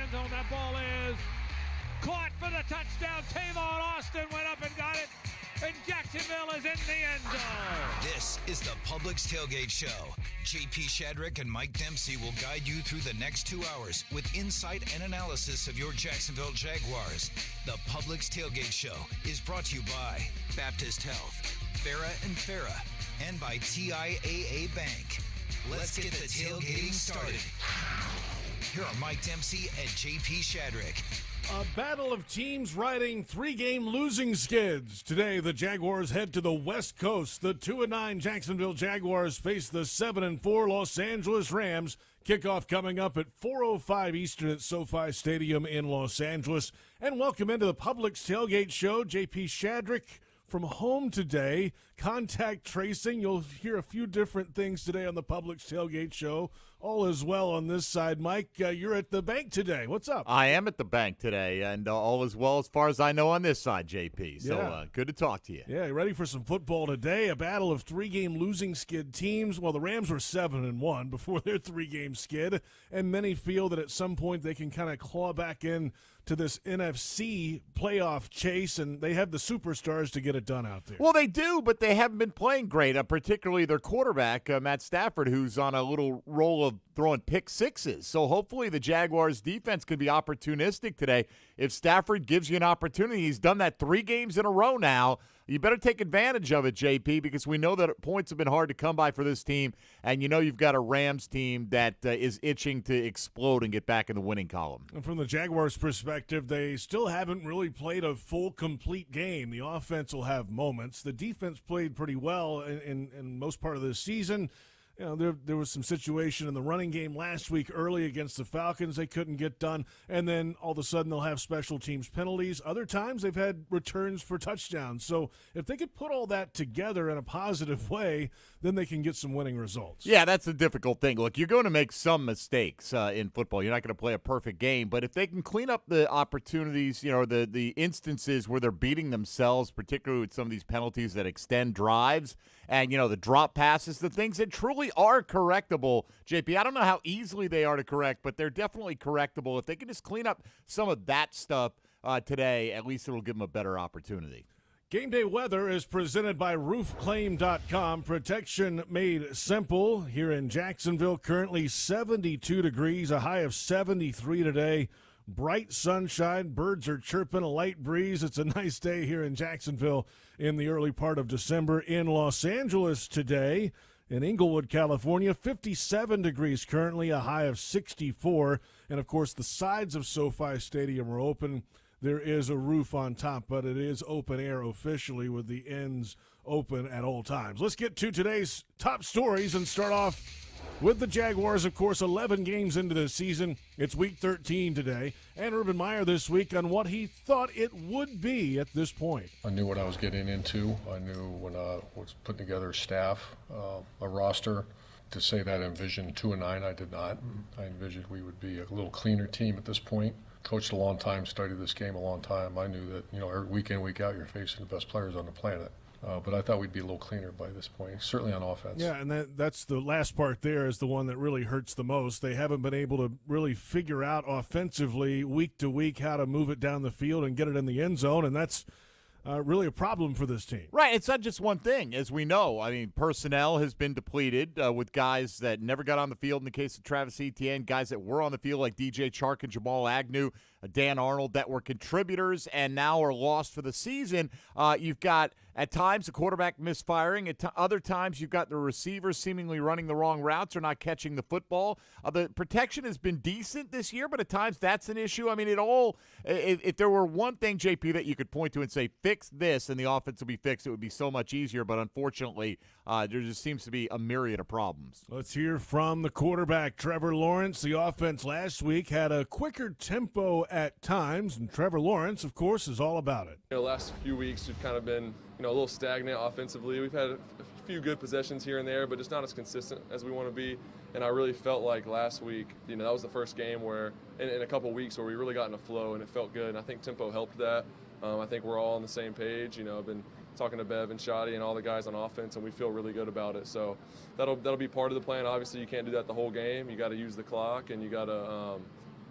end zone. That ball is caught for the touchdown. Tavon Austin went up and got it. And Jacksonville is in the end zone. This is the Publix Tailgate Show. JP Shadrick and Mike Dempsey will guide you through the next 2 hours with insight and analysis of your Jacksonville Jaguars. The Publix Tailgate Show is brought to you by Baptist Health, Farah and Farah, and by TIAA Bank. Let's get the tailgating started. Here are Mike Dempsey and JP Shadrick. A battle of teams riding 3-game losing skids. Today, the Jaguars head to the West Coast. The 2-9 Jacksonville Jaguars face the 7-4 Los Angeles Rams. Kickoff coming up at 4:05 Eastern at SoFi Stadium in Los Angeles. And welcome into the Publix Tailgate Show. JP Shadrick from home today. Contact tracing. You'll hear a few different things today on the Publix Tailgate Show. All is well on this side. Mike, you're at the bank today. What's up? I am at the bank today, and all is well as far as I know on this side, JP. So good to talk to you. Yeah, you ready for some football today? A battle of 3-game losing skid teams. Well, the Rams were 7-1 before their 3-game skid, and many feel that at some point they can kind of claw back in to this NFC playoff chase, and they have the superstars to get it done out there. Well, they do, but they haven't been playing great, particularly their quarterback, Matt Stafford, who's on a little roll of throwing pick sixes. So hopefully the Jaguars defense could be opportunistic today. If Stafford gives you an opportunity, he's done that 3 games in a row now. You better take advantage of it, JP, because we know that points have been hard to come by for this team, and you know you've got a Rams team that is itching to explode and get back in the winning column. And from the Jaguars' perspective, they still haven't really played a full, complete game. The offense will have moments. The defense played pretty well in most part of the season. You know, there was some situation in the running game last week early against the Falcons they couldn't get done, and then all of a sudden they'll have special teams penalties. Other times they've had returns for touchdowns. So if they could put all that together in a positive way, then they can get some winning results. Yeah, that's the difficult thing. Look, you're going to make some mistakes in football. You're not going to play a perfect game, but if they can clean up the opportunities, you know, the instances where they're beating themselves, particularly with some of these penalties that extend drives, and, you know, the drop passes, the things that truly are correctable, JP. I don't know how easily they are to correct, but they're definitely correctable. If they can just clean up some of that stuff today, at least it'll give them a better opportunity. Game day weather is presented by roofclaim.com. Protection made simple. Here in Jacksonville, currently 72 degrees, a high of 73 today. Bright sunshine, birds are chirping, a light breeze. It's a nice day here in Jacksonville in the early part of December. In Los Angeles today, in Inglewood, California, 57 degrees currently, a high of 64. And, of course, the sides of SoFi Stadium are open. There is a roof on top, but it is open air officially with the ends open at all times. Let's get to today's top stories and start off with the Jaguars. Of course, 11 games into the season. It's week 13 today. And Urban Meyer this week on what he thought it would be at this point. I knew what I was getting into. I knew when I was putting together staff, a roster. To say that I envisioned 2-9, I did not. I envisioned we would be a little cleaner team at this point. Coached a long time, studied this game a long time. I knew that, you know, every week in, week out, you're facing the best players on the planet. But I thought we'd be a little cleaner by this point, certainly on offense. Yeah, and that's the last part there is the one that really hurts the most. They haven't been able to really figure out offensively week to week how to move it down the field and get it in the end zone, and that's really a problem for this team. Right, it's not just one thing, as we know. I mean, personnel has been depleted with guys that never got on the field in the case of Travis Etienne, guys that were on the field like DJ Chark and Jamal Agnew, Dan Arnold, that were contributors and now are lost for the season. You've got, at times, the quarterback misfiring. At other times, you've got the receivers seemingly running the wrong routes or not catching the football. The protection has been decent this year, but at times that's an issue. I mean, if there were one thing, JP, that you could point to and say, fix this and the offense will be fixed, it would be so much easier. But unfortunately, there just seems to be a myriad of problems. Let's hear from the quarterback, Trevor Lawrence. The offense last week had a quicker tempo at times, and Trevor Lawrence, of course, is all about it. The last few weeks we've kind of been, a little stagnant offensively. We've had a few good possessions here and there, but just not as consistent as we want to be. And I really felt like last week, that was the first game where, in a couple weeks, where we really got in a flow and it felt good. And I think tempo helped that. I think we're all on the same page. I've been talking to Bev and Shotty and all the guys on offense, and we feel really good about it. So that'll be part of the plan. Obviously, you can't do that the whole game. You got to use the clock, and you got to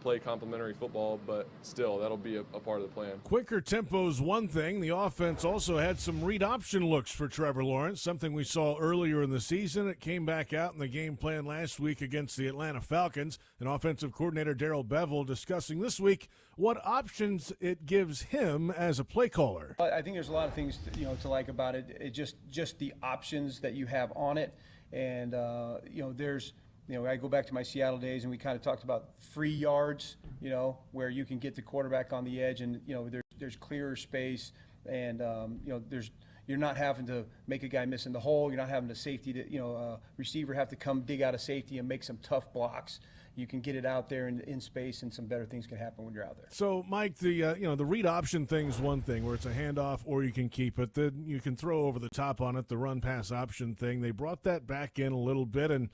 play complementary football, but still, that'll be a part of the plan. Quicker tempo's one thing. The offense also had some read option looks for Trevor Lawrence, something we saw earlier in the season. It came back out in the game plan last week against the Atlanta Falcons. And offensive coordinator Darrell Bevell discussing this week what options it gives him as a play caller. I think there's a lot of things to like about it. It just the options that you have on it, and there's. I go back to my Seattle days, and we kind of talked about free yards, where you can get the quarterback on the edge, and there's clearer space, and you're not having to make a guy miss in the hole. You're not having a receiver have to come dig out of safety and make some tough blocks. You can get it out there in space, and some better things can happen when you're out there. So, Mike, the read option thing's one thing where it's a handoff or you can keep it. Then you can throw over the top on it. The run pass option thing, they brought that back in a little bit, and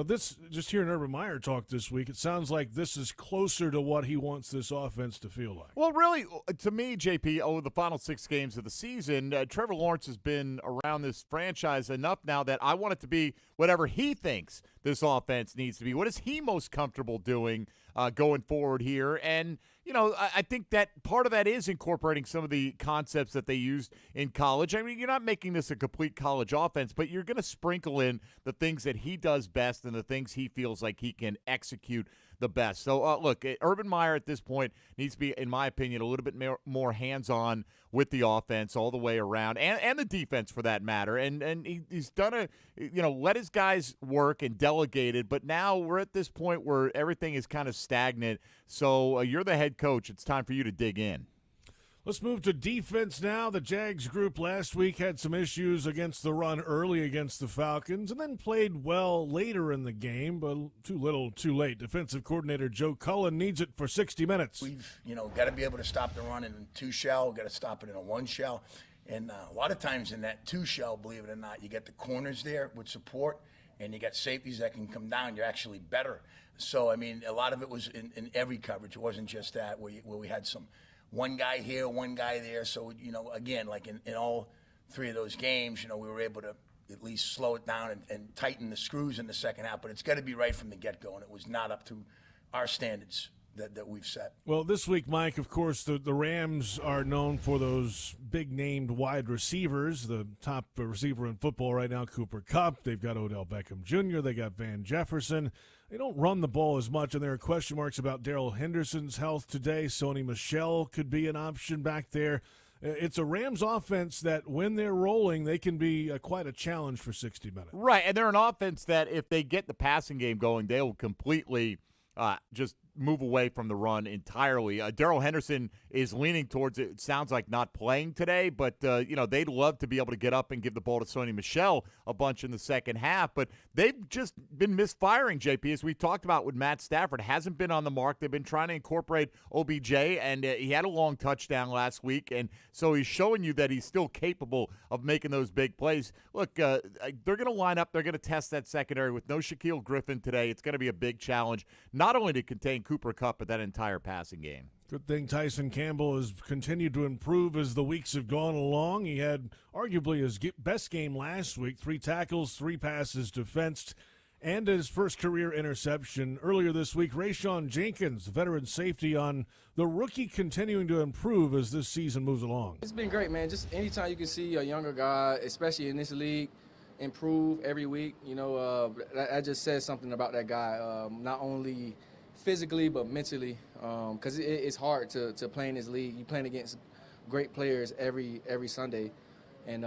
this, just hearing Urban Meyer talk this week, it sounds like this is closer to what he wants this offense to feel like. Well, really, to me, JP, over the final 6 games of the season, Trevor Lawrence has been around this franchise enough now that I want it to be whatever he thinks this offense needs to be. What is he most comfortable doing going forward here? And, I think that part of that is incorporating some of the concepts that they used in college. I mean, you're not making this a complete college offense, but you're going to sprinkle in the things that he does best and the things he feels like he can execute the best. So, look, Urban Meyer at this point needs to be, in my opinion, a little bit more hands-on with the offense all the way around, and the defense for that matter. And he's done let his guys work and delegated, but now we're at this point where everything is kind of stagnant. So you're the head coach. It's time for you to dig in. Let's move to defense now. The Jags group last week had some issues against the run early against the Falcons and then played well later in the game, but too little, too late. Defensive coordinator Joe Cullen needs it for 60 minutes. We've, got to be able to stop the run in a 2-shell, got to stop it in a 1-shell. And a lot of times in that 2-shell, believe it or not, you get the corners there with support, and you got safeties that can come down. You're actually better. So, a lot of it was in every coverage. It wasn't just that where we had some one guy here, one guy there. So, again, like in all 3 of those games, we were able to at least slow it down and tighten the screws in the second half. But it's got to be right from the get-go, and it was not up to our standards that we've set. Well, this week, Mike, of course, the Rams are known for those big-named wide receivers. The top receiver in football right now, Cooper Kupp. They've got Odell Beckham Jr. They got Van Jefferson. They don't run the ball as much, and there are question marks about Darrell Henderson's health today. Sony Michel could be an option back there. It's a Rams offense that, when they're rolling, they can be quite a challenge for 60 minutes. Right, and they're an offense that if they get the passing game going, they will completely just move away from the run entirely. Darrell Henderson is leaning towards it. It sounds like not playing today, but they'd love to be able to get up and give the ball to Sony Michel a bunch in the second half. But they've just been misfiring, JP, as we talked about with Matt Stafford. Hasn't been on the mark. They've been trying to incorporate OBJ, and he had a long touchdown last week, and so he's showing you that he's still capable of making those big plays. Look, they're going to line up. They're going to test that secondary with no Shaquille Griffin today. It's going to be a big challenge, not only to contain Cooper Kupp, but that entire passing game. Good thing Tyson Campbell has continued to improve as the weeks have gone along. He had arguably his best game last week, 3 tackles, 3 passes defensed, and his first career interception. Earlier this week, Rayshawn Jenkins, the veteran safety, on the rookie continuing to improve as this season moves along. It's been great, man. Just anytime you can see a younger guy, especially in this league, improve every week, that just says something about that guy, not only physically but mentally, because it's hard to play in this league. You're playing against great players every Sunday, and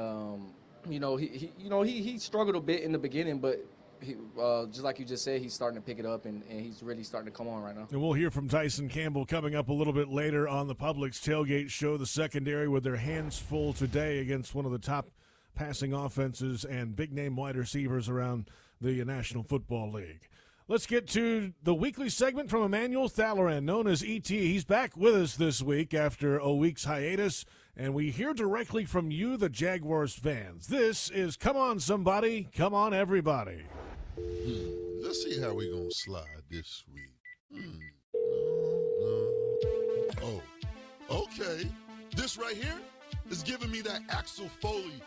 he struggled a bit in the beginning, but just like you just said, he's starting to pick it up, and he's really starting to come on right now. And we'll hear from Tyson Campbell coming up a little bit later on the Publix Tailgate show. The secondary with their hands full today against one of the top passing offenses and big-name wide receivers around the National Football League. Let's get to the weekly segment from Emmanuel Thalleran, known as E.T. He's back with us this week after a week's hiatus, and we hear directly from you, the Jaguars fans. This is Come On Somebody, Come On Everybody. Let's see how we're going to slide this week. Oh, okay. This right here is giving me that Axel Foley,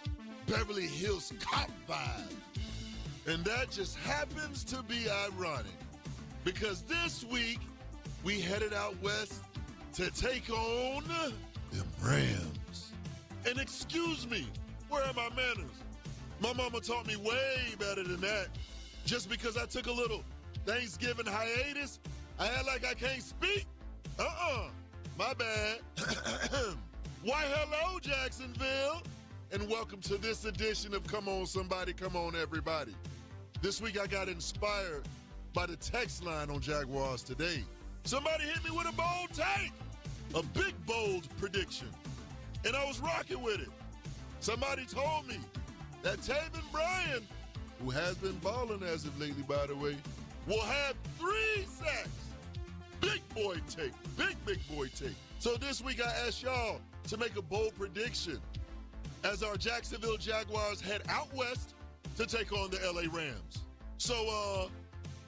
Beverly Hills Cop vibe. And that just happens to be ironic, because this week we headed out west to take on them Rams. And excuse me, where are my manners? My mama taught me way better than that. Just because I took a little Thanksgiving hiatus, I act like I can't speak? My bad. Why, hello, Jacksonville, and welcome to this edition of Come On Somebody, Come On Everybody. This week I got inspired by the text line on Jaguars Today. Somebody hit me with a bold take, a big, bold prediction, and I was rocking with it. Somebody told me that Taven Bryan, who has been balling as of lately, by the way, will have 3 sacks. Big boy take, big boy take. So this week I asked y'all to make a bold prediction as our Jacksonville Jaguars head out west to take on the LA Rams. So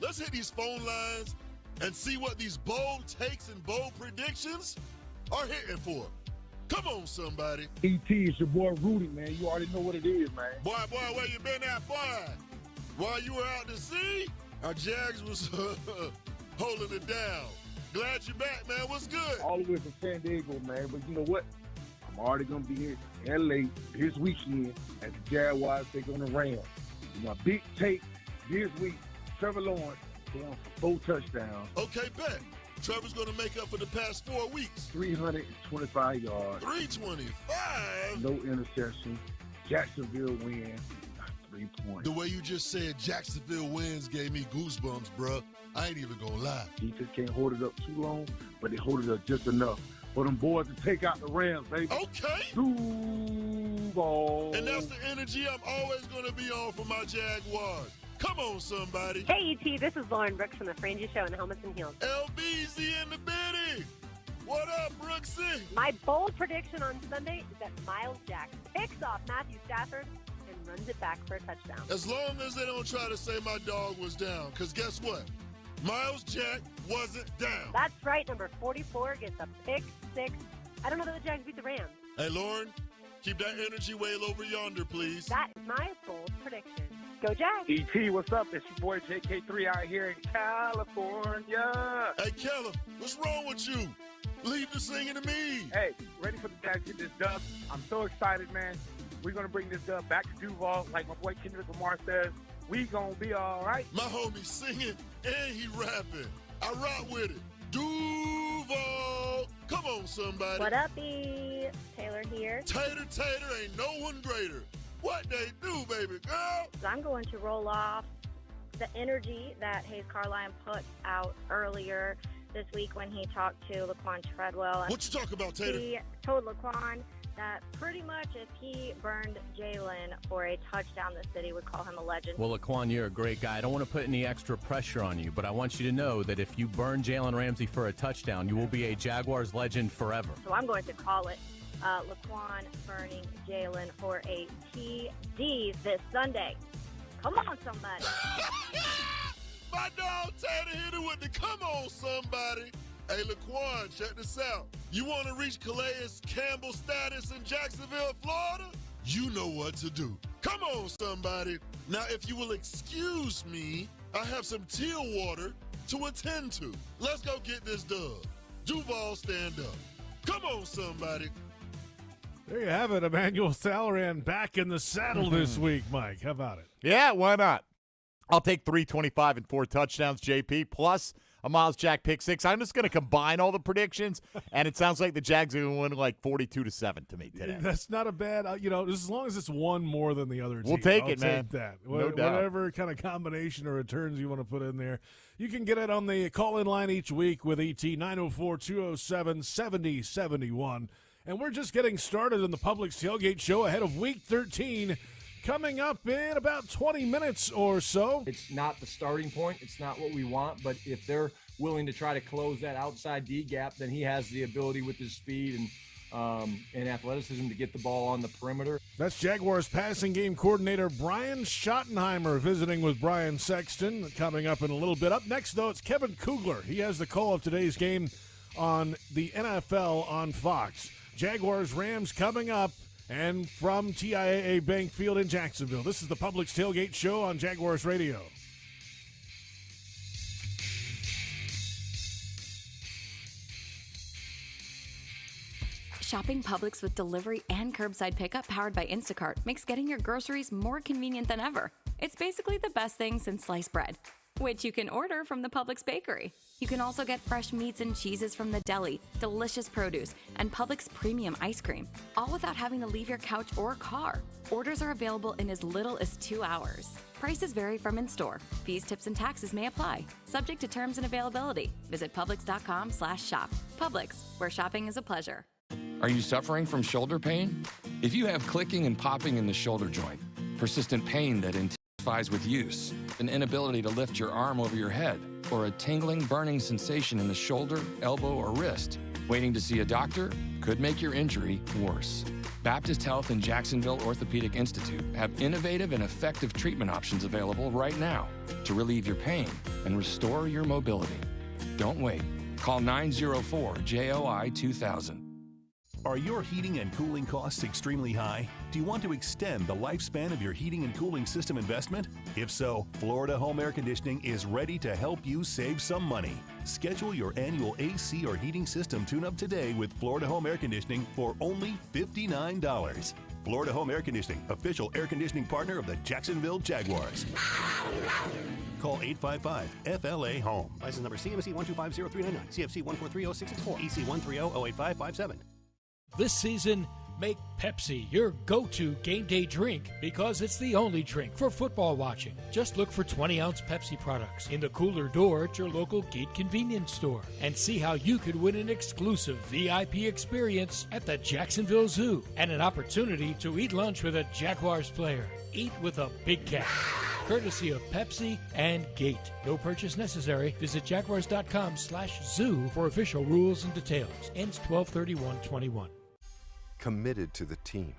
let's hit these phone lines and see what these bold takes and bold predictions are hitting for. Come on, somebody. E.T., it's your boy Rudy, man. You already know what it is, man. Boy, where you been at, boy? While you were out to sea, our Jags was holding it down. Glad you're back, man. What's good? All the way from San Diego, man. But you know what? I'm already going to be here in L.A. this weekend as the Jaguars take on the Rams. My big take this week, Trevor Lawrence going for 4 touchdowns. Okay, bet. Trevor's going to make up for the past 4 weeks. 325 yards. 325? No interception. Jacksonville win. 3 points. The way you just said Jacksonville wins gave me goosebumps, bruh. I ain't even going to lie. Defense can't hold it up too long, but they hold it up just enough for them boys to take out the Rams, baby. Okay. Duval. And that's the energy I'm always going to be on for my Jaguars. Come on, somebody. Hey, E.T., this is Lauren Brooks from the Frangie Show in Helmets and Heels. LBZ in the bitty. What up, Brooksy? My bold prediction on Sunday is that Miles Jack picks off Matthew Stafford and runs it back for a touchdown. As long as they don't try to say my dog was down, because guess what? Miles Jack wasn't down. That's right. Number 44 gets a pick 6. I don't know that the Jags beat the Rams. Hey, Lauren, keep that energy way over yonder, please. That is my bold prediction. Go Jags. E.T., what's up? It's your boy JK3 out here in California. Hey, Kellum, what's wrong with you? Leave the singing to me. Hey, ready for the Jags to get this dub? I'm so excited, man. We're going to bring this dub back to Duval, like my boy Kendrick Lamar says. We going to be all right. My homie singing and he rapping. I rock with it. Duval. Come on, somebody. What up, E? Taylor here. Tater, ain't no one greater. What they do, baby girl? So I'm going to roll off the energy that Hayes Carline put out earlier this week when he talked to Laquan Treadwell. What you talk about, Tater? He told Laquan that pretty much if he burned Jalen for a touchdown, the city would call him a legend. Well, Laquan, you're a great guy. I don't want to put any extra pressure on you, but I want you to know that if you burn Jalen Ramsey for a touchdown, you will be a Jaguars legend forever. So I'm going to call it Laquan burning Jalen for a TD this Sunday. Come on, somebody. My dog Tater hit it with the come on, somebody. Hey, Laquan, check this out. You want to reach Calais Campbell status in Jacksonville, Florida? You know what to do. Come on, somebody. Now, if you will excuse me, I have some teal water to attend to. Let's go get this dub. Duval, stand up. Come on, somebody. There you have it, Emmanuel Salaran back in the saddle this week, Mike. How about it? Yeah, why not? I'll take 325 and 4 touchdowns, JP, plus a Miles Jack pick 6. I'm just going to combine all the predictions, and it sounds like the Jags are going to win like 42-7 to me today. That's not a bad, as long as it's one more than the other team. We'll take I'll it, man. Take that. No doubt. Whatever kind of combination or returns you want to put in there. You can get it on the call-in line each week with ET 904-207-7071. And we're just getting started in the Publix Tailgate Show ahead of Week 13 coming up in about 20 minutes or so. It's not the starting point. It's not what we want. But if they're willing to try to close that outside D gap, then he has the ability with his speed and athleticism to get the ball on the perimeter. That's Jaguars passing game coordinator Brian Schottenheimer visiting with Brian Sexton coming up in a little bit. Up next, though, it's Kevin Coogler. He has the call of today's game on the NFL on Fox. Jaguars-Rams coming up, and from TIAA Bank Field in Jacksonville. This is the Publix Tailgate Show on Jaguars Radio. Shopping Publix with delivery and curbside pickup powered by Instacart makes getting your groceries more convenient than ever. It's basically the best thing since sliced bread, which you can order from the Publix bakery. You can also get fresh meats and cheeses from the deli, delicious produce, and Publix premium ice cream, all without having to leave your couch or car. Orders are available in as little as 2 hours. Prices vary from in-store. Fees, tips, and taxes may apply. Subject to terms and availability. Visit Publix.com/shop. Publix, where shopping is a pleasure. Are you suffering from shoulder pain? If you have clicking and popping in the shoulder joint, persistent pain that intensifies with use, an inability to lift your arm over your head, or a tingling, burning sensation in the shoulder, elbow, or wrist, waiting to see a doctor could make your injury worse. Baptist Health and Jacksonville Orthopedic Institute have innovative and effective treatment options available right now to relieve your pain and restore your mobility. Don't wait. Call 904-JOI-2000. Are your heating and cooling costs extremely high? Do you want to extend the lifespan of your heating and cooling system investment? If so, Florida Home Air Conditioning is ready to help you save some money. Schedule your annual AC or heating system tune-up today with Florida Home Air Conditioning for only $59. Florida Home Air Conditioning, official air conditioning partner of the Jacksonville Jaguars. Call 855-FLA-HOME. License number CMC 1250399, CFC 1430664, EC 130-08557. This season, make Pepsi your go-to game day drink because it's the only drink for football watching. Just look for 20-ounce Pepsi products in the cooler door at your local Gate convenience store and see how you could win an exclusive VIP experience at the Jacksonville Zoo and an opportunity to eat lunch with a Jaguars player. Eat with a big cat. Courtesy of Pepsi and Gate. No purchase necessary. Visit jaguars.com/zoo for official rules and details. Ends 12/31/21. Committed to the team,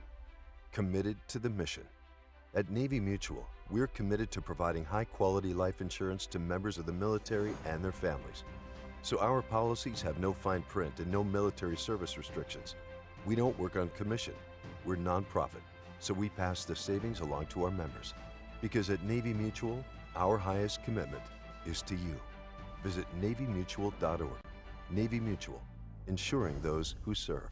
committed to the mission. At Navy Mutual, we're committed to providing high-quality life insurance to members of the military and their families. So our policies have no fine print and no military service restrictions. We don't work on commission. We're nonprofit, so we pass the savings along to our members. Because at Navy Mutual, our highest commitment is to you. Visit NavyMutual.org. Navy Mutual, insuring those who serve.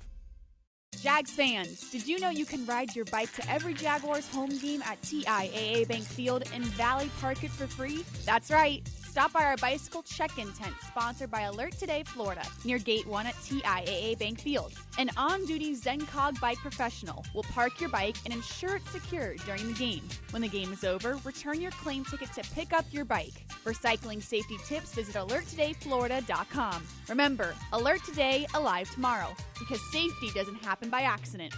Jags fans, did you know you can ride your bike to every Jaguars home game at TIAA Bank Field and Valley Park it for free? That's right. Stop by our bicycle check-in tent sponsored by Alert Today Florida near Gate 1 at TIAA Bank Field. An on-duty ZenCog bike professional will park your bike and ensure it's secure during the game. When the game is over, return your claim ticket to pick up your bike. For cycling safety tips, visit alerttodayflorida.com. Remember, Alert Today, Alive Tomorrow, because safety doesn't happen by accident.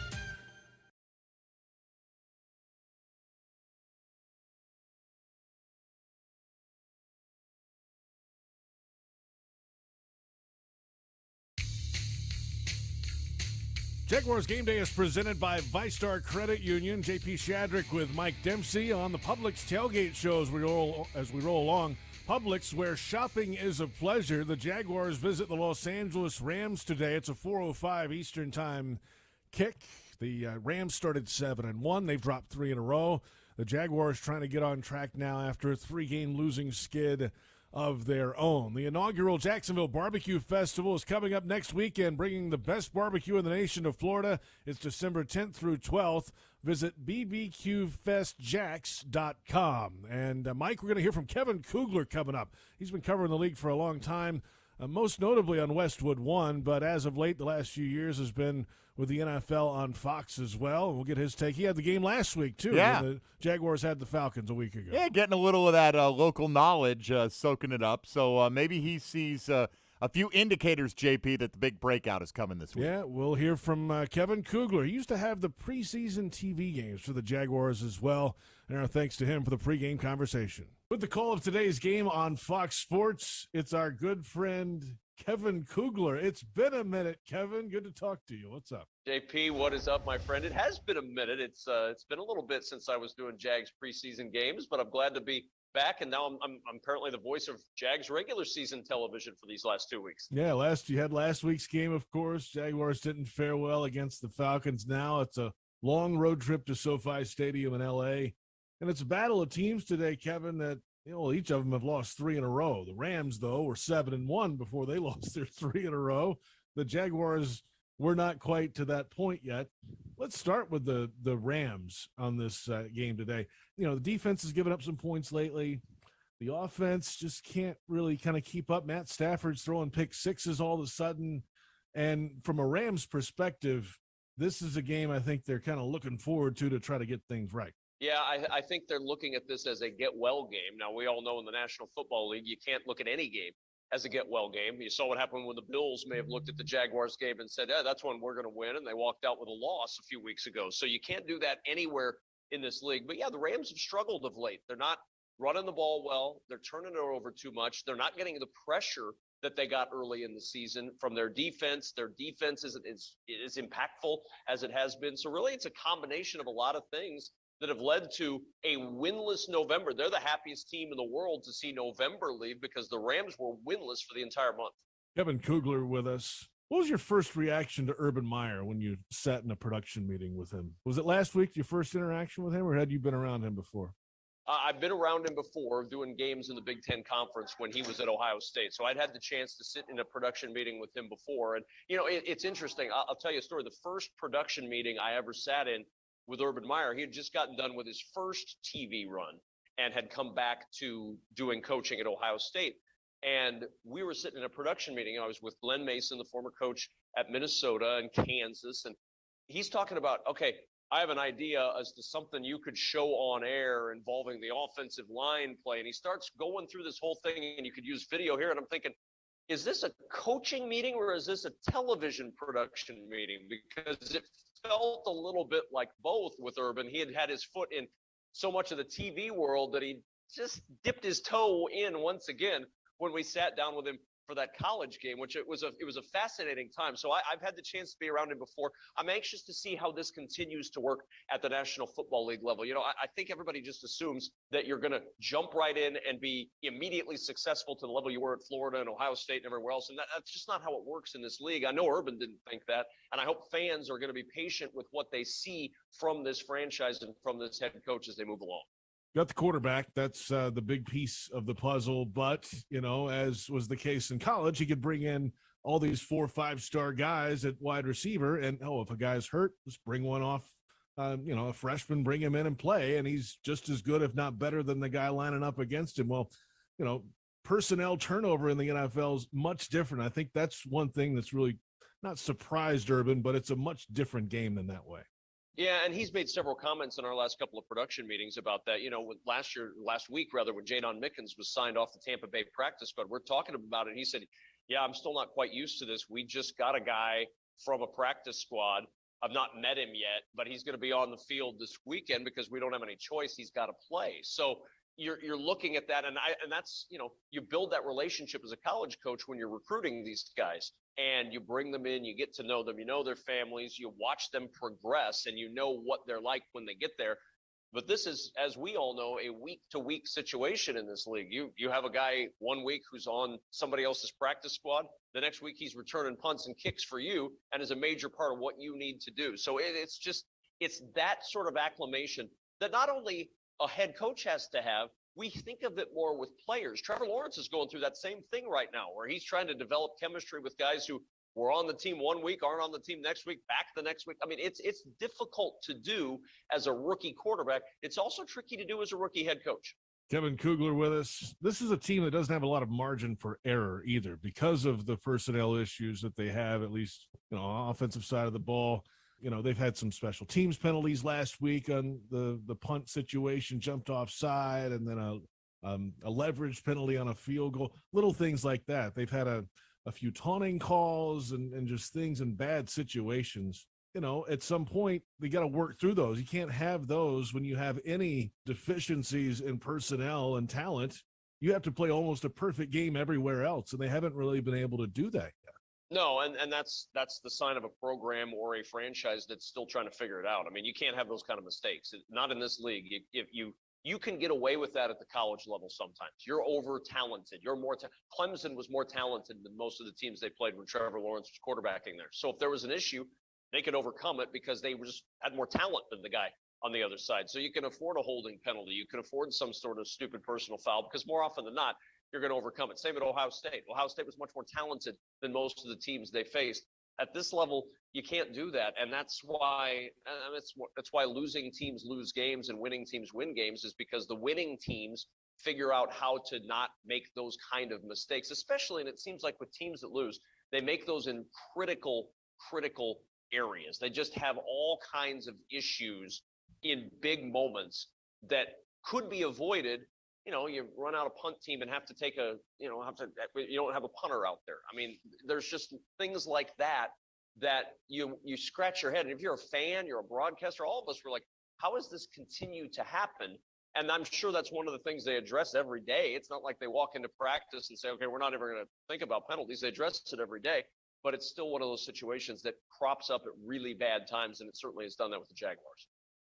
Jaguars Game Day is presented by Vystar Credit Union. JP Shadrick with Mike Dempsey on the Publix Tailgate show as we roll along. Publix, where shopping is a pleasure. The Jaguars visit the Los Angeles Rams today. It's a 4:05 Eastern Time kick. The Rams started 7-1. They've dropped 3 in a row. The Jaguars trying to get on track now after a 3-game losing skid of their own. The inaugural Jacksonville Barbecue Festival is coming up next weekend, bringing the best barbecue in the nation of Florida. It's December 10th through 12th. Visit bbqfestjacks.com. And, Mike, we're going to hear from Kevin Coogler coming up. He's been covering the league for a long time, most notably on Westwood One, but as of late, the last few years, has been with the NFL on Fox as well. We'll get his take. He had the game last week, too. Yeah. The Jaguars had the Falcons a week ago. Yeah, getting a little of that local knowledge, soaking it up. So maybe he sees a few indicators, JP, that the big breakout is coming this week. Yeah, we'll hear from Kevin Coogler. He used to have the preseason TV games for the Jaguars as well, and our thanks to him for the pregame conversation. With the call of today's game on Fox Sports, it's our good friend Kevin Coogler. It's been a minute, Kevin. Good to talk to you. What's up? JP, what is up, my friend? It has been a minute. It's been a little bit since I was doing Jags preseason games, but I'm glad to be back. And now I'm currently the voice of Jags regular season television for these last 2 weeks. Yeah, you had last week's game, of course. Jaguars didn't fare well against the Falcons. Now it's a long road trip to SoFi Stadium in L.A. And it's a battle of teams today, Kevin, that each of them have lost 3 in a row. The Rams, though, were 7-1 before they lost their 3 in a row. The Jaguars we're not quite to that point yet. Let's start with the Rams on this game today. You know, the defense has given up some points lately. The offense just can't really kind of keep up. Matt Stafford's throwing pick sixes all of a sudden. And from a Rams perspective, this is a game I think they're kind of looking forward to try to get things right. Yeah, I think they're looking at this as a get-well game. Now, we all know in the National Football League, you can't look at any game as a get-well game. You saw what happened when the Bills may have looked at the Jaguars game and said, that's one we're going to win, and they walked out with a loss a few weeks ago. So you can't do that anywhere in this league. But, yeah, the Rams have struggled of late. They're not running the ball well. They're turning it over too much. They're not getting the pressure that they got early in the season from their defense. Their defense isn't as impactful as it has been. So really it's a combination of a lot of things that have led to a winless November. They're the happiest team in the world to see November leave because the Rams were winless for the entire month. Kevin Coogler with us. What was your first reaction to Urban Meyer when you sat in a production meeting with him? Was it last week your first interaction with him, or had you been around him before? I've been around him before doing games in the Big Ten Conference when he was at Ohio State. So I'd had the chance to sit in a production meeting with him before. And, you know, it's interesting. I'll tell you a story. The first production meeting I ever sat in with Urban Meyer, he had just gotten done with his first TV run and had come back to doing coaching at Ohio State. And we were sitting in a production meeting. I was with Glenn Mason, the former coach at Minnesota and Kansas. And he's talking about, okay, I have an idea as to something you could show on air involving the offensive line play. And he starts going through this whole thing, and you could use video here. And I'm thinking, is this a coaching meeting or is this a television production meeting? Because it felt a little bit like both with Urban. He had his foot in so much of the TV world that he just dipped his toe in once again when we sat down with him for that college game, which it was a fascinating time. So I've had the chance to be around him before. I'm anxious to see how this continues to work at the National Football League level. You know, I think everybody just assumes that you're going to jump right in and be immediately successful to the level you were at Florida and Ohio State and everywhere else. And that's just not how it works in this league. I know Urban didn't think that. And I hope fans are going to be patient with what they see from this franchise and from this head coach as they move along. Got the quarterback. That's the big piece of the puzzle. But, you know, as was the case in college, he could bring in all these 4 or 5-star guys at wide receiver. And, if a guy's hurt, just bring one off, a freshman, bring him in and play. And he's just as good, if not better, than the guy lining up against him. Well, personnel turnover in the NFL is much different. I think that's one thing that's really not surprised Urban, but it's a much different game than that way. Yeah, and he's made several comments in our last couple of production meetings about that. You know, last week, when Jadon Mickens was signed off the Tampa Bay practice squad, we're talking about it. And he said, yeah, I'm still not quite used to this. We just got a guy from a practice squad. I've not met him yet, but he's going to be on the field this weekend because we don't have any choice. He's got to play. So you're looking at that, and that's, you build that relationship as a college coach when you're recruiting these guys. And you bring them in, you get to know them, you know their families, you watch them progress, and you know what they're like when they get there. But this is, as we all know, a week-to-week situation in this league. You have a guy 1 week who's on somebody else's practice squad. The next week he's returning punts and kicks for you and is a major part of what you need to do. So it's that sort of acclimation that not only a head coach has to have, we think of it more with players. Trevor Lawrence is going through that same thing right now, where he's trying to develop chemistry with guys who were on the team 1 week, aren't on the team next week, back the next week. I mean, it's difficult to do as a rookie quarterback. It's also tricky to do as a rookie head coach. Kevin Coogler with us. This is a team that doesn't have a lot of margin for error either because of the personnel issues that they have, at least, offensive side of the ball. They've had some special teams penalties last week on the punt situation, jumped offside, and then a leverage penalty on a field goal, little things like that. They've had a few taunting calls and just things in bad situations. At some point, they got to work through those. You can't have those when you have any deficiencies in personnel and talent. You have to play almost a perfect game everywhere else, and they haven't really been able to do that yet. No, and that's the sign of a program or a franchise that's still trying to figure it out. I mean, you can't have those kind of mistakes. Not in this league. If you can get away with that at the college level sometimes. You're over-talented. You're more Clemson was more talented than most of the teams they played when Trevor Lawrence was quarterbacking there. So if there was an issue, they could overcome it because they just had more talent than the guy on the other side. So you can afford a holding penalty. You can afford some sort of stupid personal foul because more often than not, you're going to overcome it. Same at Ohio State. Ohio State was much more talented than most of the teams they faced. At this level, you can't do that, and that's why losing teams lose games and winning teams win games, is because the winning teams figure out how to not make those kind of mistakes, especially, and it seems like with teams that lose, they make those in critical areas. They just have all kinds of issues in big moments that could be avoided. You run out a punt team and have to take you don't have a punter out there. I mean, there's just things like that you scratch your head. And if you're a fan, you're a broadcaster, all of us were like, how does this continue to happen? And I'm sure that's one of the things they address every day. It's not like they walk into practice and say, okay, we're not ever going to think about penalties. They address it every day, but it's still one of those situations that crops up at really bad times, and it certainly has done that with the Jaguars.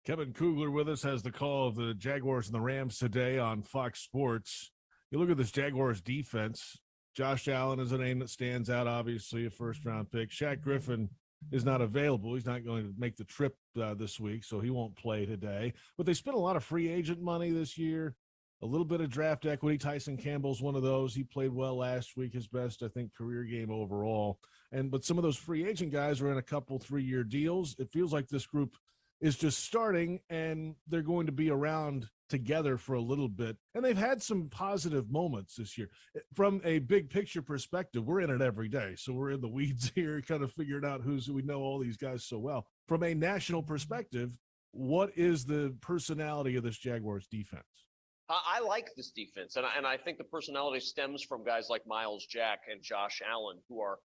Kevin Coogler with us has the call of the Jaguars and the Rams today on Fox Sports. You look at this Jaguars defense. Josh Allen is a name that stands out, obviously, a first-round pick. Shaq Griffin is not available. He's not going to make the trip this week, so he won't play today. But they spent a lot of free agent money this year, a little bit of draft equity. Tyson Campbell's one of those. He played well last week, his best, I think, career game overall. But some of those free agent guys are in a couple 3-year deals. It feels like this group is just starting, and they're going to be around together for a little bit. And they've had some positive moments this year. From a big picture perspective, we're in it every day. So we're in the weeds here, kind of figuring out we know all these guys so well. From a national perspective, what is the personality of this Jaguars defense? I like this defense, and I think the personality stems from guys like Myles Jack and Josh Allen, who are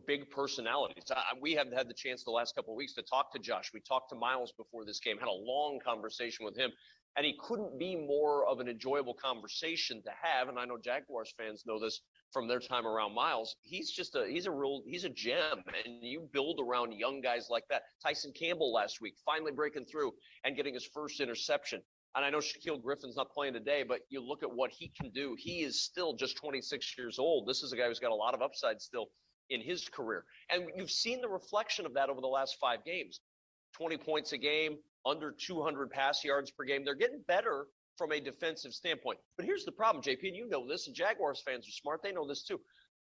big personalities. We haven't had the chance the last couple of weeks to talk to Josh. We talked to Myles before this game, had a long conversation with him, and he couldn't be more of an enjoyable conversation to have. And I know Jaguars fans know this from their time around Myles. He's a gem, and you build around young guys like that. Tyson Campbell last week, finally breaking through and getting his first interception. And I know Shaquille Griffin's not playing today, but you look at what he can do. He is still just 26 years old. This is a guy who's got a lot of upside still in his career. And you've seen the reflection of that over the last 5 games. 20 points a game, under 200 pass yards per game. They're getting better from a defensive standpoint. But here's the problem, JP, and you know this, and Jaguars fans are smart. They know this too.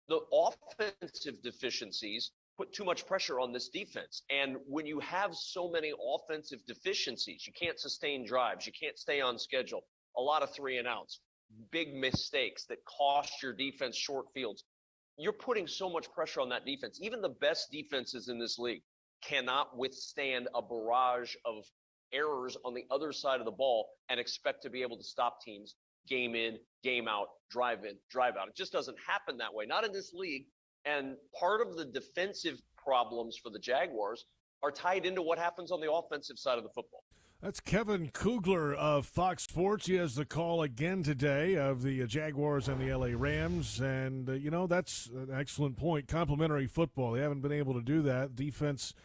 The offensive deficiencies put too much pressure on this defense. And when you have so many offensive deficiencies, you can't sustain drives, you can't stay on schedule, a lot of 3-and-outs, big mistakes that cost your defense short fields. You're putting so much pressure on that defense. Even the best defenses in this league cannot withstand a barrage of errors on the other side of the ball and expect to be able to stop teams game in, game out, drive in, drive out. It just doesn't happen that way, not in this league. And part of the defensive problems for the Jaguars are tied into what happens on the offensive side of the football. That's Kevin Coogler of Fox Sports. He has the call again today of the Jaguars and the LA Rams. And, that's an excellent point. Complimentary football. They haven't been able to do that. Defense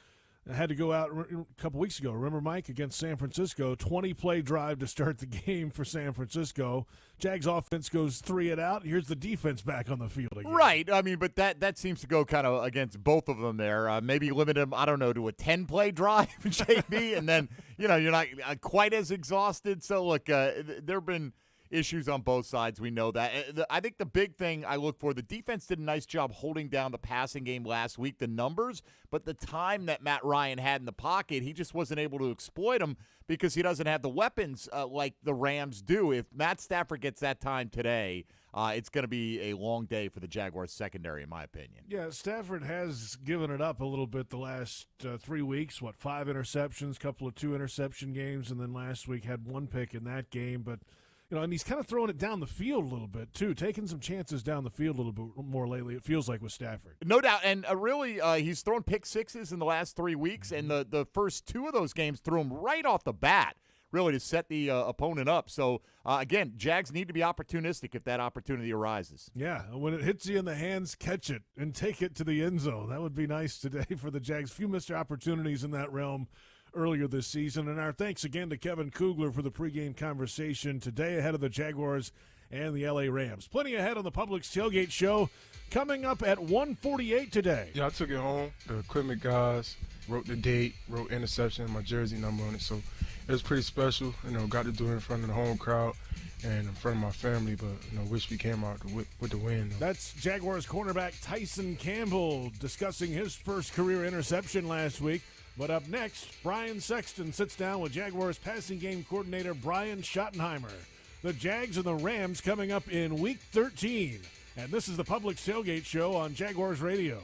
had to go out a couple weeks ago. Remember, Mike, against San Francisco, 20-play drive to start the game for San Francisco. Jags offense goes 3-and-out. Here's the defense back on the field again. Right. I mean, but that seems to go kind of against both of them there. Maybe limit them, I don't know, to a 10-play drive, JB, and then, you're not quite as exhausted. So, look, there have been issues on both sides. We know that. I think the big thing I look for, the defense did a nice job holding down the passing game last week, the numbers, but the time that Matt Ryan had in the pocket, he just wasn't able to exploit them because he doesn't have the weapons like the Rams do. If Matt Stafford gets that time today, it's going to be a long day for the Jaguars secondary, in my opinion. Yeah, Stafford has given it up a little bit the last 3 weeks. 5 interceptions, couple of 2-interception games, and then last week had 1 pick in that game. But and he's kind of throwing it down the field a little bit, too, taking some chances down the field a little bit more lately, it feels like, with Stafford. No doubt. And really, he's thrown pick sixes in the last 3 weeks, and the first 2 of those games threw him right off the bat, really, to set the opponent up. So, again, Jags need to be opportunistic if that opportunity arises. Yeah, when it hits you in the hands, catch it and take it to the end zone. That would be nice today for the Jags. Few missed opportunities in that realm earlier this season. And our thanks again to Kevin Coogler for the pregame conversation today ahead of the Jaguars and the LA Rams. Plenty ahead on the Publix Tailgate Show coming up at 1:48 today. Yeah, I took it home. The equipment guys wrote the date, wrote interception, my jersey number on it. So it was pretty special. Got to do it in front of the home crowd. and in front of my family, but wish we came out with the win. That's Jaguars cornerback Tyson Campbell discussing his first career interception last week. But up next, Brian Sexton sits down with Jaguars passing game coordinator Brian Schottenheimer. The Jags and the Rams coming up in Week 13. And this is the Publix Tailgate Show on Jaguars Radio.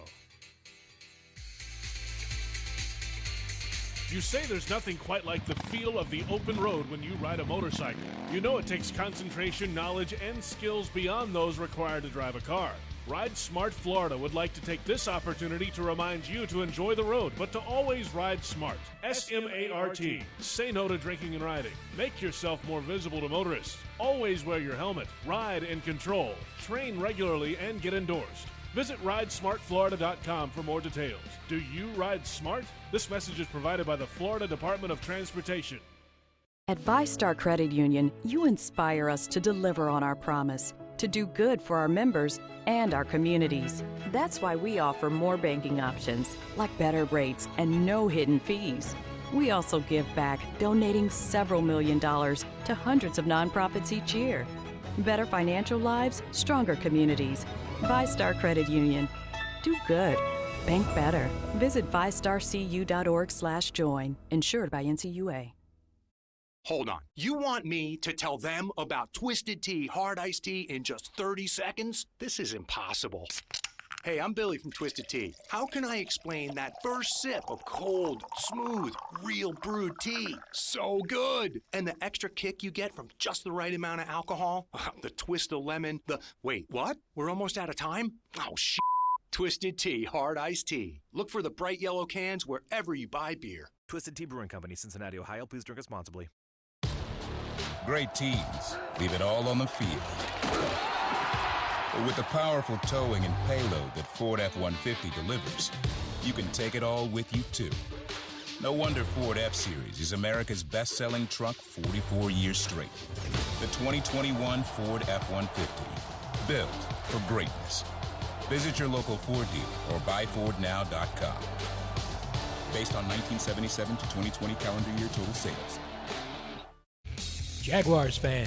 You say there's nothing quite like the feel of the open road when you ride a motorcycle. You know it takes concentration, knowledge, and skills beyond those required to drive a car. Ride Smart Florida would like to take this opportunity to remind you to enjoy the road, but to always ride smart. S-M-A-R-T. Say no to drinking and riding. Make yourself more visible to motorists. Always wear your helmet. Ride in control. Train regularly and get endorsed. Visit ridesmartflorida.com for more details. Do you ride smart? This message is provided by the Florida Department of Transportation. At Vystar Credit Union, you inspire us to deliver on our promise, to do good for our members and our communities. That's why we offer more banking options, like better rates and no hidden fees. We also give back, donating several $1 million to hundreds of nonprofits each year. Better financial lives, stronger communities. Vystar Credit Union. Do good. Bank better. Visit vystarcu.org/join. Insured by NCUA. Hold on. You want me to tell them about Twisted Tea Hard Iced Tea in just 30 seconds? This is impossible. Hey, I'm Billy from Twisted Tea. How can I explain that first sip of cold, smooth, real brewed tea? So good! And the extra kick you get from just the right amount of alcohol? The twist of lemon, Wait, what? We're almost out of time? Oh, shit. Twisted Tea Hard Iced Tea. Look for the bright yellow cans wherever you buy beer. Twisted Tea Brewing Company, Cincinnati, Ohio. Please drink responsibly. Great teams leave it all on the field. But with the powerful towing and payload that Ford F-150 delivers, you can take it all with you, too. No wonder Ford F-Series is America's best-selling truck 44 years straight. The 2021 Ford F-150, built for greatness. Visit your local Ford dealer or buyfordnow.com. Based on 1977 to 2020 calendar year total sales. Jaguars fan,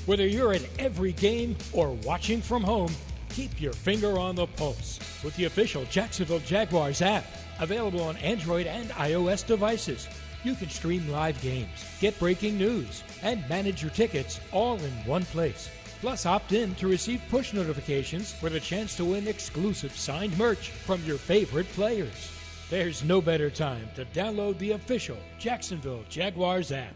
whether you're at every game or watching from home, keep your finger on the pulse with the official Jacksonville Jaguars app, available on Android and iOS devices. You can stream live games, get breaking news, and manage your tickets all in one place. Plus, opt in to receive push notifications for the chance to win exclusive signed merch from your favorite players. There's no better time to download the official Jacksonville Jaguars app.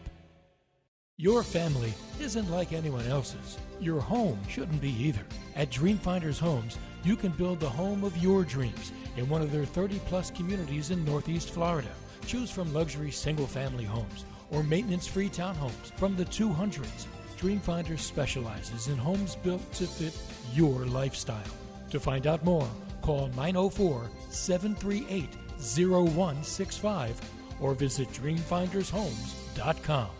Your family isn't like anyone else's. Your home shouldn't be either. At Dreamfinders Homes, you can build the home of your dreams in one of their 30-plus communities in Northeast Florida. Choose from luxury single-family homes or maintenance-free townhomes from the 200s. Dreamfinders specializes in homes built to fit your lifestyle. To find out more, call 904-738-0165 or visit dreamfindershomes.com.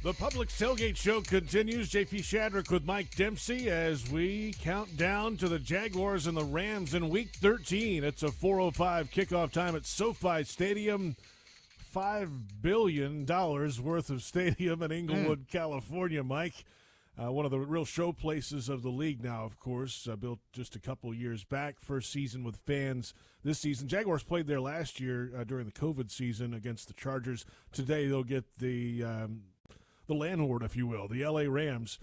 The Publix Tailgate Show continues. JP Shadrick with Mike Dempsey as we count down to the Jaguars and the Rams in Week 13. It's a 4:05 kickoff time at SoFi Stadium. $5 billion worth of stadium in Inglewood, California, Mike. One of the real show places of the league now, of course, built just a couple years back. First season with fans this season. Jaguars played there last year during the COVID season against the Chargers. Today they'll get the landlord, if you will, the L.A. Rams,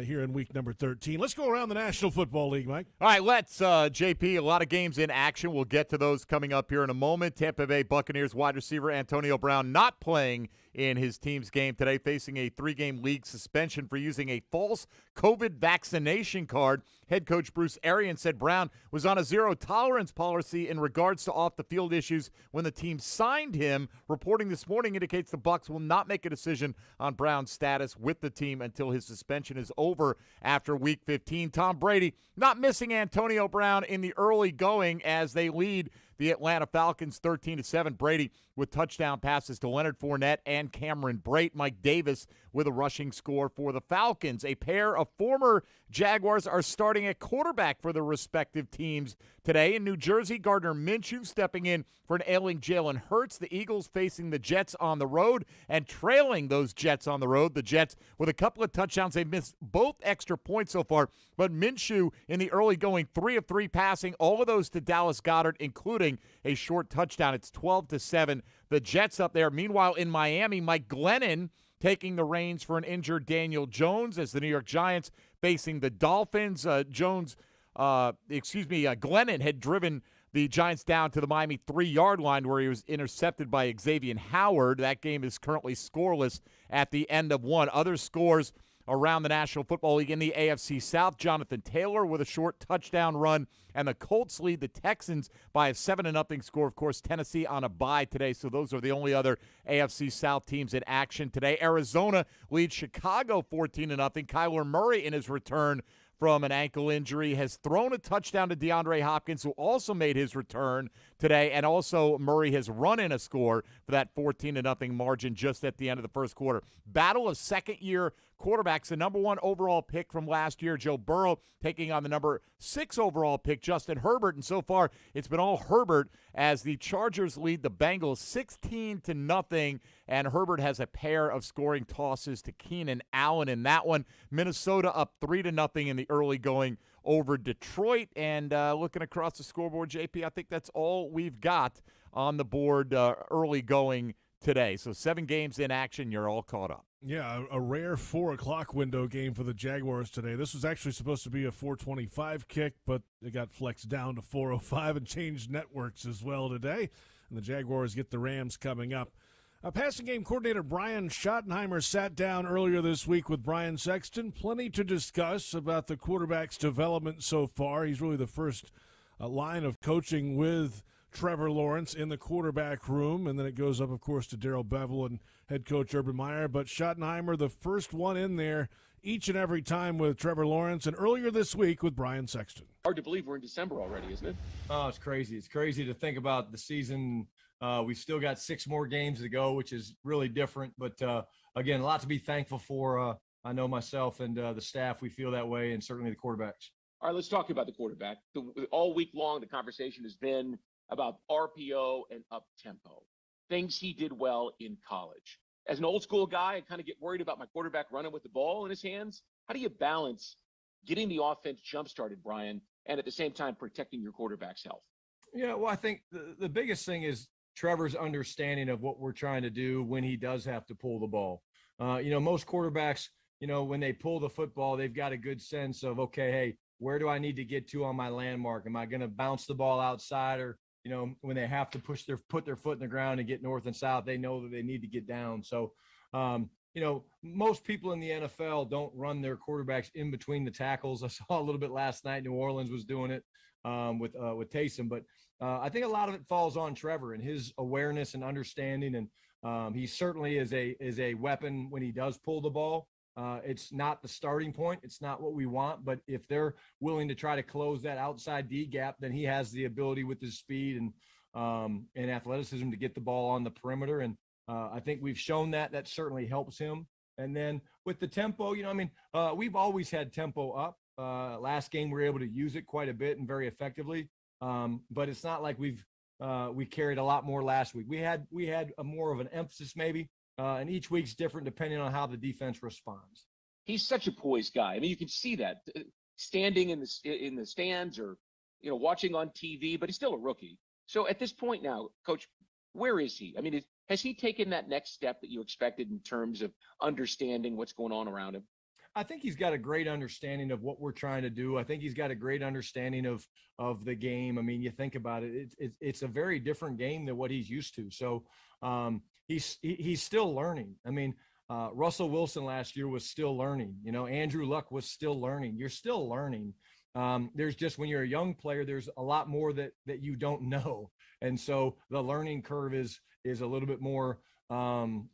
here in week number 13. Let's go around the National Football League, Mike. All right, let's, JP, a lot of games in action. We'll get to those coming up here in a moment. Tampa Bay Buccaneers wide receiver Antonio Brown not playing in his team's game today, facing a 3-game league suspension for using a false COVID vaccination card. Head coach Bruce Arians said Brown was on a zero-tolerance policy in regards to off-the-field issues when the team signed him. Reporting this morning indicates the Bucs will not make a decision on Brown's status with the team until his suspension is over after Week 15. Tom Brady not missing Antonio Brown in the early going as they lead the Atlanta Falcons 13-7. Brady with touchdown passes to Leonard Fournette and Cameron Brate. Mike Davis with a rushing score for the Falcons. A pair of former Jaguars are starting at quarterback for their respective teams today. In New Jersey, Gardner Minshew stepping in for an ailing Jalen Hurts. The Eagles facing the Jets on the road and trailing those Jets on the road. The Jets with a couple of touchdowns. They've missed both extra points so far, but Minshew in the early going 3 of 3 passing, all of those to Dallas Goedert, including a short touchdown. It's 12-7. The Jets up there. Meanwhile, in Miami, Mike Glennon taking the reins for an injured Daniel Jones as the New York Giants facing the Dolphins. Glennon had driven the Giants down to the Miami 3-yard line where he was intercepted by Xavier Howard. That game is currently scoreless at the end of one. Other scores around the National Football League in the AFC South. Jonathan Taylor with a short touchdown run, and the Colts lead the Texans by a 7-0 score. Of course, Tennessee on a bye today, so those are the only other AFC South teams in action today. Arizona leads Chicago 14-0. Kyler Murray in his return from an ankle injury has thrown a touchdown to DeAndre Hopkins, who also made his return today, and also Murray has run in a score for that 14-0 margin just at the end of the first quarter. Battle of second-year quarterbacks. The number 1 overall pick from last year, Joe Burrow, taking on the number 6 overall pick, Justin Herbert, and so far it's been all Herbert as the Chargers lead the Bengals 16-0, and Herbert has a pair of scoring tosses to Keenan Allen in that one. Minnesota up 3-0 in the early going over Detroit, and looking across the scoreboard, JP, I think that's all we've got on the board early going today. So 7 games in action, you're all caught up. Yeah, a rare 4 o'clock window game for the Jaguars today. This was actually supposed to be a 4:25 kick, but it got flexed down to 4:05 and changed networks as well today. And the Jaguars get the Rams coming up. Passing game coordinator Brian Schottenheimer sat down earlier this week with Brian Sexton. Plenty to discuss about the quarterback's development so far. He's really the first line of coaching with Trevor Lawrence in the quarterback room, and then it goes up, of course, to Darrell Bevel and head coach Urban Meyer. But Schottenheimer, the first one in there each and every time with Trevor Lawrence, and earlier this week with Brian Sexton. Hard to believe we're in December already, isn't it? Oh, it's crazy. It's crazy to think about the season. We've still got 6 more games to go, which is really different. But, again, a lot to be thankful for. I know myself and the staff, we feel that way, and certainly the quarterbacks. All right, let's talk about the quarterback. All week long, the conversation has been about RPO and up-tempo, things he did well in college. As an old-school guy, I kind of get worried about my quarterback running with the ball in his hands. How do you balance getting the offense jump-started, Brian, and at the same time protecting your quarterback's health? Yeah, well, I think the biggest thing is Trevor's understanding of what we're trying to do when he does have to pull the ball. Most quarterbacks, when they pull the football, they've got a good sense of, okay, hey, where do I need to get to on my landmark? Am I going to bounce the ball outside, or when they have to put their foot in the ground and get north and south, they know that they need to get down. So, most people in the NFL don't run their quarterbacks in between the tackles. I saw a little bit last night. New Orleans was doing it with Taysom, but I think a lot of it falls on Trevor and his awareness and understanding. And he certainly is a weapon when he does pull the ball. It's not the starting point. It's not what we want, but if they're willing to try to close that outside D gap, then he has the ability with his speed and athleticism to get the ball on the perimeter. And I think we've shown that certainly helps him. And then with the tempo, we've always had tempo up. Last game, we were able to use it quite a bit and very effectively. But it's not like we carried a lot more last week. We had a more of an emphasis maybe. And each week's different depending on how the defense responds. He's such a poised guy. I mean, you can see that standing in the stands or, watching on TV, but he's still a rookie. So at this point now, Coach, where is he? I mean, has he taken that next step that you expected in terms of understanding what's going on around him? I think he's got a great understanding of what we're trying to do. I think he's got a great understanding of the game. I mean, you think about it, it's a very different game than what he's used to. So he's still learning. I mean, Russell Wilson last year was still learning. Andrew Luck was still learning. You're still learning. There's just, when you're a young player, there's a lot more that you don't know. And so the learning curve is a little bit more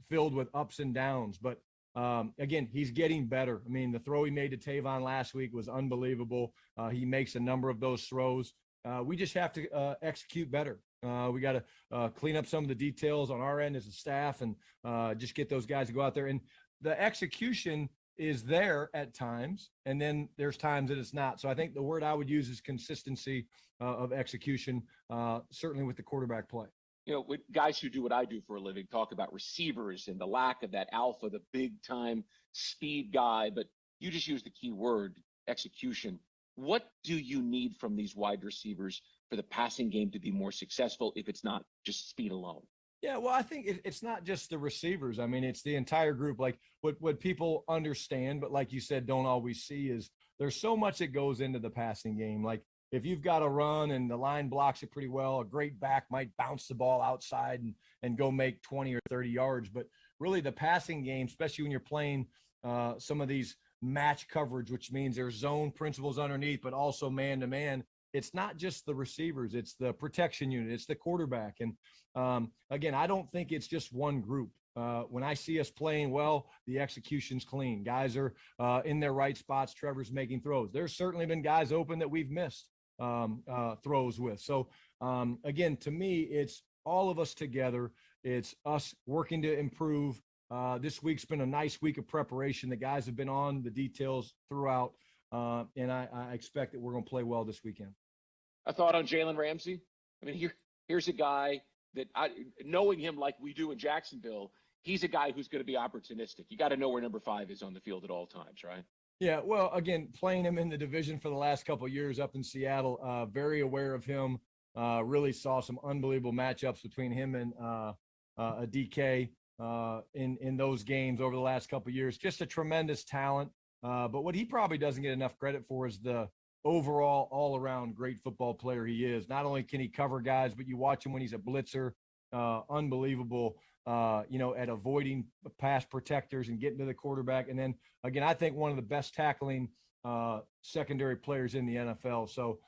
filled with ups and downs. But again, he's getting better. I mean, the throw he made to Tavon last week was unbelievable. He makes a number of those throws. We just have to execute better. We got to clean up some of the details on our end as a staff and just get those guys to go out there. And the execution is there at times, and then there's times that it's not. So I think the word I would use is consistency of execution, certainly with the quarterback play. You know, with guys who do what I do for a living talk about receivers and the lack of that alpha, the big time speed guy, but you just used the key word, execution. What do you need from these wide receivers for the passing game to be more successful if it's not just speed alone? Yeah, well, I think it's not just the receivers. I mean, it's the entire group. Like what people understand, but like you said, don't always see is there's so much that goes into the passing game. Like if you've got a run and the line blocks it pretty well, a great back might bounce the ball outside and go make 20 or 30 yards. But really the passing game, especially when you're playing some of these match coverage, which means there's zone principles underneath, but also man-to-man, it's not just the receivers, it's the protection unit, it's the quarterback. And again, I don't think it's just one group. When I see us playing well, the execution's clean. Guys are in their right spots. Trevor's making throws. There's certainly been guys open that we've missed throws with. So again, to me, it's all of us together. It's us working to improve. This week's been a nice week of preparation. The guys have been on the details throughout, and I expect that we're going to play well this weekend. A thought on Jalen Ramsey? I mean, here's a guy that knowing him like we do in Jacksonville, he's a guy who's going to be opportunistic. You got to know where number 5 is on the field at all times, right? Yeah, well, again, playing him in the division for the last couple of years up in Seattle, very aware of him. Really saw some unbelievable matchups between him and a DK in those games over the last couple of years. Just a tremendous talent. But what he probably doesn't get enough credit for is the overall all-around great football player he is. Not only can he cover guys, but you watch him when he's a blitzer, unbelievable, at avoiding pass protectors and getting to the quarterback. And then, again, I think one of the best tackling secondary players in the NFL. So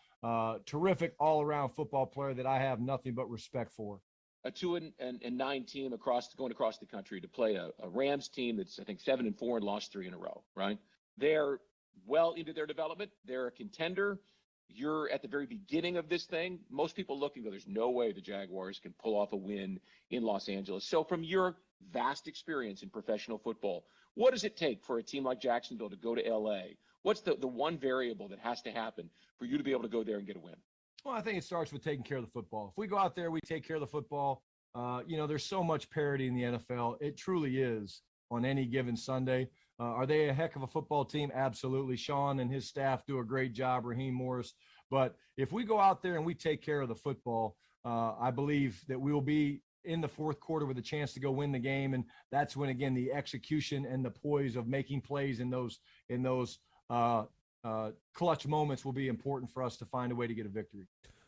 terrific all-around football player that I have nothing but respect for. A 2-9 team going across the country to play a Rams team that's, I think, 7-4 and lost 3 in a row, right? They're well into their development. They're a contender. You're at the very beginning of this thing. Most people look and go, there's no way the Jaguars can pull off a win in Los Angeles. So from your vast experience in professional football, what does it take for a team like Jacksonville to go to L.A.? What's the one variable that has to happen for you to be able to go there and get a win? Well, I think it starts with taking care of the football. If we go out there, we take care of the football. There's so much parity in the NFL. It truly is on any given Sunday. Are they a heck of a football team? Absolutely. Sean and his staff do a great job, Raheem Morris. But if we go out there and we take care of the football, I believe that we will be in the fourth quarter with a chance to go win the game. And that's when, again, the execution and the poise of making plays in those clutch moments will be important for us to find a way to get a victory.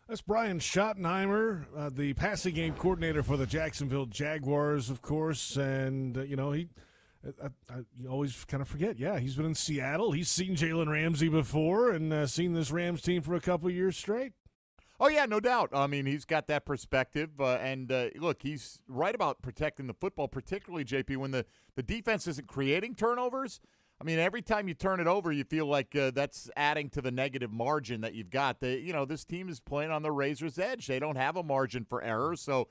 That's Brian Schottenheimer, the passing game coordinator for the Jacksonville Jaguars, of course. And, you always kind of forget. Yeah, he's been in Seattle. He's seen Jalen Ramsey before and seen this Rams team for a couple of years straight. Oh, yeah, no doubt. I mean, he's got that perspective. Look, he's right about protecting the football, particularly, JP, when the defense isn't creating turnovers. I mean, every time you turn it over, you feel like that's adding to the negative margin that you've got. This team is playing on the razor's edge. They don't have a margin for error, so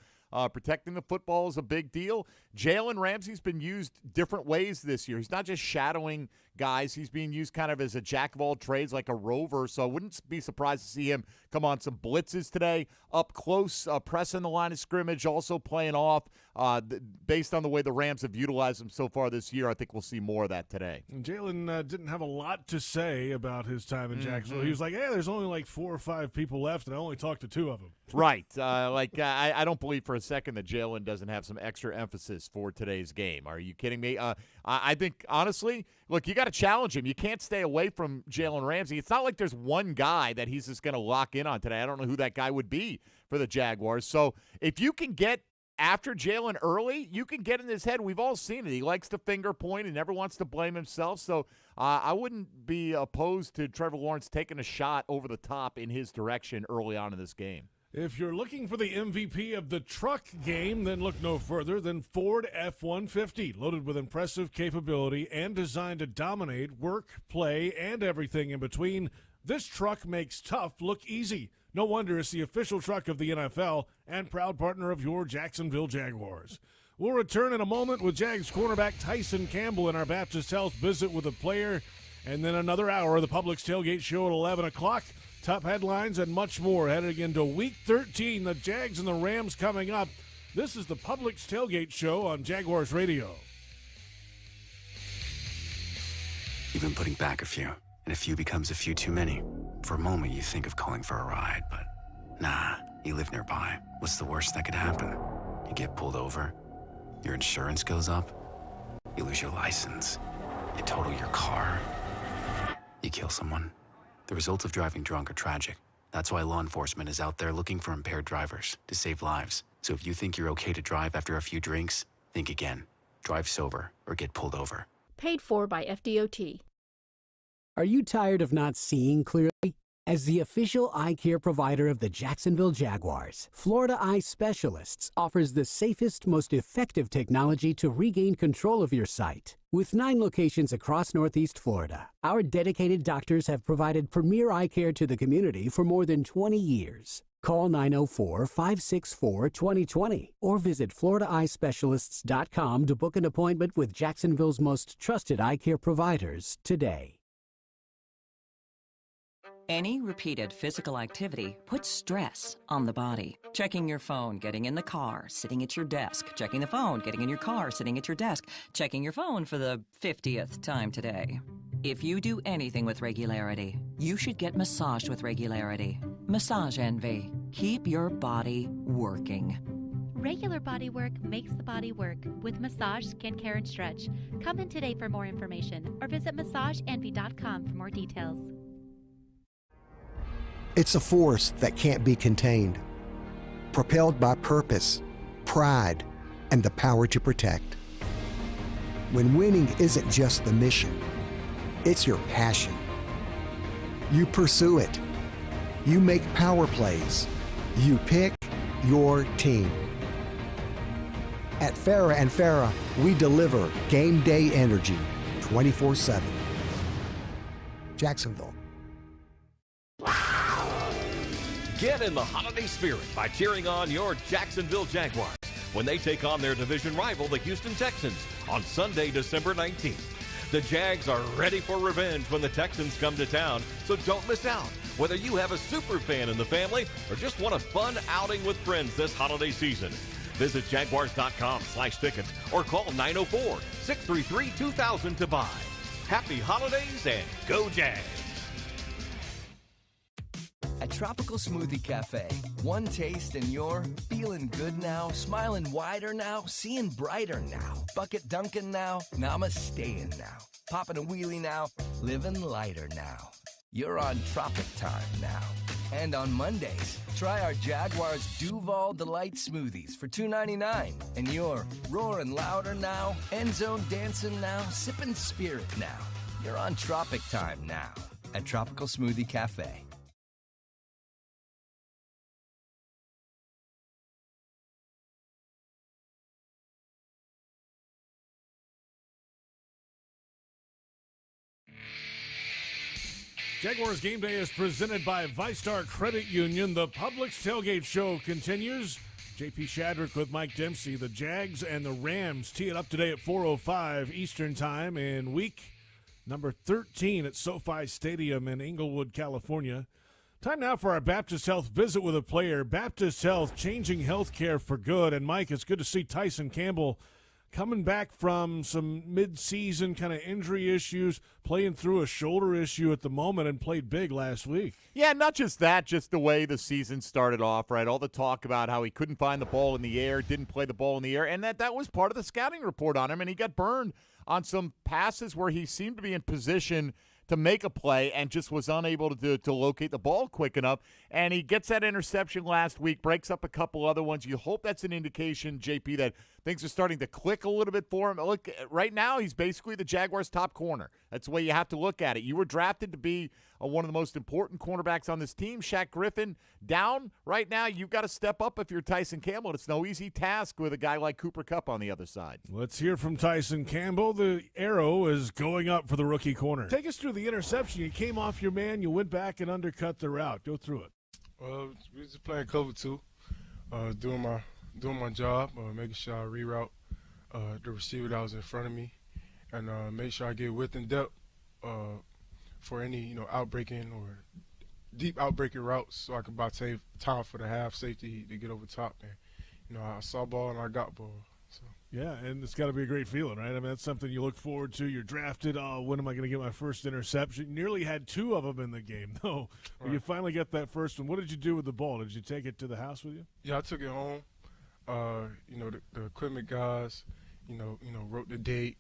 protecting the football is a big deal. Jalen Ramsey's been used different ways this year. He's not just shadowing guys. He's being used kind of as a jack of all trades, like a rover, so I wouldn't be surprised to see him come on some blitzes today, up close, pressing the line of scrimmage, also playing off. Based on the way the Rams have utilized him so far this year, I think we'll see more of that today. And Jalen didn't have a lot to say about his time in Jacksonville. He was like, there's only like 4 or 5 people left, and I only talked to 2 of them. Right. I don't believe for a second that Jalen doesn't have some extra emphasis for today's game. Are you kidding me? I think, honestly, look, you got to challenge him. You can't stay away from Jalen Ramsey. It's not like there's one guy that he's just going to lock in on today. I don't know who that guy would be for the Jaguars. So if you can get after Jalen early, you can get in his head. We've all seen it. He likes to finger point. He never wants to blame himself. So I wouldn't be opposed to Trevor Lawrence taking a shot over the top in his direction early on in this game. If you're looking for the MVP of the truck game, then look no further than Ford F-150, loaded with impressive capability and designed to dominate work, play, and everything in between. This truck makes tough look easy. No wonder it's the official truck of the NFL and proud partner of your Jacksonville Jaguars. We'll return in a moment with Jags cornerback Tyson Campbell in our Baptist Health visit with a player, and then another hour of the Publix Tailgate Show at 11 o'clock. Top headlines and much more headed into Week 13, the Jags and the Rams coming up. This is the Publix Tailgate Show on Jaguars Radio. You've been putting back a few, and a few becomes a few too many. For a moment, you think of calling for a ride, but nah, you live nearby. What's the worst that could happen? You get pulled over, your insurance goes up, you lose your license, you total your car, you kill someone. The results of driving drunk are tragic. That's why law enforcement is out there looking for impaired drivers to save lives. So if you think you're okay to drive after a few drinks, think again. Drive sober or get pulled over. Paid for by FDOT. Are you tired of not seeing clearly? As the official eye care provider of the Jacksonville Jaguars, Florida Eye Specialists offers the safest, most effective technology to regain control of your sight. With 9 locations across Northeast Florida, our dedicated doctors have provided premier eye care to the community for more than 20 years. Call 904-564-2020 or visit FloridaEyeSpecialists.com to book an appointment with Jacksonville's most trusted eye care providers today. Any repeated physical activity puts stress on the body. Checking your phone, getting in the car, sitting at your desk, checking the phone, getting in your car, sitting at your desk, checking your phone for the 50th time today. If you do anything with regularity, you should get massaged with regularity. Massage Envy. Keep your body working. Regular body work makes the body work with massage, skincare, and stretch. Come in today for more information or visit massageenvy.com for more details. It's a force that can't be contained, propelled by purpose, pride, and the power to protect. When winning isn't just the mission, it's your passion. You pursue it. You make power plays. You pick your team. At Farrah & Farrah, we deliver game day energy 24/7. Jacksonville. Get in the holiday spirit by cheering on your Jacksonville Jaguars when they take on their division rival, the Houston Texans, on Sunday, December 19th. The Jags are ready for revenge when the Texans come to town, so don't miss out. Whether you have a super fan in the family or just want a fun outing with friends this holiday season, visit Jaguars.com/tickets or call 904-633-2000 to buy. Happy holidays and go Jags! At Tropical Smoothie Cafe, one taste and you're feeling good now, smiling wider now, seeing brighter now, bucket dunking now, namasteing now, popping a wheelie now, living lighter now. You're on Tropic Time now. And on Mondays, try our Jaguars Duval Delight Smoothies for $2.99. And you're roaring louder now, end zone dancing now, sipping spirit now. You're on Tropic Time now at Tropical Smoothie Cafe. Jaguars Game Day is presented by Vystar Credit Union. The Publix Tailgate Show continues. JP Shadrick with Mike Dempsey. The Jags and the Rams tee it up today at 4:05 Eastern Time in week number 13 at SoFi Stadium in Inglewood, California. Time now for our Baptist Health visit with a player. Baptist Health, changing healthcare for good. And, Mike, it's good to see Tyson Campbell coming back from some mid-season kind of injury issues, playing through a shoulder issue at the moment, and played big last week. Yeah, not just that, just the way the season started off, right? All the talk about how he couldn't find the ball in the air, didn't play the ball in the air, and that was part of the scouting report on him, and he got burned on some passes where he seemed to be in position to make a play and just was unable to locate the ball quick enough. And he gets that interception last week, breaks up a couple other ones. You hope that's an indication, JP, that things are starting to click a little bit for him. Look, right now he's basically the Jaguars' top corner. That's the way you have to look at it. You were drafted to be one of the most important cornerbacks on this team. Shaq Griffin down right now. You've got to step up if you're Tyson Campbell. It's no easy task with a guy like Cooper Kupp on the other side. Let's hear from Tyson Campbell. The arrow is going up for the rookie corner. Take us through the interception. You came off your man. You went back and undercut the route. Go through it. We was just playing cover 2, doing my job, making sure I reroute the receiver that was in front of me, and make sure I get width and depth for any outbreaking or deep outbreaking routes, so I can save time for the half safety to get over top. And I saw ball and I got ball. So. Yeah, and it's got to be a great feeling, right? I mean, that's something you look forward to. You're drafted. Oh, when am I going to get my first interception? You nearly had 2 of them in the game, though. Right. You finally get that first one. What did you do with the ball? Did you take it to the house with you? Yeah, I took it home. The equipment guys, wrote the date,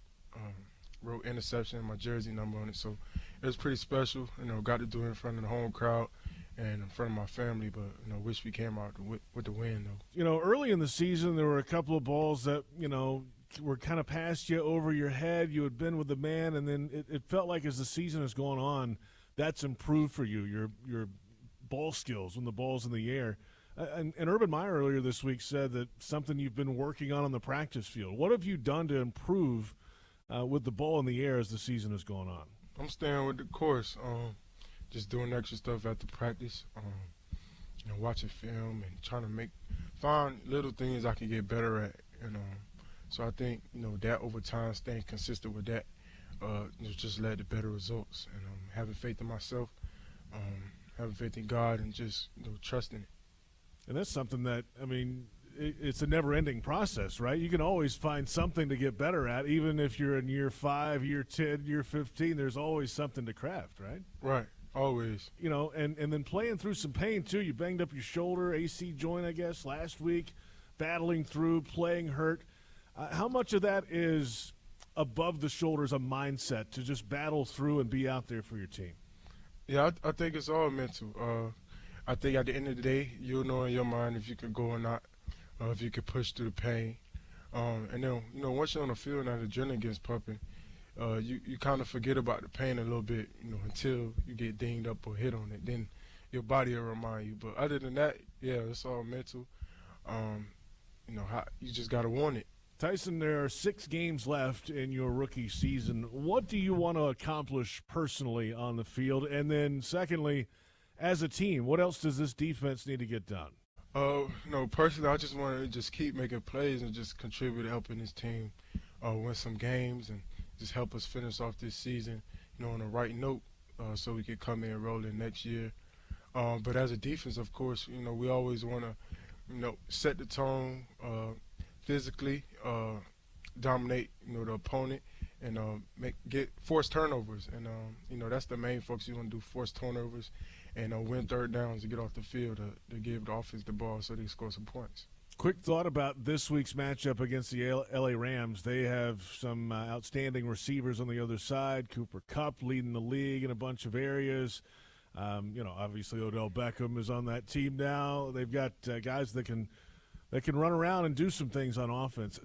wrote interception, my jersey number on it. So it was pretty special. Got to do it in front of the home crowd and in front of my family, but wish we came out with the win though. Early in the season there were a couple of balls that were kind of past you, over your head. You had been with the man, and then it felt like as the season has gone on, that's improved for you. Your ball skills when the ball's in the air. And Urban Meyer earlier this week said that something you've been working on the practice field. What have you done to improve with the ball in the air as the season has gone on? I'm staying with the course. Just doing extra stuff after practice, watching film and trying to find little things I can get better at. So I think, that over time, staying consistent with that, just led to better results. And having faith in myself, having faith in God, and just trusting it. And that's something that, it's a never-ending process, right? You can always find something to get better at, even if you're in year 5, year 10, year 15. There's always something to craft, right? Right. Always. And then playing through some pain, too. You banged up your shoulder, AC joint, I guess, last week, battling through, playing hurt. How much of that is above the shoulders a mindset to just battle through and be out there for your team? Yeah, I think it's all mental. I think at the end of the day, you'll know in your mind if you can go or not, if you can push through the pain. And then, once you're on the field and that adrenaline gets pumping, you kind of forget about the pain a little bit, until you get dinged up or hit on it. Then your body will remind you. But other than that, yeah, it's all mental. You just got to want it. Tyson, there are 6 games left in your rookie season. What do you want to accomplish personally on the field? And then secondly, as a team, what else does this defense need to get done? Personally, I just want to just keep making plays and just contribute, helping this team win some games and just help us finish off this season, on the right note, so we can come in rolling next year. But as a defense, of course, we always want to, set the tone physically, dominate, the opponent, and get forced turnovers. And that's the main focus. You want to do forced turnovers and win third downs to get off the field to give the offense the ball so they score some points. Quick thought about this week's matchup against the LA Rams. They have some outstanding receivers on the other side. Cooper Kupp leading the league in a bunch of areas. Obviously Odell Beckham is on that team now. They've got guys that can run around and do some things on offense.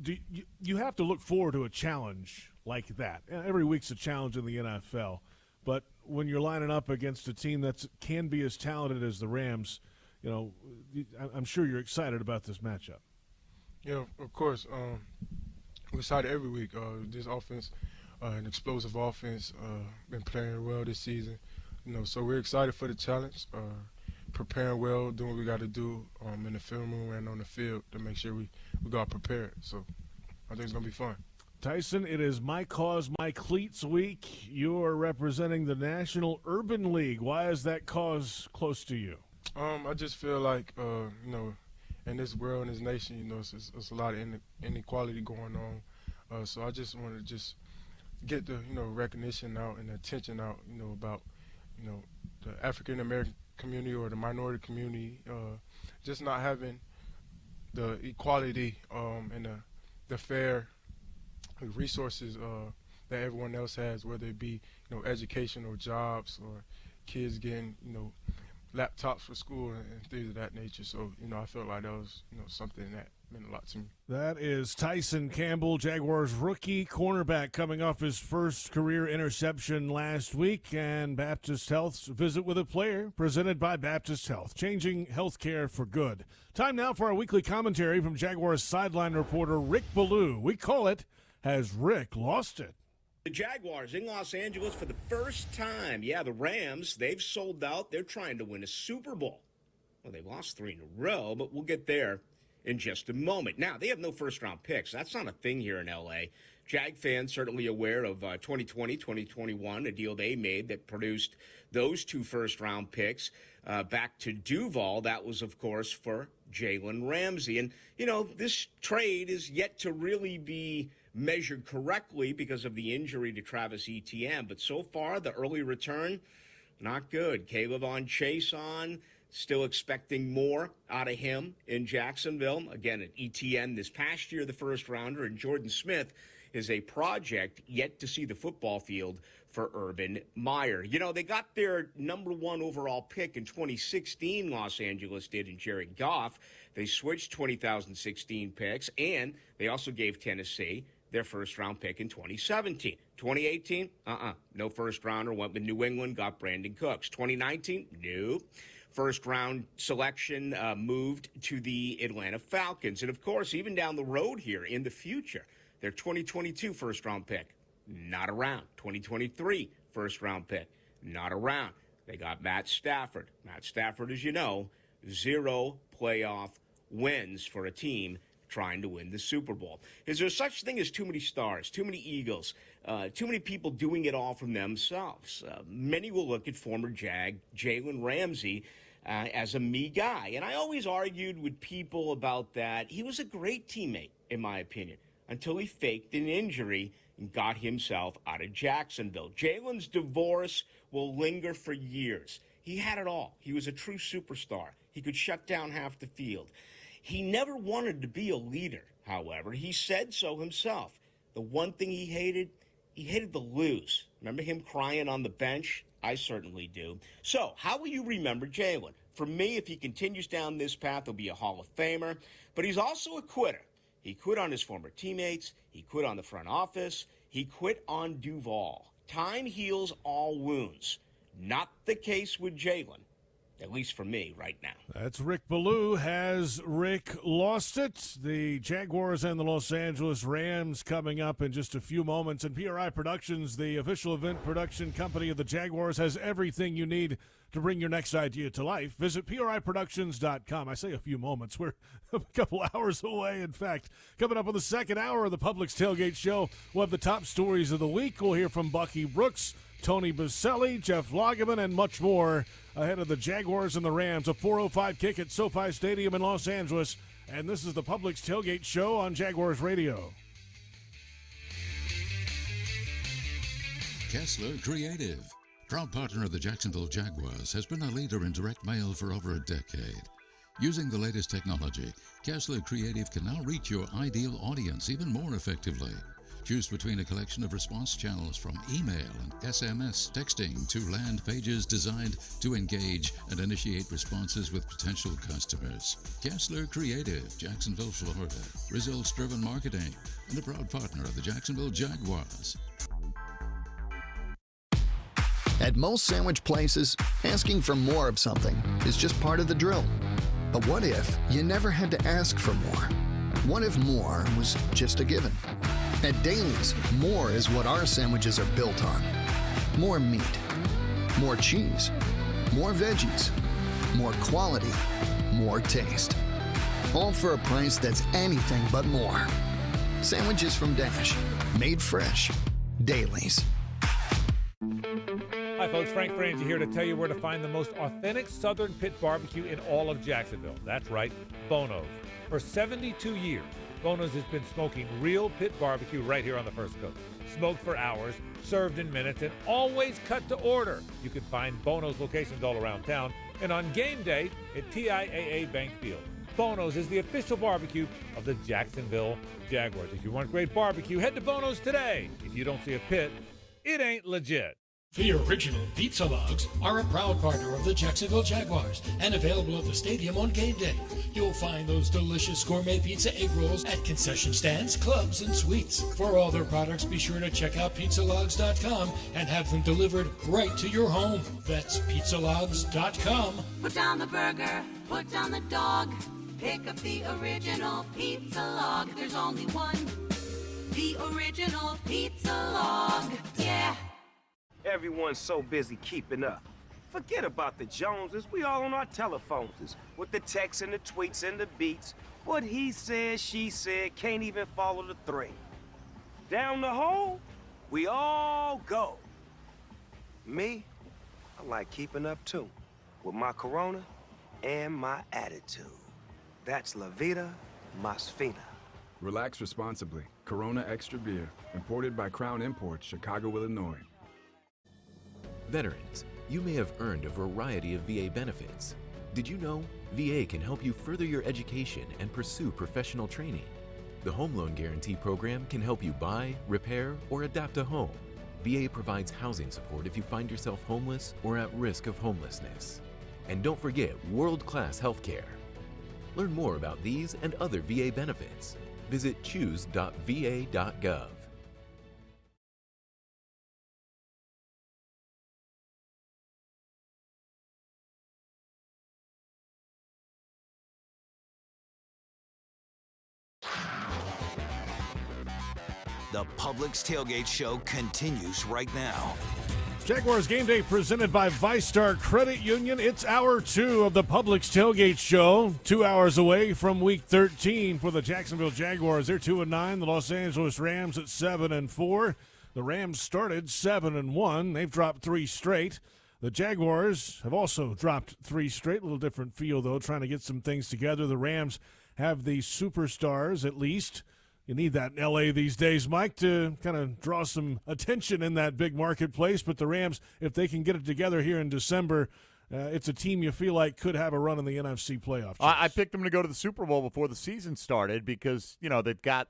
You have to look forward to a challenge like that. Every week's a challenge in the NFL. But when you're lining up against a team that can be as talented as the Rams, I'm sure you're excited about this matchup. Yeah, of course. We're excited every week. This offense, an explosive offense, been playing well this season. So we're excited for the challenge, preparing well, doing what we got to do in the film room and on the field to make sure we got prepared. So I think it's going to be fun. Tyson, it is My Cause, My Cleats week. You are representing the National Urban League. Why is that cause close to you? I just feel like, in this world, in this nation, it's a lot of inequality going on. So I just want to get the, recognition out and attention out, about, the African-American community or the minority community, just not having the equality and the fair resources that everyone else has, whether it be, education or jobs or kids getting, laptops for school and things of that nature. So, I felt like that was, something that meant a lot to me. That is Tyson Campbell, Jaguars rookie cornerback, coming off his first career interception last week. And Baptist Health's Visit with a Player, presented by Baptist Health, changing healthcare for good. Time now for our weekly commentary from Jaguars sideline reporter Rick Ballou. We call it, Has Rick Lost It? The Jaguars in Los Angeles for the first time. Yeah, the Rams, they've sold out. They're trying to win a Super Bowl. Well, they've lost 3 in a row, but we'll get there in just a moment. Now, they have no first-round picks. That's not a thing here in L.A. Jag fans certainly aware of 2020, 2021, a deal they made that produced those 2 first-round picks back to Duval. That was, of course, for Jalen Ramsey. And, you know, this trade is yet to really be measured correctly because of the injury to Travis Etienne. But so far, the early return, not good. Caleb on Chase on. Still expecting more out of him in Jacksonville. Again, at Etienne this past year, the first rounder, and Jordan Smith is a project yet to see the football field for Urban Meyer. You know, they got their number 1 overall pick in 2016, Los Angeles did, in Jared Goff. They switched 2016 picks, and they also gave Tennessee their first-round pick in 2017. 2018, no first-rounder, went with New England, got Brandon Cooks. 2019, nope. First-round selection moved to the Atlanta Falcons. And, of course, even down the road here in the future, their 2022 first-round pick, not around. 2023 first-round pick, not around. They got Matt Stafford. Matt Stafford, as you know, 0 playoff wins for a team trying to win the Super Bowl. Is there such thing as too many stars, too many Eagles, too many people doing it all from themselves? Many will look at former Jag Jalen Ramsey as a me guy. And I always argued with people about that. He was a great teammate, in my opinion, until he faked an injury and got himself out of Jacksonville. Jalen's divorce will linger for years. He had it all. He was a true superstar. He could shut down half the field. He never wanted to be a leader, however. He said so himself. The one thing he hated to lose. Remember him crying on the bench? I certainly do. So, how will you remember Jalen? For me, if he continues down this path, he'll be a Hall of Famer. But he's also a quitter. He quit on his former teammates. He quit on the front office. He quit on Duval. Time heals all wounds. Not the case with Jalen. At least for me right now. That's Rick Ballou. Has Rick lost it? The Jaguars and the Los Angeles Rams coming up in just a few moments. And PRI Productions, the official event production company of the Jaguars, has everything you need to bring your next idea to life. Visit PRIProductions.com. I say a few moments. We're a couple hours away, in fact. Coming up on the second hour of the Publix Tailgate Show, we'll have the top stories of the week. We'll hear from Bucky Brooks, Tony Baselli, Jeff Lageman, and much more ahead of the Jaguars and the Rams. A 4:05 kick at SoFi Stadium in Los Angeles. And this is the Publix Tailgate Show on Jaguars Radio. Kessler Creative, proud partner of the Jacksonville Jaguars, has been a leader in direct mail for over a decade. Using the latest technology, Kessler Creative can now reach your ideal audience even more effectively. Choose between a collection of response channels from email and SMS, texting to land pages designed to engage and initiate responses with potential customers. Kessler Creative, Jacksonville, Florida. Results-driven marketing and a proud partner of the Jacksonville Jaguars. At most sandwich places, asking for more of something is just part of the drill. But what if you never had to ask for more? What if more was just a given? At Daly's, more is what our sandwiches are built on. More meat, more cheese, more veggies, more quality, more taste. All for a price that's anything but more. Sandwiches from Dash, made fresh. Daly's. Hi folks, Frank Frangie here to tell you where to find the most authentic Southern Pit barbecue in all of Jacksonville. That's right, Bono's. For 72 years, Bono's has been smoking real pit barbecue right here on the First Coast. Smoked for hours, served in minutes, and always cut to order. You can find Bono's locations all around town and on game day at TIAA Bank Field. Bono's is the official barbecue of the Jacksonville Jaguars. If you want great barbecue, head to Bono's today. If you don't see a pit, it ain't legit. The original pizza logs are a proud partner of the Jacksonville Jaguars and available at the stadium on game day. You'll find those delicious gourmet pizza egg rolls at concession stands, clubs, and suites. For all their products, be sure to check out pizzalogs.com and have them delivered right to your home. That's pizzalogs.com. Put down the burger, put down the dog. Pick up the original pizza log. There's only one. The original pizza log. Yeah. Everyone's so busy keeping up. Forget about the Joneses. We all on our telephones with the texts and the tweets and the beats. What he said, she said, can't even follow the thread. Down the hole, we all go. Me, I like keeping up too, with my Corona and my attitude. That's La Vida Más Fina. Relax responsibly. Corona Extra Beer, imported by Crown Imports, Chicago, Illinois. Veterans, you may have earned a variety of VA benefits. Did you know VA can help you further your education and pursue professional training? The Home Loan Guarantee Program can help you buy, repair, or adapt a home. VA provides housing support if you find yourself homeless or at risk of homelessness. And don't forget world-class health care. Learn more about these and other VA benefits. Visit choose.va.gov. The Publix Tailgate Show continues right now. Jaguars Game Day presented by Vystar Credit Union. It's hour 2 of the Publix Tailgate Show. 2 hours away from Week 13 for the Jacksonville Jaguars. They're 2-9. The Los Angeles Rams at 7-4. The Rams started 7-1. They've dropped 3 straight. The Jaguars have also dropped 3 straight. A little different feel, though, trying to get some things together. The Rams have the superstars, at least. You need that in L.A. these days, Mike, to kind of draw some attention in that big marketplace. But the Rams, if they can get it together here in December, it's a team you feel like could have a run in the NFC playoff. I picked them to go to the Super Bowl before the season started because, you know, they've got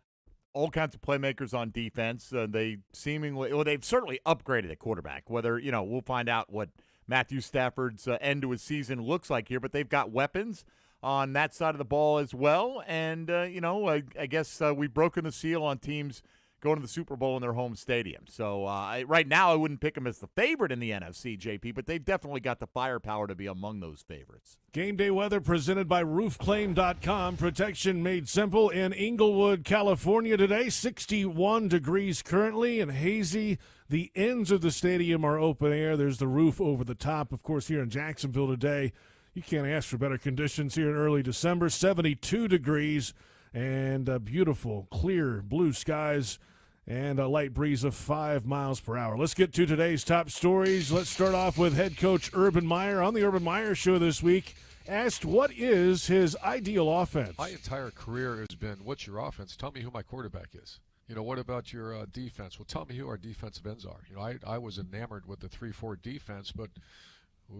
all kinds of playmakers on defense. They've certainly upgraded at quarterback. Whether, you know, we'll find out what Matthew Stafford's end to his season looks like here, but they've got weapons on that side of the ball as well. And, I guess we've broken the seal on teams going to the Super Bowl in their home stadium. So right now I wouldn't pick them as the favorite in the NFC, JP, but they've definitely got the firepower to be among those favorites. Game day weather presented by roofclaim.com. Protection made simple in Inglewood, California today. 61 degrees currently and hazy. The ends of the stadium are open air. There's the roof over the top, of course, here in Jacksonville today. You can't ask for better conditions here in early December. 72 degrees and beautiful, clear blue skies and a light breeze of 5 miles per hour. Let's get to today's top stories. Let's start off with head coach Urban Meyer. On the Urban Meyer Show this week, asked what is his ideal offense. My entire career has been, what's your offense? Tell me who my quarterback is. You know, what about your defense? Well, tell me who our defensive ends are. You know, I was enamored with the 3-4 defense, but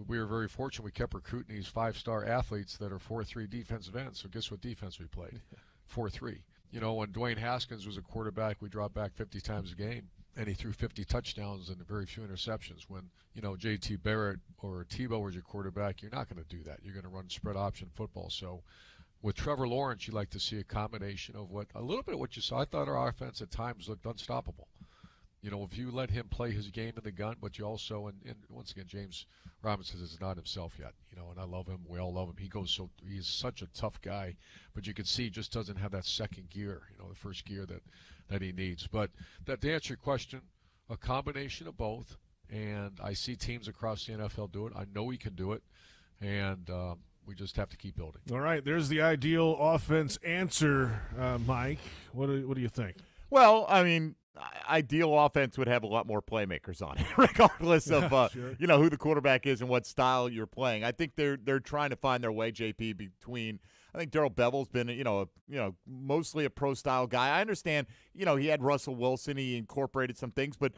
we were very fortunate. We kept recruiting these 5-star athletes that are 4-3 defensive ends. So guess what defense we played? 4-3. You know, when Dwayne Haskins was a quarterback, we dropped back 50 times a game, and he threw 50 touchdowns and very few interceptions. When, you know, J.T. Barrett or Tebow was your quarterback, you're not going to do that. You're going to run spread option football. So with Trevor Lawrence, you like to see a combination of a little bit of what you saw. I thought our offense at times looked unstoppable. You know, if you let him play his game in the gun, but you also, and once again, James Robinson is not himself yet, you know, and I love him. We all love him. He's such a tough guy, but you can see he just doesn't have that second gear, you know, the first gear that he needs. But that, to answer your question, a combination of both, and I see teams across the NFL do it. I know he can do it, and we just have to keep building. All right, there's the ideal offense answer, Mike. What do you think? Well, I mean, ideal offense would have a lot more playmakers on it, regardless of Sure. who the quarterback is and what style you're playing. I think they're trying to find their way, JP, between. I think Darrell Bevel's been mostly a pro style guy. I understand, he had Russell Wilson, he incorporated some things, but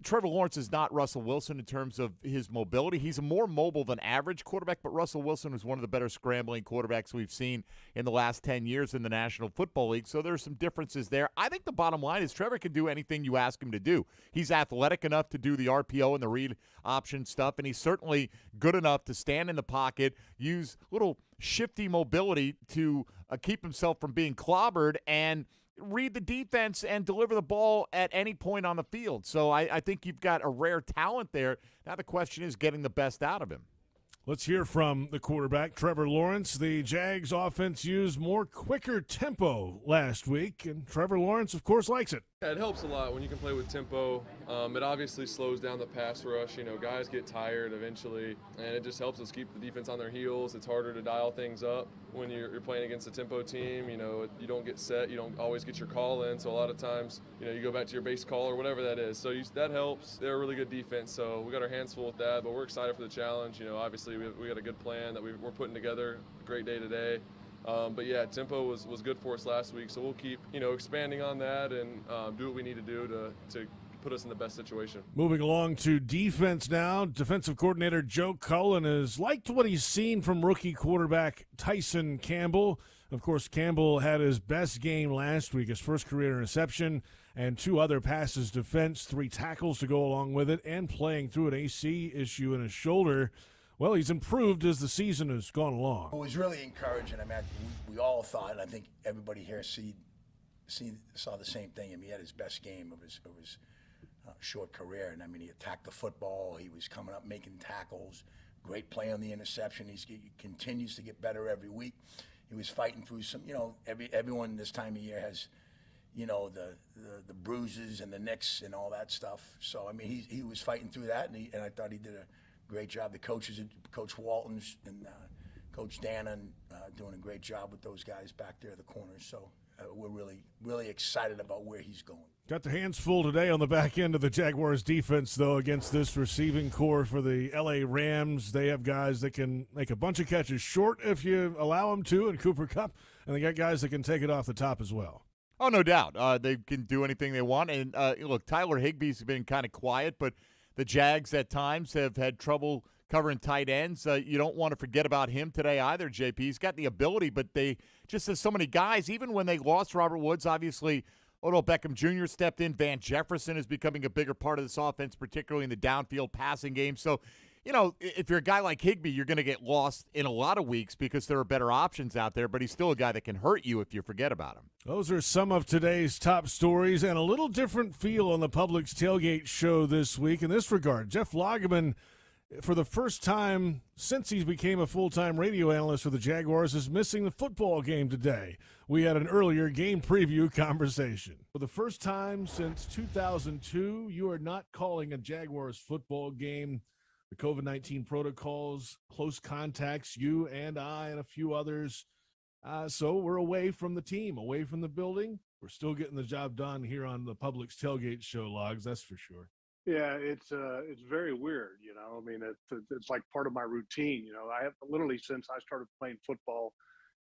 Trevor Lawrence is not Russell Wilson in terms of his mobility. He's a more mobile than average quarterback, but Russell Wilson is one of the better scrambling quarterbacks we've seen in the last 10 years in the National Football League, so there's some differences there. I think the bottom line is Trevor can do anything you ask him to do. He's athletic enough to do the RPO and the read option stuff, and he's certainly good enough to stand in the pocket, use little shifty mobility to keep himself from being clobbered, and read the defense and deliver the ball at any point on the field. So I think you've got a rare talent there. Now the question is getting the best out of him. Let's hear from the quarterback, Trevor Lawrence. The Jags offense used more quicker tempo last week, and Trevor Lawrence, of course, likes it. Yeah, it helps a lot when you can play with tempo. It obviously slows down the pass rush. You know, guys get tired eventually, and it just helps us keep the defense on their heels. It's harder to dial things up when you're playing against a tempo team. You know, you don't get set. You don't always get your call in, so a lot of times, you know, you go back to your base call or whatever that is. So that helps. They're a really good defense, so we got our hands full with that, but we're excited for the challenge. You know, obviously we got a good plan that we're putting together. Great day today. But yeah, tempo was good for us last week, so we'll keep, you know, expanding on that and do what we need to do to put us in the best situation. Moving along to defense now, defensive coordinator Joe Cullen has liked what he's seen from rookie quarterback Tyson Campbell. Of course, Campbell had his best game last week, his first career interception, and 2 other passes defense, 3 tackles to go along with it, and playing through an AC issue in his shoulder. Well, he's improved as the season has gone along. It was really encouraging. I mean, we all thought, and I think everybody here saw the same thing. I mean, he had his best game of his short career, and I mean, he attacked the football. He was coming up, making tackles. Great play on the interception. He continues to get better every week. He was fighting through some, you know, everyone this time of year has, you know, the bruises and the nicks and all that stuff. So I mean, he was fighting through that, and I thought he did a great job. The coaches, Coach Walton's and Coach Dannon, doing a great job with those guys back there at the corners. So we're really, really excited about where he's going. Got their hands full today on the back end of the Jaguars defense, though, against this receiving core for the L.A. Rams. They have guys that can make a bunch of catches short if you allow them to, and Cooper Kupp, and they got guys that can take it off the top as well. Oh, no doubt. They can do anything they want. And, look, Tyler Higbee's been kind of quiet, but the Jags at times have had trouble covering tight ends. You don't want to forget about him today either, JP. He's got the ability, but they just have so many guys. Even when they lost Robert Woods, obviously Odell Beckham Jr. stepped in. Van Jefferson is becoming a bigger part of this offense, particularly in the downfield passing game. So, you know, if you're a guy like Higbee, you're going to get lost in a lot of weeks because there are better options out there, but he's still a guy that can hurt you if you forget about him. Those are some of today's top stories, and a little different feel on the Publix Tailgate show this week in this regard. Jeff Lageman, for the first time since he became a full-time radio analyst for the Jaguars, is missing the football game today. We had an earlier game preview conversation. For the first time since 2002, you are not calling a Jaguars football game. The COVID-19 protocols, close contacts, you and I and a few others. So we're away from the team, away from the building. We're still getting the job done here on the Publix Tailgate show, Logs, that's for sure. Yeah, it's very weird, you know. I mean, it's like part of my routine, you know. I have literally, since I started playing football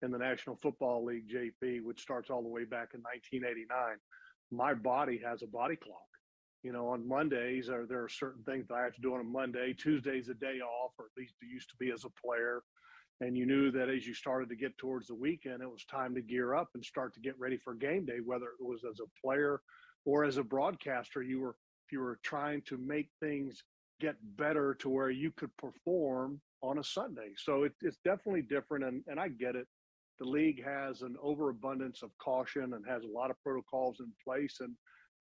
in the National Football League, JP, which starts all the way back in 1989, my body has a body clock. You know, on Mondays, there are certain things that I have to do on a Monday. Tuesday's a day off, or at least it used to be as a player. And you knew that as you started to get towards the weekend, it was time to gear up and start to get ready for game day, whether it was as a player or as a broadcaster. You were trying to make things get better to where you could perform on a Sunday. So it's definitely different, and I get it. The league has an overabundance of caution and has a lot of protocols in place, and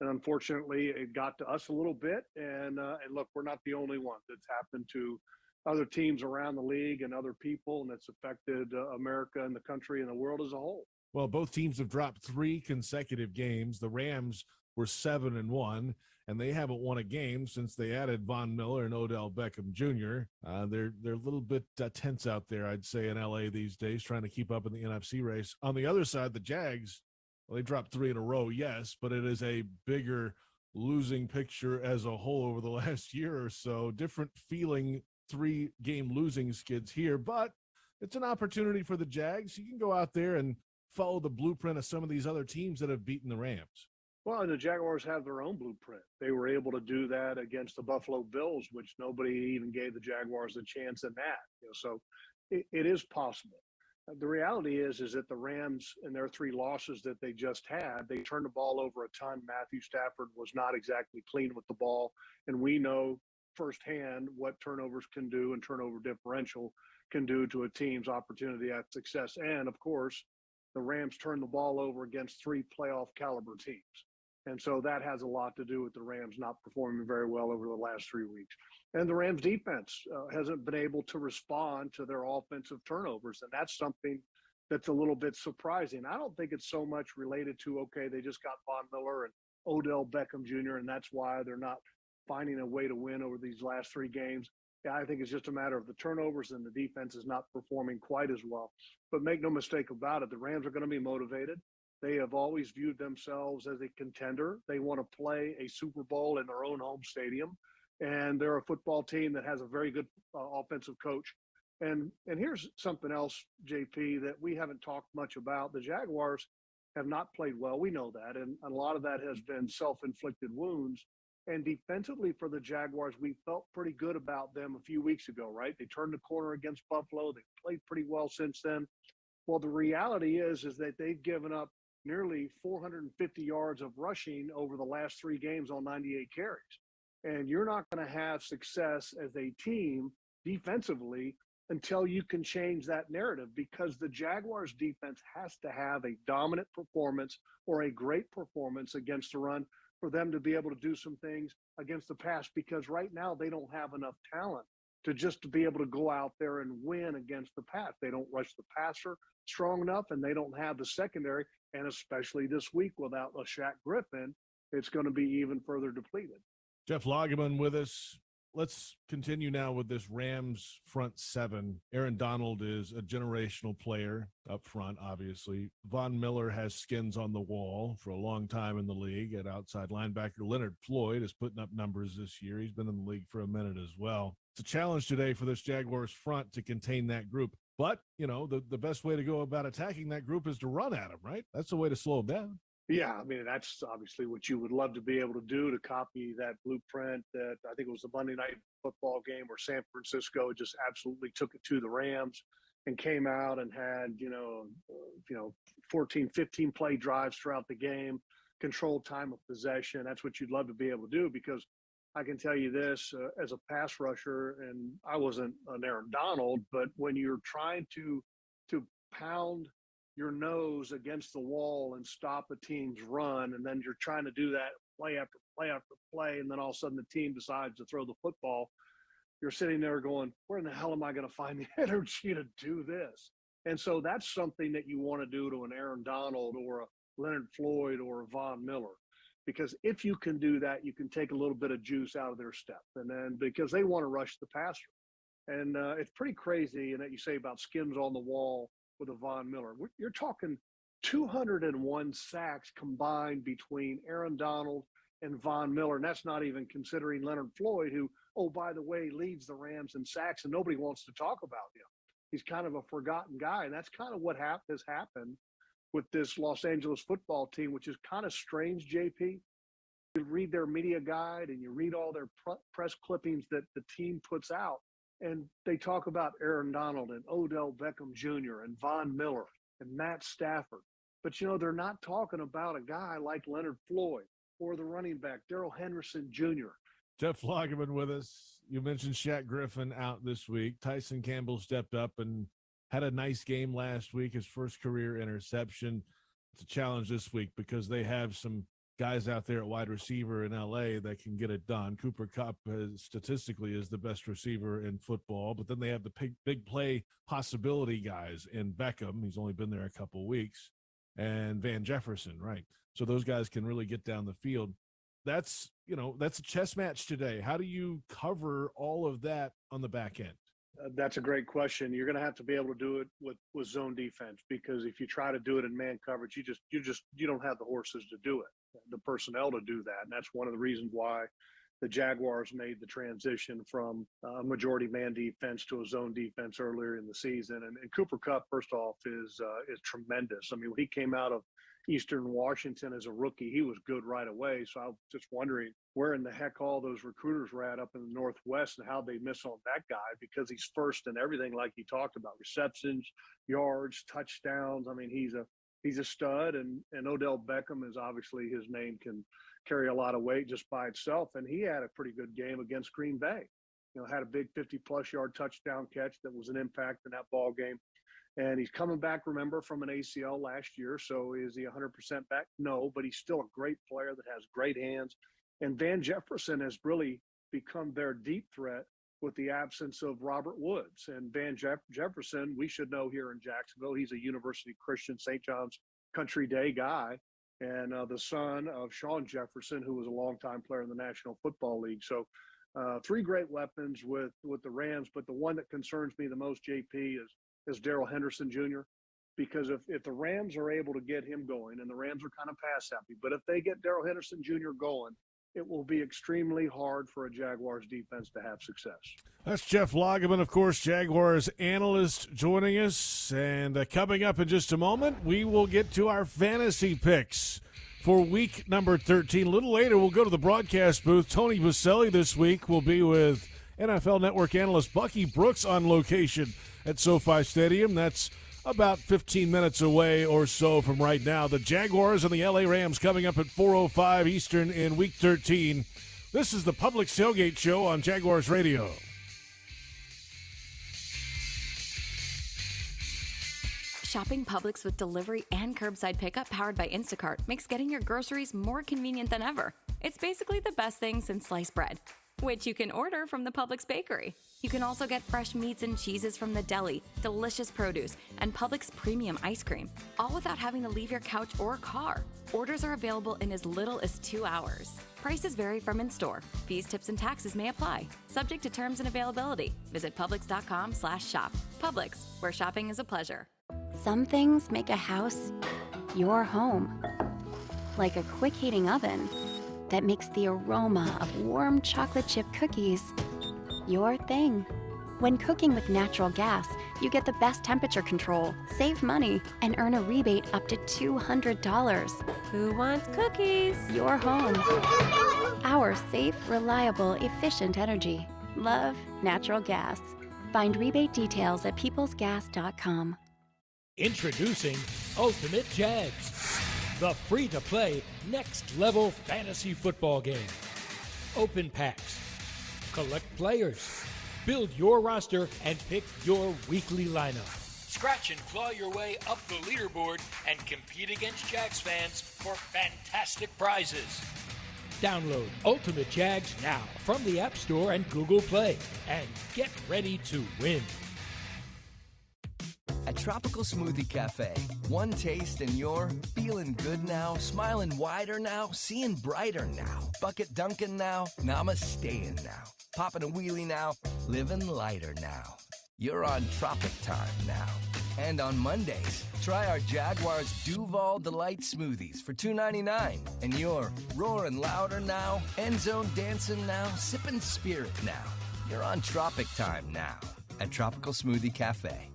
unfortunately, it got to us a little bit. And look, we're not the only ones. It's happened to other teams around the league and other people, and it's affected America and the country and the world as a whole. Well, both teams have dropped 3 consecutive games. The Rams were 7-1, and they haven't won a game since they added Von Miller and Odell Beckham Jr. They're a little bit tense out there, I'd say, in L.A. these days, trying to keep up in the NFC race. On the other side, the Jags, well, they dropped 3 in a row, yes, but it is a bigger losing picture as a whole over the last year or so. Different feeling, 3-game losing skids here, but it's an opportunity for the Jags. You can go out there and follow the blueprint of some of these other teams that have beaten the Rams. Well, and the Jaguars have their own blueprint. They were able to do that against the Buffalo Bills, which nobody even gave the Jaguars a chance in that. So it is possible. The reality is that the Rams, in their 3 losses that they just had, they turned the ball over a ton. Matthew Stafford was not exactly clean with the ball, and we know firsthand what turnovers can do and turnover differential can do to a team's opportunity at success. And of course, the Rams turned the ball over against 3 playoff caliber teams. And so that has a lot to do with the Rams not performing very well over the last 3 weeks. And the Rams defense hasn't been able to respond to their offensive turnovers. And that's something that's a little bit surprising. I don't think it's so much related to, okay, they just got Von Miller and Odell Beckham Jr., and that's why they're not finding a way to win over these last 3 games. Yeah, I think it's just a matter of the turnovers, and the defense is not performing quite as well. But make no mistake about it, the Rams are going to be motivated. They have always viewed themselves as a contender. They want to play a Super Bowl in their own home stadium. And they're a football team that has a very good offensive coach. And here's something else, JP, that we haven't talked much about. The Jaguars have not played well. We know that. And a lot of that has been self-inflicted wounds. And defensively for the Jaguars, we felt pretty good about them a few weeks ago, right? They turned the corner against Buffalo. They played pretty well since then. Well, the reality is that they've given up nearly 450 yards of rushing over the last 3 games on 98 carries. And you're not going to have success as a team defensively until you can change that narrative, because the Jaguars defense has to have a dominant performance or a great performance against the run for them to be able to do some things against the pass, because right now they don't have enough talent to just to be able to go out there and win against the pass. They don't rush the passer strong enough, and they don't have the secondary. And especially this week without a Shaq Griffin, it's going to be even further depleted. Jeff Lageman with us. Let's continue now with this Rams front 7. Aaron Donald is a generational player up front, obviously. Von Miller has skins on the wall for a long time in the league at outside linebacker. Leonard Floyd is putting up numbers this year. He's been in the league for a minute as well. It's a challenge today for this Jaguars front to contain that group. But, the best way to go about attacking that group is to run at them, right? That's the way to slow them down. Yeah, I mean, that's obviously what you would love to be able to do, to copy that blueprint that I think it was the Monday Night Football game where San Francisco just absolutely took it to the Rams and came out and had, 14, 15 play drives throughout the game, controlled time of possession. That's what you'd love to be able to do, because I can tell you this, as a pass rusher, and I wasn't an Aaron Donald, but when you're trying to pound your nose against the wall and stop a team's run, and then you're trying to do that play after play after play, and then all of a sudden the team decides to throw the football, you're sitting there going, where in the hell am I going to find the energy to do this? And so that's something that you want to do to an Aaron Donald or a Leonard Floyd or a Von Miller, because if you can do that, you can take a little bit of juice out of their step. And then because they want to rush the passer. And it's pretty crazy, and that you say about skins on the wall with a Von Miller. You're talking 201 sacks combined between Aaron Donald and Von Miller. And that's not even considering Leonard Floyd, who, oh, by the way, leads the Rams in sacks, and nobody wants to talk about him. He's kind of a forgotten guy. And that's kind of what has happened with this Los Angeles football team, which is kind of strange, JP. You read their media guide and you read all their press clippings that the team puts out, and they talk about Aaron Donald and Odell Beckham Jr. and Von Miller and Matt Stafford. But, they're not talking about a guy like Leonard Floyd or the running back, Darrell Henderson Jr. Jeff Lageman with us. You mentioned Shaq Griffin out this week. Tyson Campbell stepped up and had a nice game last week, his first career interception. It's a challenge this week because they have some guys out there at wide receiver in L.A. that can get it done. Cooper Kupp statistically is the best receiver in football, but then they have the big play possibility guys in Beckham. He's only been there a couple weeks, and Van Jefferson, right? So those guys can really get down the field. That's a chess match today. How do you cover all of that on the back end? That's a great question. You're going to have to be able to do it with zone defense, because if you try to do it in man coverage, you don't have the horses to do it, the personnel to do that. And that's one of the reasons why the Jaguars made the transition from a majority man defense to a zone defense earlier in the season. And Cooper Kupp, first off, is tremendous. I mean, when he came out of Eastern Washington as a rookie. He was good right away. So I was just wondering where in the heck all those recruiters were at up in the Northwest and how they miss on that guy, because he's first in everything, like he talked about: receptions, yards, touchdowns. I mean, he's a stud, and Odell Beckham is obviously, his name can carry a lot of weight just by itself. And he had a pretty good game against Green Bay. Had a big 50-plus yard touchdown catch that was an impact in that ball game. And he's coming back, remember, from an ACL last year. So is he 100% back? No, but he's still a great player that has great hands. And Van Jefferson has really become their deep threat with the absence of Robert Woods. And Van Jefferson, we should know here in Jacksonville, he's a University Christian St. John's Country Day guy, and the son of Sean Jefferson, who was a longtime player in the National Football League. So three great weapons with the Rams, but the one that concerns me the most, JP, is Darrell Henderson Jr., because if the Rams are able to get him going, and the Rams are kind of pass happy, but if they get Darrell Henderson Jr. going, it will be extremely hard for a Jaguars defense to have success. That's Jeff Lageman, of course, Jaguars analyst, joining us. And coming up in just a moment, we will get to our fantasy picks for week number 13. A little later, we'll go to the broadcast booth. Tony Baselli this week will be with NFL Network analyst Bucky Brooks on location at SoFi Stadium. That's about 15 minutes away or so from right now. The Jaguars and the LA Rams coming up at 4:05 Eastern in Week 13. This is the Publix Tailgate Show on Jaguars Radio. Shopping Publix with delivery and curbside pickup powered by Instacart makes getting your groceries more convenient than ever. It's basically the best thing since sliced bread, which you can order from the Publix bakery. You can also get fresh meats and cheeses from the deli, delicious produce, and Publix premium ice cream, all without having to leave your couch or car. Orders are available in as little as 2 hours. Prices vary from in-store. Fees, tips, and taxes may apply. Subject to terms and availability. Visit Publix.com/shop. Publix, where shopping is a pleasure. Some things make a house your home. Like a quick heating oven that makes the aroma of warm chocolate chip cookies your thing. When cooking with natural gas, you get the best temperature control, save money, and earn a rebate up to $200. Who wants cookies? Your home. Our safe, reliable, efficient energy. Love natural gas. Find rebate details at peoplesgas.com. Introducing Ultimate Jags, the free-to-play next-level fantasy football game. Open packs, collect players, build your roster, and pick your weekly lineup. Scratch and claw your way up the leaderboard and compete against Jags fans for fantastic prizes. Download Ultimate Jags now from the App Store and Google Play and get ready to win. At Tropical Smoothie Cafe, one taste and you're feeling good now, smiling wider now, seeing brighter now, bucket dunking now, namasteing now, popping a wheelie now, living lighter now. You're on Tropic Time now. And on Mondays, try our Jaguars Duval Delight Smoothies for $2.99. And you're roaring louder now, end zone dancing now, sipping spirit now. You're on Tropic Time now at Tropical Smoothie Cafe.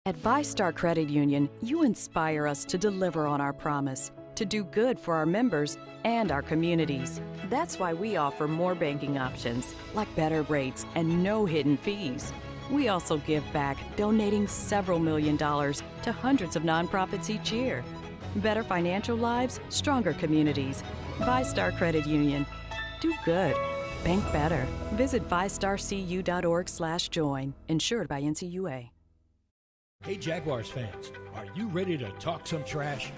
At Vystar Credit Union, you inspire us to deliver on our promise, to do good for our members and our communities. That's why we offer more banking options, like better rates and no hidden fees. We also give back, donating several $1 million to hundreds of nonprofits each year. Better financial lives, stronger communities. Vystar Credit Union. Do good. Bank better. Visit vystarcu.org/join. Insured by NCUA. Hey Jaguars fans, are you ready to talk some trash?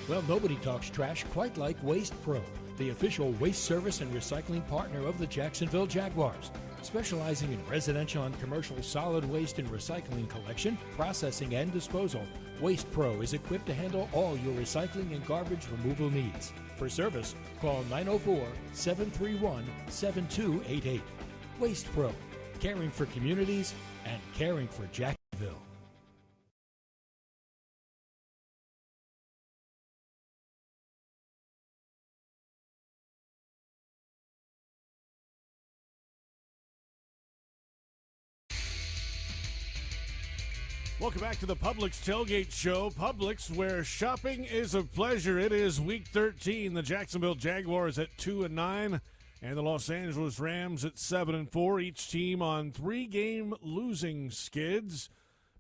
Well, nobody talks trash quite like Waste Pro, the official waste service and recycling partner of the Jacksonville Jaguars. Specializing in residential and commercial solid waste and recycling collection, processing, and disposal, Waste Pro is equipped to handle all your recycling and garbage removal needs. For service, call 904-731-7288. Waste Pro, caring for communities and caring for Jacksonville. Welcome back to the Publix Tailgate Show. Publix, where shopping is a pleasure. It is Week 13. The Jacksonville Jaguars at 2-9, and the Los Angeles Rams at 7-4. Each team on 3-game losing skids.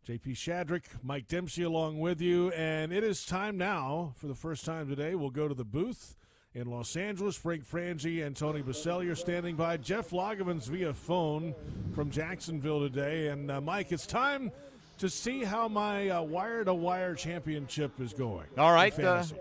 JP Shadrick, Mike Dempsey along with you, and it is time now. For the first time today, we'll go to the booth in Los Angeles. Frank Frangie and Tony Baselli are standing by. Jeff Lagerman's via phone from Jacksonville today. And Mike, it's time to see how my wire-to-wire championship is going. All right.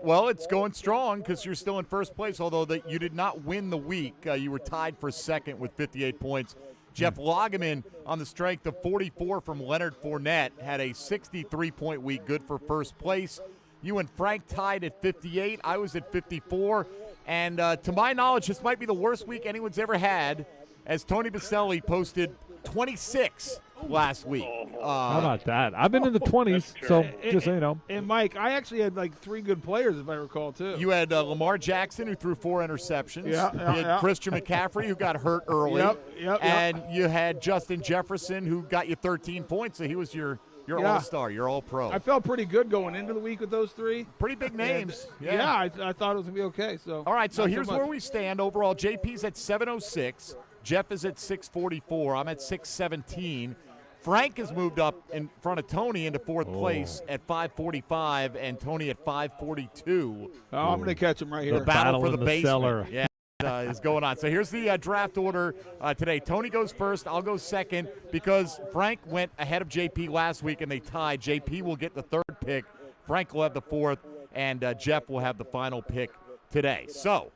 Well, it's going strong because you're still in first place, although you did not win the week. You were tied for second with 58 points. Jeff Lagerman, on the strength of 44 from Leonard Fournette, had a 63-point week, good for first place. You and Frank tied at 58. I was at 54. And to my knowledge, this might be the worst week anyone's ever had, as Tony Baselli posted 26 last week. How about that? I've been in the 20s, so just so you know. And, Mike, I actually had like 3 good players, if I recall, too. You had Lamar Jackson, who threw 4 interceptions. You had Christian McCaffrey, who got hurt early. And you had Justin Jefferson, who got you 13 points, so he was your all-star, your all-pro. I felt pretty good going into the week with those 3. Pretty big names. And, I thought it was going to be okay. So all right, so here's where we stand overall. JP's at 706. Jeff is at 644. I'm at 617. Frank has moved up in front of Tony into fourth place at 545, and Tony at 542. I'm going to catch him right here. The battle for the basement. Cellar. Yeah. Is going on. So here's the draft order today. Tony goes first. I'll go second because Frank went ahead of JP last week and they tied. JP will get the 3rd pick. Frank will have the 4th, and Jeff will have the final pick today. So,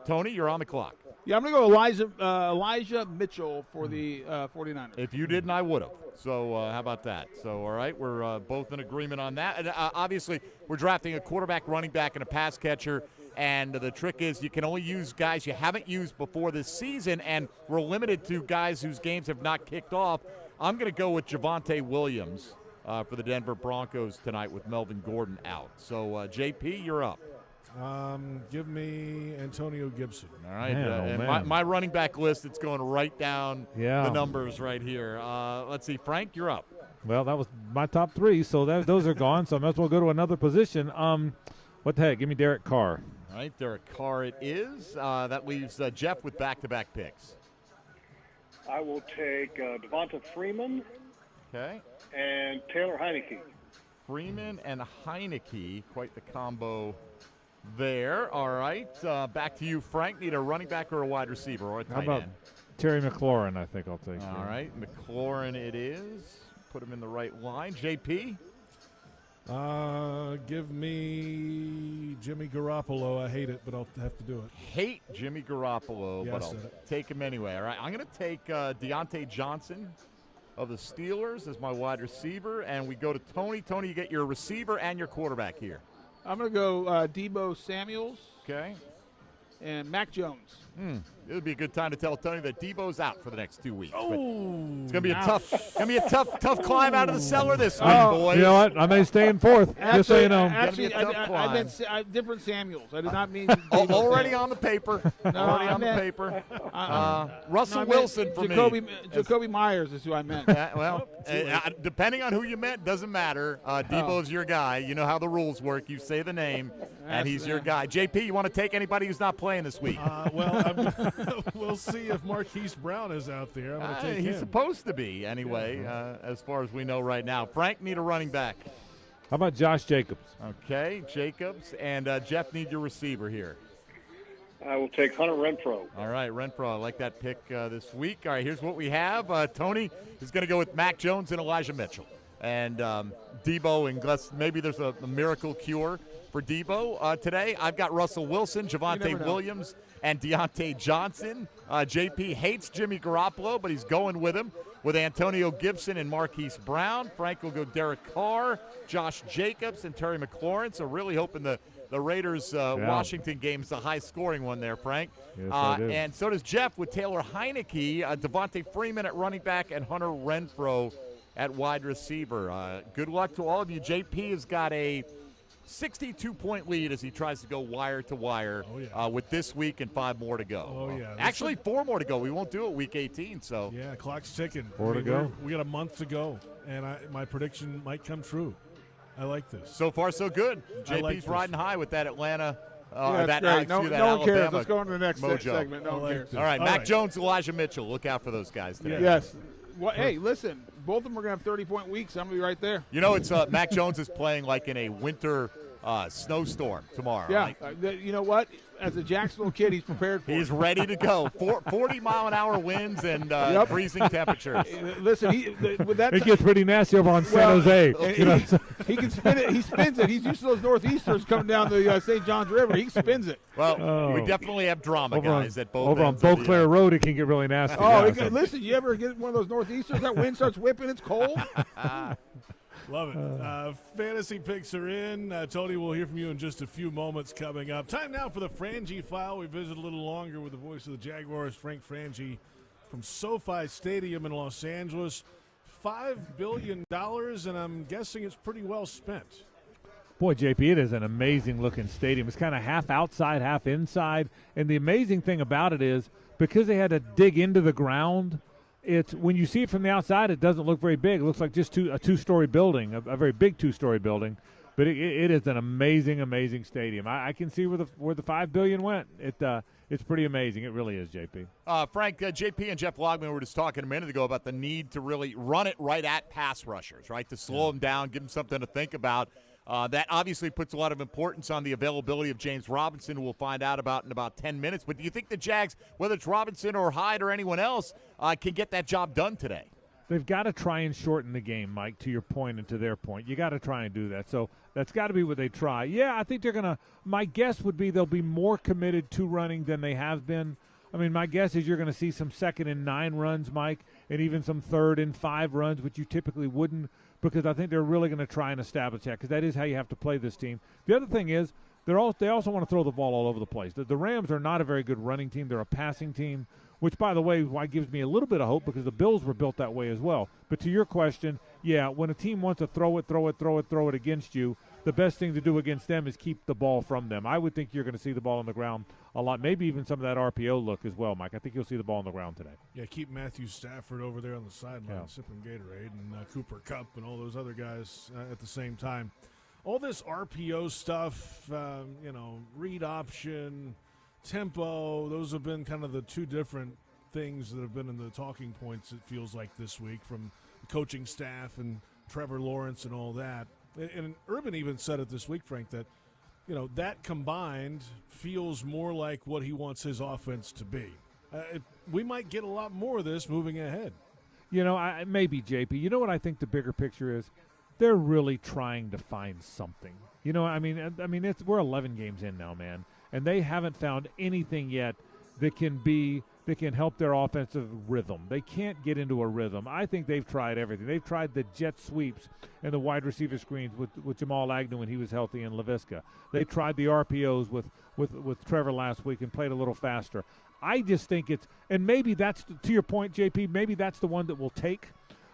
Tony, you're on the clock. Yeah, I'm going to go Elijah Mitchell for the 49ers. If you didn't, I would have. So how about that? So, all right, we're both in agreement on that. And obviously, we're drafting a quarterback, running back, and a pass catcher. And the trick is you can only use guys you haven't used before this season, and we're limited to guys whose games have not kicked off. I'm going to go with Javonte Williams for the Denver Broncos tonight with Melvin Gordon out. So, JP, you're up. Give me Antonio Gibson. All right. And my running back list, it's going right down the numbers right here. Let's see. Frank, you're up. Well, that was my top 3, so those are gone, so I might as well go to another position. What the heck? Give me Derek Carr. All right, Derek Carr it is. That leaves Jeff with back-to-back picks. I will take Devonta Freeman. Okay. And Taylor Heineke. Freeman and Heineke, quite the combo there. All right, back to you, Frank. Need a running back or a wide receiver or a tight How about end? Terry McLaurin, I think I'll take. All right, McLaurin it is. Put him in the right line. JP? Give me Jimmy Garoppolo. I hate it, but I'll have to do it. Hate Jimmy Garoppolo, Yeah, but I I'll said it. take him anyway. All right, I'm going to take Deontay Johnson of the Steelers as my wide receiver, and we go to Tony. Tony, you get your receiver and your quarterback here. I'm going to go Deebo Samuels. Okay. And Mac Jones. It would be a good time to tell Tony that Debo's out for the next 2 weeks. Oh, it's gonna be a tough climb out of the cellar this week, boys. You know what? I may stay in 4th. Just so you know. Actually, I meant different Samuels. I did not mean already on the paper. Russell Wilson for me. Jacoby Myers is who I meant. Depending on who you meant, doesn't matter. Debo's your guy. You know how the rules work. You say the name, and he's your guy. JP, you want to take anybody who's not playing this week? We'll see if Marquise Brown is out there. I'm going to take him. He's supposed to be, anyway, as far as we know right now. Frank, need a running back. How about Josh Jacobs? Okay, Jacobs. And Jeff, need your receiver here. I will take Hunter Renfrow. All right, Renfrow. I like that pick this week. All right, here's what we have. Tony is going to go with Mac Jones and Elijah Mitchell. And Debo, unless maybe there's a miracle cure for Debo today. I've got Russell Wilson, Javonte Williams, and Deontay Johnson. JP hates Jimmy Garoppolo, but he's going with him with Antonio Gibson and Marquise Brown. Frank will go Derek Carr, Josh Jacobs, and Terry McLaurin. So really hoping the Raiders Washington game's the high-scoring one there, Frank. Yes, I do. And so does Jeff with Taylor Heineke, Devontae Freeman at running back, and Hunter Renfrow at wide receiver. Good luck to all of you. JP has got a 62-point lead as he tries to go wire to wire with this week and 5 more to go. Oh, yeah. Actually, 4 more to go. We won't do it week 18. So yeah, clock's ticking. 4 to go. We got a month to go, and my prediction might come true. I like this. So far, so good. JP's like riding high with that Atlanta. That's great. No one cares. Let's go on to the next segment. No one cares. All right, Mac Jones, Elijah Mitchell. Look out for those guys today. Yes. Well, hey, listen. Both of them are going to have 30-point weeks. I'm going to be right there. You know, it's Mac Jones is playing like in a winter snowstorm tomorrow. Yeah. Right? You know what? As a Jacksonville kid, he's prepared for it. He's ready to go. 40-mile-an-hour winds and freezing temperatures. Listen, with that it gets pretty nasty over on San Jose. He can spin it. He spins it. He's used to those northeasters coming down the St. Johns River. He spins it. Well, we definitely have drama, guys, at both over ends on Beauclair Road, it can get really nasty. Listen, you ever get one of those northeasters, that wind starts whipping, it's cold? Love it. Fantasy picks are in. Tony, we'll hear from you in just a few moments coming up. Time now for the Frangie File. We visit a little longer with the voice of the Jaguars, Frank Frangie, from SoFi Stadium in Los Angeles. $5 billion, and I'm guessing it's pretty well spent. Boy, JP, it is an amazing-looking stadium. It's kind of half outside, half inside. And the amazing thing about it is because they had to dig into the ground, it's when you see it from the outside, it doesn't look very big. It looks like just a two-story building, a very big two-story building. But it is an amazing, amazing stadium. I can see where the $5 billion went. It's pretty amazing. It really is, JP. Frank, JP and Jeff Logman were just talking a minute ago about the need to really run it right at pass rushers, right, to slow them down, give them something to think about. That obviously puts a lot of importance on the availability of James Robinson, who we'll find out about in about 10 minutes. But do you think the Jags, whether it's Robinson or Hyde or anyone else, can get that job done today? They've got to try and shorten the game, Mike, to your point and to their point. You got to try and do that. So that's got to be what they try. Yeah, I think they're going to – my guess would be they'll be more committed to running than they have been. I mean, my guess is you're going to see some 2nd and 9 runs, Mike, and even some 3rd and 5 runs, which you typically wouldn't, because I think they're really going to try and establish that, because that is how you have to play this team. The other thing is they also want to throw the ball all over the place. The Rams are not a very good running team. They're a passing team, which, by the way, why gives me a little bit of hope, because the Bills were built that way as well. But to your question, yeah, when a team wants to throw it against you, the best thing to do against them is keep the ball from them. I would think you're going to see the ball on the ground a lot, maybe even some of that RPO look as well, Mike. I think you'll see the ball on the ground today. Yeah, keep Matthew Stafford over there on the sideline sipping Gatorade, and Cooper Kupp and all those other guys at the same time. All this RPO stuff, read option, tempo, those have been kind of the two different things that have been in the talking points, it feels like, this week from the coaching staff and Trevor Lawrence and all that. And Urban even said it this week, Frank, that, that combined feels more like what he wants his offense to be. We might get a lot more of this moving ahead. Maybe, JP. You know what I think the bigger picture is? They're really trying to find something. We're 11 games in now, man, and they haven't found anything yet that can help their offensive rhythm. They can't get into a rhythm. I think they've tried everything. They've tried the jet sweeps and the wide receiver screens with Jamal Agnew when he was healthy and LaVisca. They tried the RPOs with Trevor last week and played a little faster. I just think and maybe that's, to your point, JP, maybe that's the one that will take.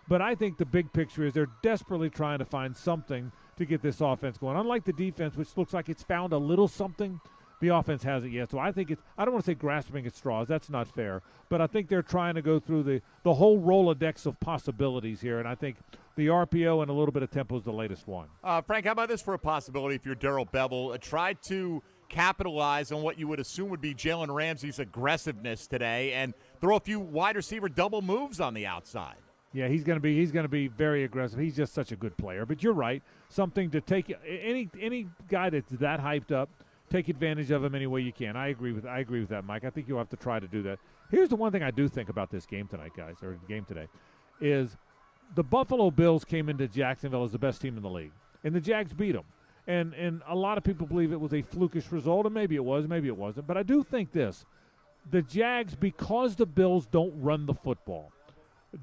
But I think the big picture is they're desperately trying to find something to get this offense going. Unlike the defense, which looks like it's found a little something, the offense hasn't yet. So I think I don't want to say grasping at straws. That's not fair. But I think they're trying to go through the whole Rolodex of possibilities here. And I think the RPO and a little bit of tempo is the latest one. Frank, how about this for a possibility if you're Darrell Bevell? Try to capitalize on what you would assume would be Jalen Ramsey's aggressiveness today and throw a few wide receiver double moves on the outside. Yeah, he's going to be very aggressive. He's just such a good player. But you're right. Something to take any guy that's that hyped up, take advantage of him any way you can. I agree with that, Mike. I think you'll have to try to do that. Here's the one thing I do think about this game tonight, guys, or game today, is the Buffalo Bills came into Jacksonville as the best team in the league, and the Jags beat them. And a lot of people believe it was a flukish result, and maybe it was, maybe it wasn't. But I do think this. The Jags, because the Bills don't run the football,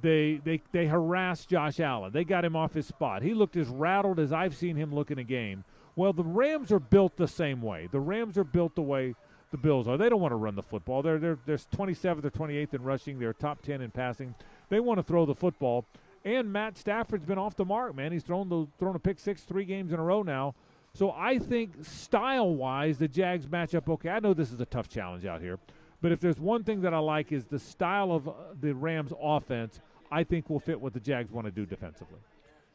they harassed Josh Allen. They got him off his spot. He looked as rattled as I've seen him look in a game. Well, the Rams are built the same way. The Rams are built the way the Bills are. They don't want to run the football. They're 27th or 28th in rushing. They're top 10 in passing. They want to throw the football. And Matt Stafford's been off the mark, man. He's thrown a pick six 3 games in a row now. So I think style-wise, the Jags match up okay. I know this is a tough challenge out here, but if there's one thing that I like is the style of the Rams' offense, I think will fit what the Jags want to do defensively.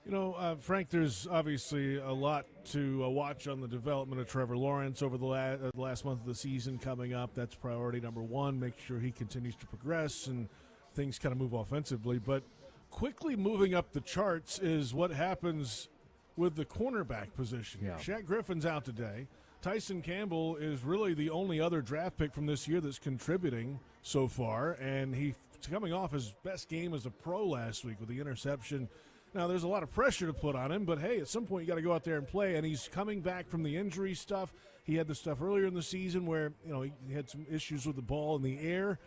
You know, Frank, there's obviously a lot to watch on the development of Trevor Lawrence over the last month of the season coming up. That's priority number one, make sure he continues to progress and things kind of move offensively. But quickly moving up the charts is what happens with the cornerback position. Yeah. Shaq Griffin's out today. Tyson Campbell is really the only other draft pick from this year that's contributing so far, and he's coming off his best game as a pro last week with the interception. Now, there's a lot of pressure to put on him, but, hey, at some point you got to go out there and play, and he's coming back from the injury stuff. He had the stuff earlier in the season where, you know, he had some issues with the ball in the air.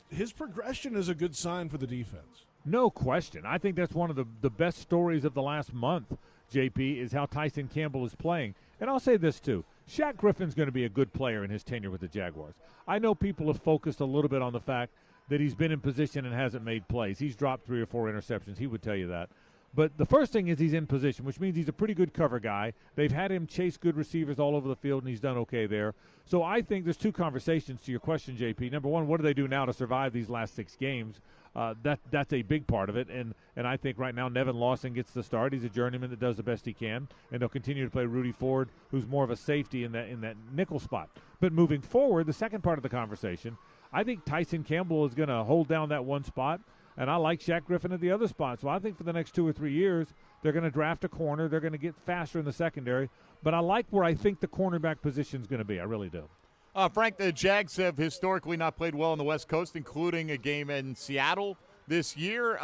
His progression is a good sign for the defense. No question. I think that's one of the best stories of the last month, JP, is how Tyson Campbell is playing. And I'll say this, too. Shaq Griffin's going to be a good player in his tenure with the Jaguars. I know people have focused a little bit on the fact that he's been in position and hasn't made plays. He's dropped 3 or 4 interceptions. He would tell you that. But the first thing is he's in position, which means he's a pretty good cover guy. They've had him chase good receivers all over the field, and he's done okay there. So I think there's 2 conversations to your question, JP. Number one, what do they do now to survive these last 6 games? That's a big part of it, and I think right now Nevin Lawson gets the start. He's a journeyman that does the best he can, and they'll continue to play Rudy Ford, who's more of a safety in that nickel spot. But moving forward, the second part of the conversation, I think Tyson Campbell is going to hold down that one spot, and I like Shaq Griffin at the other spot. So I think for the next 2 or 3 years, they're going to draft a corner. They're going to get faster in the secondary. But I like where I think the cornerback position is going to be. I really do. Frank, the Jags have historically not played well on the West Coast, including a game in Seattle this year.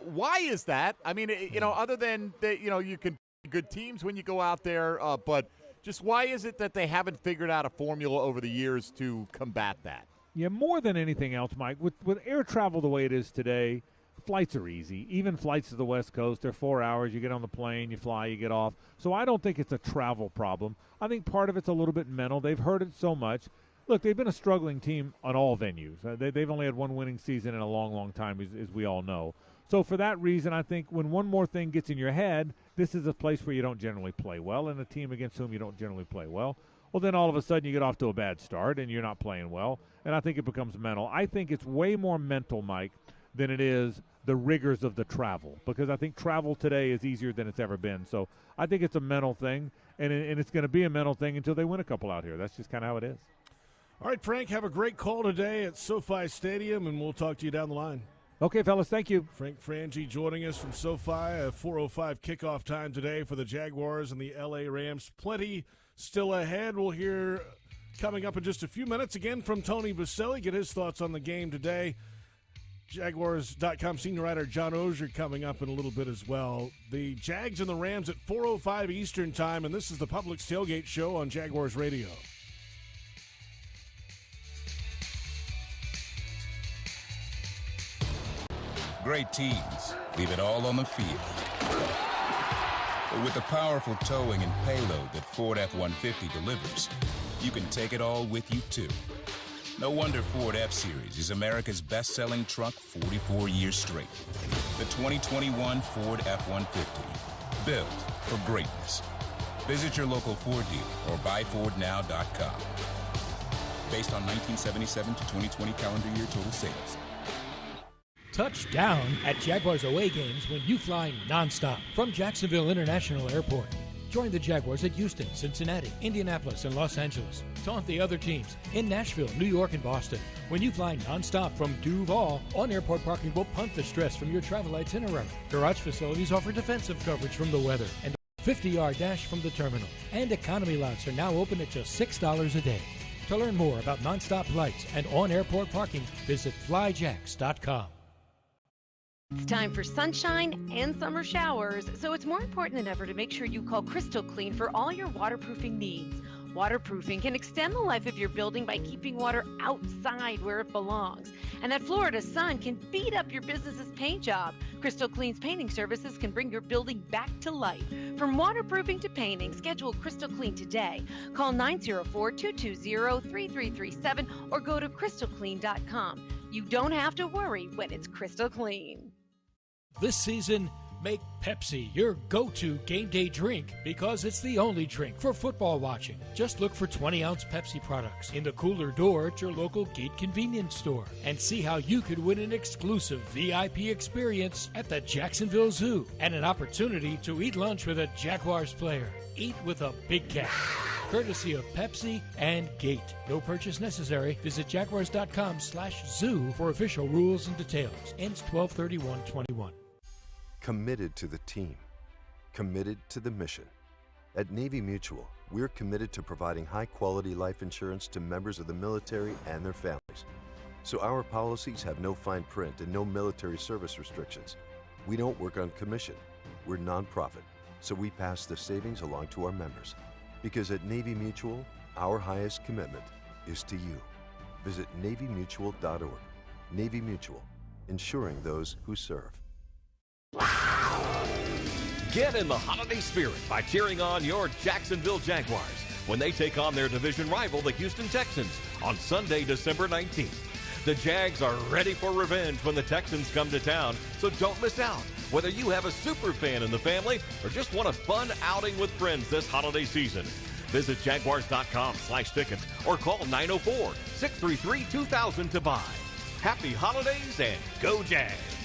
Why is that? I mean, other than that, you can be good teams when you go out there, but just why is it that they haven't figured out a formula over the years to combat that? Yeah, more than anything else, Mike, with air travel the way it is today, flights are easy. Even flights to the West Coast, they're 4 hours. You get on the plane, you fly, you get off. So I don't think it's a travel problem. I think part of it's a little bit mental. They've heard it so much. Look, they've been a struggling team on all venues. They've only had one winning season in a long, long time, as we all know. So for that reason, I think when one more thing gets in your head, this is a place where you don't generally play well, and a team against whom you don't generally play well. Well, then all of a sudden you get off to a bad start and you're not playing well, and I think it becomes mental. I think it's way more mental, Mike, than it is the rigors of the travel, because I think travel today is easier than it's ever been. So I think it's a mental thing, and it's going to be a mental thing until they win a couple out here. That's just kind of how it is. All right, Frank, have a great call today at SoFi Stadium, and we'll talk to you down the line. Okay, fellas, thank you. Frank Frangie joining us from SoFi, a 4:05 kickoff time today for the Jaguars and the L.A. Rams. Plenty still ahead. We'll hear coming up in just a few minutes again from Tony Baselli, get his thoughts on the game today. Jaguars.com senior writer John Ozier coming up in a little bit as well. The Jags and the Rams at 4:05 Eastern time, and this is the Publix Tailgate Show on Jaguars Radio. Great teams leave it all on the field. But with the powerful towing and payload that Ford F-150 delivers, you can take it all with you, too. No wonder Ford F-Series is America's best-selling truck 44 years straight. The 2021 Ford F-150, built for greatness. Visit your local Ford dealer or buyfordnow.com. Based on 1977 to 2020 calendar year total sales. Touchdown at Jaguars away games when you fly nonstop from Jacksonville International Airport. Join the Jaguars at Houston, Cincinnati, Indianapolis, and Los Angeles. Taunt the other teams in Nashville, New York, and Boston. When you fly nonstop from Duval, on-airport parking will punt the stress from your travel itinerary. Garage facilities offer defensive coverage from the weather and a 50-yard dash from the terminal. And economy lots are now open at just $6 a day. To learn more about nonstop flights and on-airport parking, visit flyjax.com. It's time for sunshine and summer showers, so it's more important than ever to make sure you call Crystal Clean for all your waterproofing needs. Waterproofing can extend the life of your building by keeping water outside where it belongs. And that Florida sun can beat up your business's paint job. Crystal Clean's painting services can bring your building back to life. From waterproofing to painting, schedule Crystal Clean today. Call 904-220-3337 or go to crystalclean.com. You don't have to worry when it's crystal clean. This season, Make Pepsi your go-to game day drink because it's the only drink for football watching. Just look for 20-ounce Pepsi products in the cooler door at your local Gate convenience store and see how you could win an exclusive VIP experience at the Jacksonville Zoo and an opportunity to eat lunch with a Jaguars player. Eat with a big cat. Courtesy of Pepsi and Gate. No purchase necessary. Visit jaguars.com/zoo for official rules and details. Ends 12/31/21. Committed to the team. Committed to the mission. At Navy Mutual, we're committed to providing high-quality life insurance to members of the military and their families. So our policies have no fine print and no military service restrictions. We don't work on commission. We're nonprofit, so we pass the savings along to our members. Because at Navy Mutual, our highest commitment is to you. Visit NavyMutual.org. Navy Mutual, insuring those who serve. Get in the holiday spirit by cheering on your Jacksonville Jaguars when they take on their division rival, the Houston Texans, on Sunday, December 19th. The Jags are ready for revenge when the Texans come to town, so don't miss out. Whether you have a super fan in the family or just want a fun outing with friends this holiday season, visit jaguars.com/tickets or call 904-633-2000 to buy. Happy holidays and go Jags!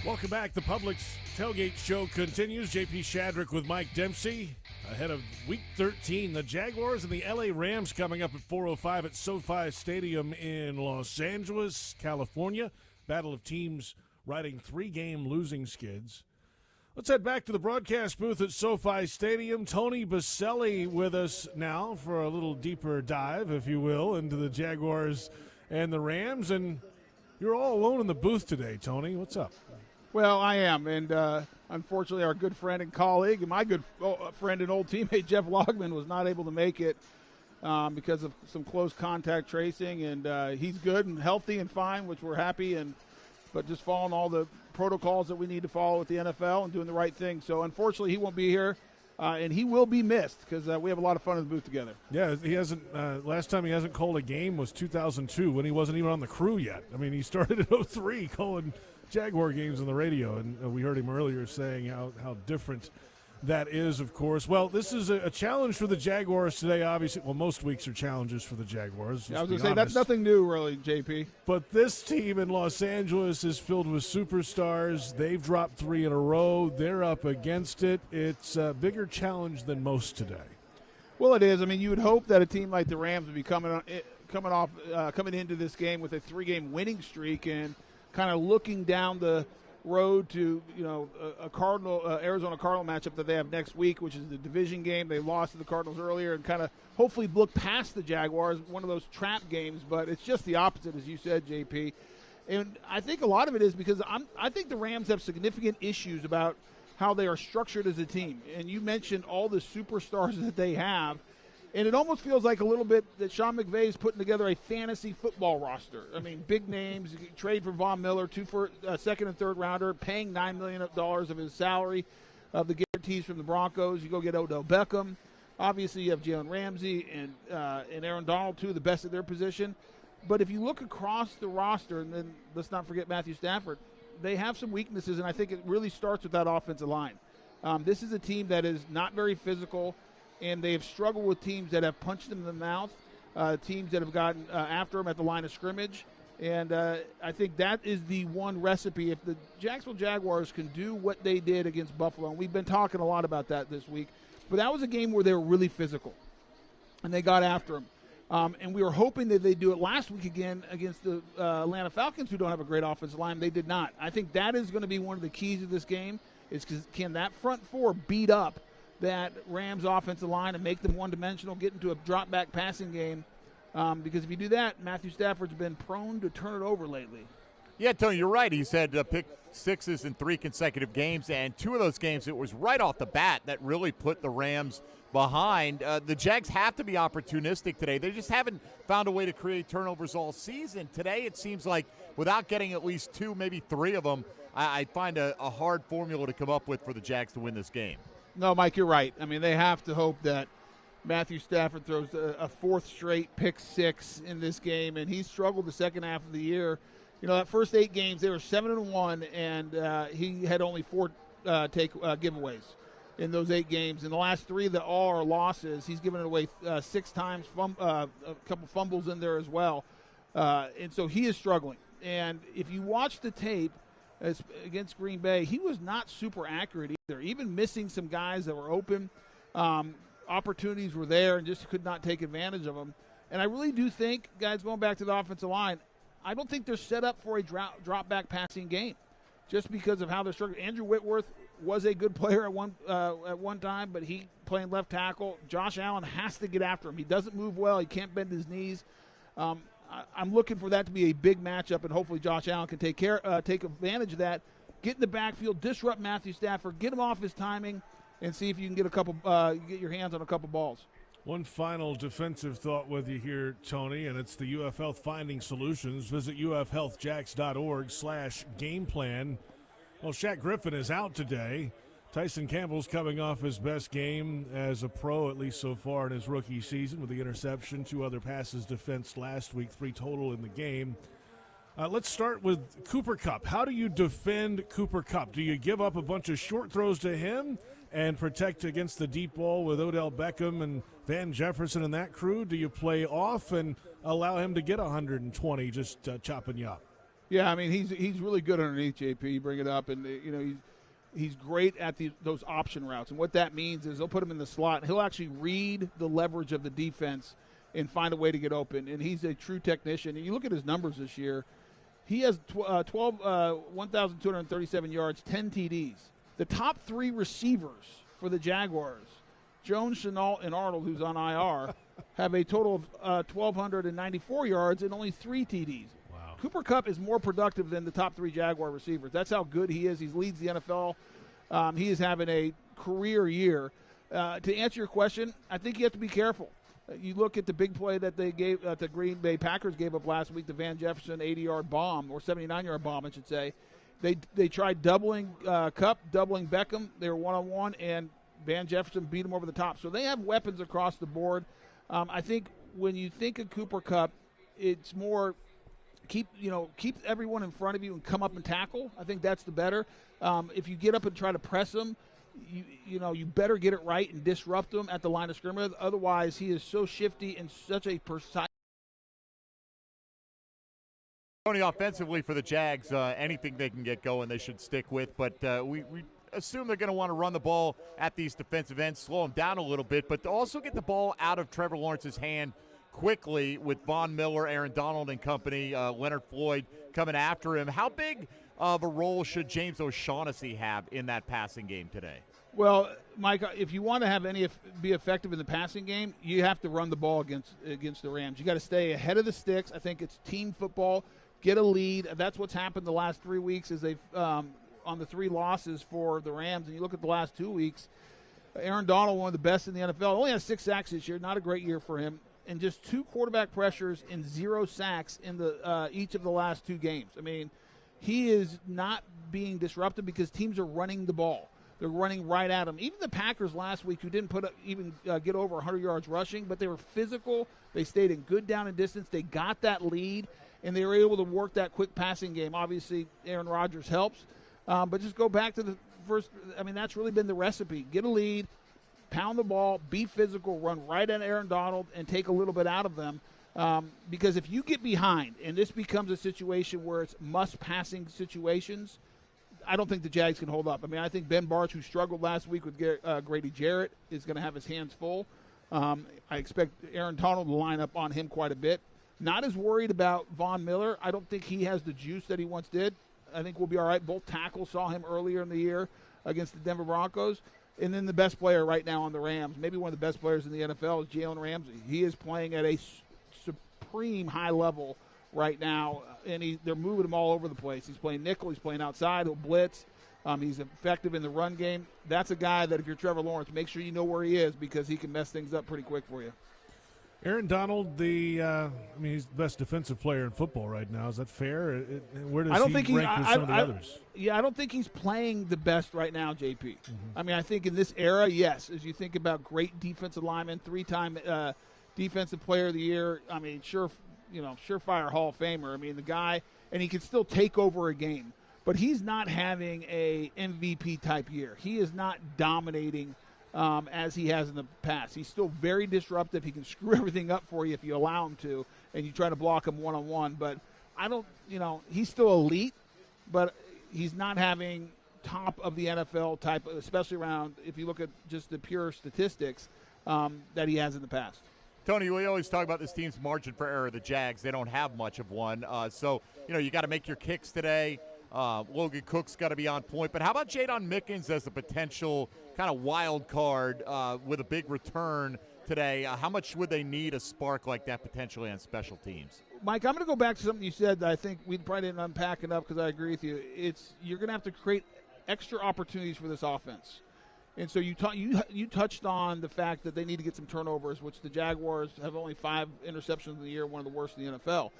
Welcome back. The Publix Tailgate Show continues. JP Shadrick with Mike Dempsey. Ahead of Week 13, the Jaguars and the LA Rams coming up at 4:05 at SoFi Stadium in Los Angeles, California. Battle of teams riding 3-game losing skids. Let's head back to the broadcast booth at SoFi Stadium. Tony Baselli with us now for a little deeper dive, if you will, into the Jaguars and the Rams. And you're all alone in the booth today, Tony. What's up? Well, I am, and unfortunately our good friend and colleague, and my good friend and old teammate Jeff Logman was not able to make it because of some close contact tracing, and he's good and healthy and fine, which we're happy, but just following all the protocols that we need to follow with the NFL and doing the right thing. So unfortunately he won't be here, and he will be missed because we have a lot of fun in the booth together. Yeah, he hasn't. Last time he hasn't called a game was 2002 when he wasn't even on the crew yet. I mean, he started in 2003 calling Jaguar games on the radio, and we heard him earlier saying how different that is, of course. Well, this is a challenge for the Jaguars today, obviously. Well, most weeks are challenges for the Jaguars. I was going to say, that's nothing new, really, JP. But this team in Los Angeles is filled with superstars. They've dropped 3 in a row. They're up against it. It's a bigger challenge than most today. Well, it is. I mean, you would hope that a team like the Rams would be coming into this game with a 3-game winning streak and kind of looking down the road to, a Arizona Cardinal matchup that they have next week, which is the division game. They lost to the Cardinals earlier and kind of hopefully look past the Jaguars, one of those trap games, but it's just the opposite, as you said, JP. And I think a lot of it is because I think the Rams have significant issues about how they are structured as a team. And you mentioned all the superstars that they have. And it almost feels like a little bit that Sean McVay is putting together a fantasy football roster. I mean, big names, trade for Von Miller, 2 second and third rounder, paying $9 million of his salary of the guarantees from the Broncos. You go get Odell Beckham. Obviously, you have Jalen Ramsey and Aaron Donald, 2 of the best at their position. But if you look across the roster, and then let's not forget Matthew Stafford, they have some weaknesses, and I think it really starts with that offensive line. This is a team that is not very physical, and they have struggled with teams that have punched them in the mouth, teams that have gotten after them at the line of scrimmage. And I think that is the one recipe. If the Jacksonville Jaguars can do what they did against Buffalo, and we've been talking a lot about that this week, but that was a game where they were really physical, and they got after them. And we were hoping that they'd do it last week again against the Atlanta Falcons, who don't have a great offensive line. They did not. I think that is going to be one of the keys of this game, is can that front four beat up that Rams offensive line and make them one-dimensional, get into a drop-back passing game, because if you do that, Matthew Stafford's been prone to turn it over lately. Yeah, Tony, you're right. He's had pick sixes in 3 consecutive games, and 2 of those games, it was right off the bat that really put the Rams behind. The Jags have to be opportunistic today. They just haven't found a way to create turnovers all season. Today, it seems like without getting at least 2, maybe 3 of them, I find a hard formula to come up with for the Jags to win this game. No, Mike, you're right. I mean, they have to hope that Matthew Stafford throws a 4th straight pick 6 in this game, and he struggled the second half of the year. You know, that first 8 games, they were 7-1, and he had only 4 giveaways in those 8 games. In the last 3 that all are losses, he's given it away 6 times, a couple fumbles in there as well. And so he is struggling. And if you watch the tape against Green Bay, he was not super accurate either, even missing some guys that were open. Opportunities were there and just could not take advantage of them. And I really do think, guys, going back to the offensive line, I don't think they're set up for a drop-back passing game just because of how they're struggling. Andrew Whitworth was a good player at one time, but he playing left tackle. Josh Allen has to get after him. He doesn't move well. He can't bend his knees. I'm looking for that to be a big matchup, and hopefully Josh Allen can take advantage of that, get in the backfield, disrupt Matthew Stafford, get him off his timing, and see if you can get your hands on a couple balls. One final defensive thought with you here, Tony, and it's the UF Health Finding Solutions. Visit ufhealthjacks.org/game plan. Well, Shaq Griffin is out today. Tyson Campbell's coming off his best game as a pro, at least so far in his rookie season, with the interception, 2 other passes defensed last week, 3 total in the game. Let's start with Cooper Kupp. How do you defend Cooper Kupp? Do you give up a bunch of short throws to him and protect against the deep ball with Odell Beckham and Van Jefferson and that crew? Do you play off and allow him to get 120 just chopping you up? Yeah, I mean, he's really good underneath, JP. You bring it up, and, he's great at those option routes. And what that means is they'll put him in the slot, and he'll actually read the leverage of the defense and find a way to get open. And he's a true technician. And you look at his numbers this year, he has 1,237 yards, 10 TDs. The top 3 receivers for the Jaguars, Jones, Chenault, and Arnold, who's on IR, have a total of 1,294 yards and only 3 TDs. Wow. Cooper Kupp is more productive than the top 3 Jaguar receivers. That's how good he is. He leads the NFL. He is having a career year. To answer your question, I think you have to be careful. You look at the big play that they gave, the Green Bay Packers gave up last week, the Van Jefferson 80-yard bomb, or 79-yard bomb, I should say. They tried doubling Kupp, doubling Beckham. They were one-on-one, and Van Jefferson beat him over the top. So they have weapons across the board. I think when you think of Cooper Kupp, it's more keep everyone in front of you and come up and tackle. I think that's the better. If you get up and try to press him, you better get it right and disrupt him at the line of scrimmage. Otherwise, he is so shifty and such a precise. Tony, offensively for the Jags, anything they can get going, they should stick with. But we assume they're going to want to run the ball at these defensive ends, slow them down a little bit, but to also get the ball out of Trevor Lawrence's hand quickly with Von Miller, Aaron Donald and company, Leonard Floyd coming after him. How big of a role should James O'Shaughnessy have in that passing game today? Well, Mike, if you want to be effective in the passing game, you have to run the ball against the Rams. You got to stay ahead of the sticks. I think it's team football. Get a lead. That's what's happened the last 3 weeks is they've on the 3 losses for the Rams. And you look at the last 2 weeks, Aaron Donald, one of the best in the NFL, only has 6 sacks this year. Not a great year for him. And just 2 quarterback pressures and 0 sacks in each of the last 2 games. I mean, he is not being disrupted because teams are running the ball. They're running right at him. Even the Packers last week, who didn't get over 100 yards rushing, but they were physical. They stayed in good down and distance. They got that lead, and they were able to work that quick passing game. Obviously, Aaron Rodgers helps. But just go back to the first. I mean, that's really been the recipe. Get a lead, pound the ball, be physical, run right at Aaron Donald, and take a little bit out of them. Because if you get behind, and this becomes a situation where it's must-passing situations, I don't think the Jags can hold up. I mean, I think Ben Bartch, who struggled last week with Grady Jarrett, is going to have his hands full. I expect Aaron Donald to line up on him quite a bit. Not as worried about Von Miller. I don't think he has the juice that he once did. I think we'll be all right. Both tackles saw him earlier in the year against the Denver Broncos. And then the best player right now on the Rams, maybe one of the best players in the NFL, is Jalen Ramsey. He is playing at a supreme high level right now, and they're moving him all over the place. He's playing nickel. He's playing outside. He'll blitz. He's effective in the run game. That's a guy that if you're Trevor Lawrence, make sure you know where he is because he can mess things up pretty quick for you. Aaron Donald, he's the best defensive player in football right now. Is that fair? Where does he rank with some of the others? Yeah, I don't think he's playing the best right now, JP. Mm-hmm. I mean, I think in this era, yes, as you think about great defensive lineman, 3-time defensive player of the year, I mean, surefire Hall of Famer. I mean, the guy, and he can still take over a game. But he's not having a MVP-type year. He is not dominating as he has in the past. He's still very disruptive. He can screw everything up for you if you allow him to, and you try to block him one-on-one. But he's still elite, but he's not having top of the NFL type, especially around, if you look at just the pure statistics that he has in the past. Tony, we always talk about this team's margin for error, the Jags. They don't have much of one. So you got to make your kicks today. Logan Cook's got to be on point. But how about Jadon Mickens as a potential kind of wild card with a big return today? How much would they need a spark like that potentially on special teams? Mike, I'm going to go back to something you said that I think we probably didn't unpack enough because I agree with you. You're going to have to create extra opportunities for this offense. And so you touched on the fact that they need to get some turnovers, which the Jaguars have only 5 interceptions in the year, one of the worst in the NFL.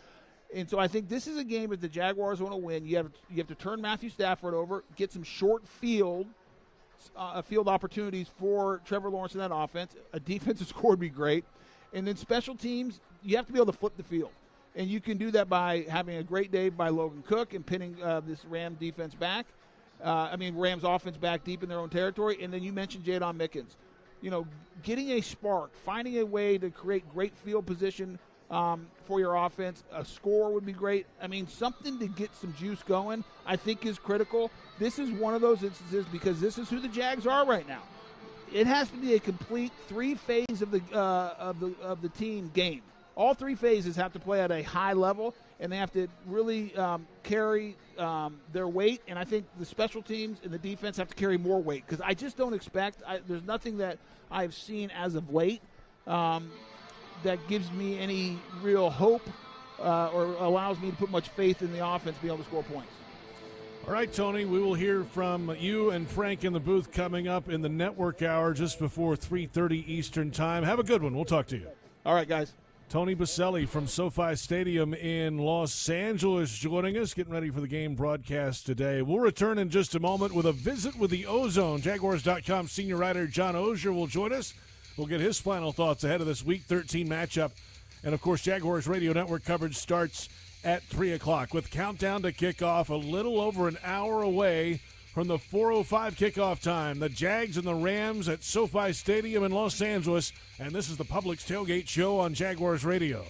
And so I think this is a game that the Jaguars want to win. You have to turn Matthew Stafford over, get some short field opportunities for Trevor Lawrence in that offense. A defensive score would be great. And then special teams, you have to be able to flip the field. And you can do that by having a great day by Logan Cook and pinning this Rams offense back deep in their own territory. And then you mentioned Jadon Mickens. Getting a spark, finding a way to create great field position for your offense. A score would be great. I mean, something to get some juice going, I think, is critical. This is one of those instances because this is who the Jags are right now. It has to be a complete 3-phase of the team game. All 3 phases have to play at a high level, and they have to really carry their weight. And I think the special teams and the defense have to carry more weight because I just don't expect there's nothing that I've seen as of late that gives me any real hope or allows me to put much faith in the offense to be able to score points. All right, Tony, we will hear from you and Frank in the booth coming up in the network hour just before 3:30 Eastern time. Have a good one. We'll talk to you. All right, guys. Tony Baselli from SoFi Stadium in Los Angeles joining us, getting ready for the game broadcast today. We'll return in just a moment with a visit with the Ozone. Jaguars.com senior writer John Oehser will join us. We'll get his final thoughts ahead of this Week 13 matchup. And, of course, Jaguars Radio Network coverage starts at 3 o'clock with countdown to kickoff a little over an hour away from the 4:05 kickoff time. The Jags and the Rams at SoFi Stadium in Los Angeles. And this is the Publix Tailgate Show on Jaguars Radio.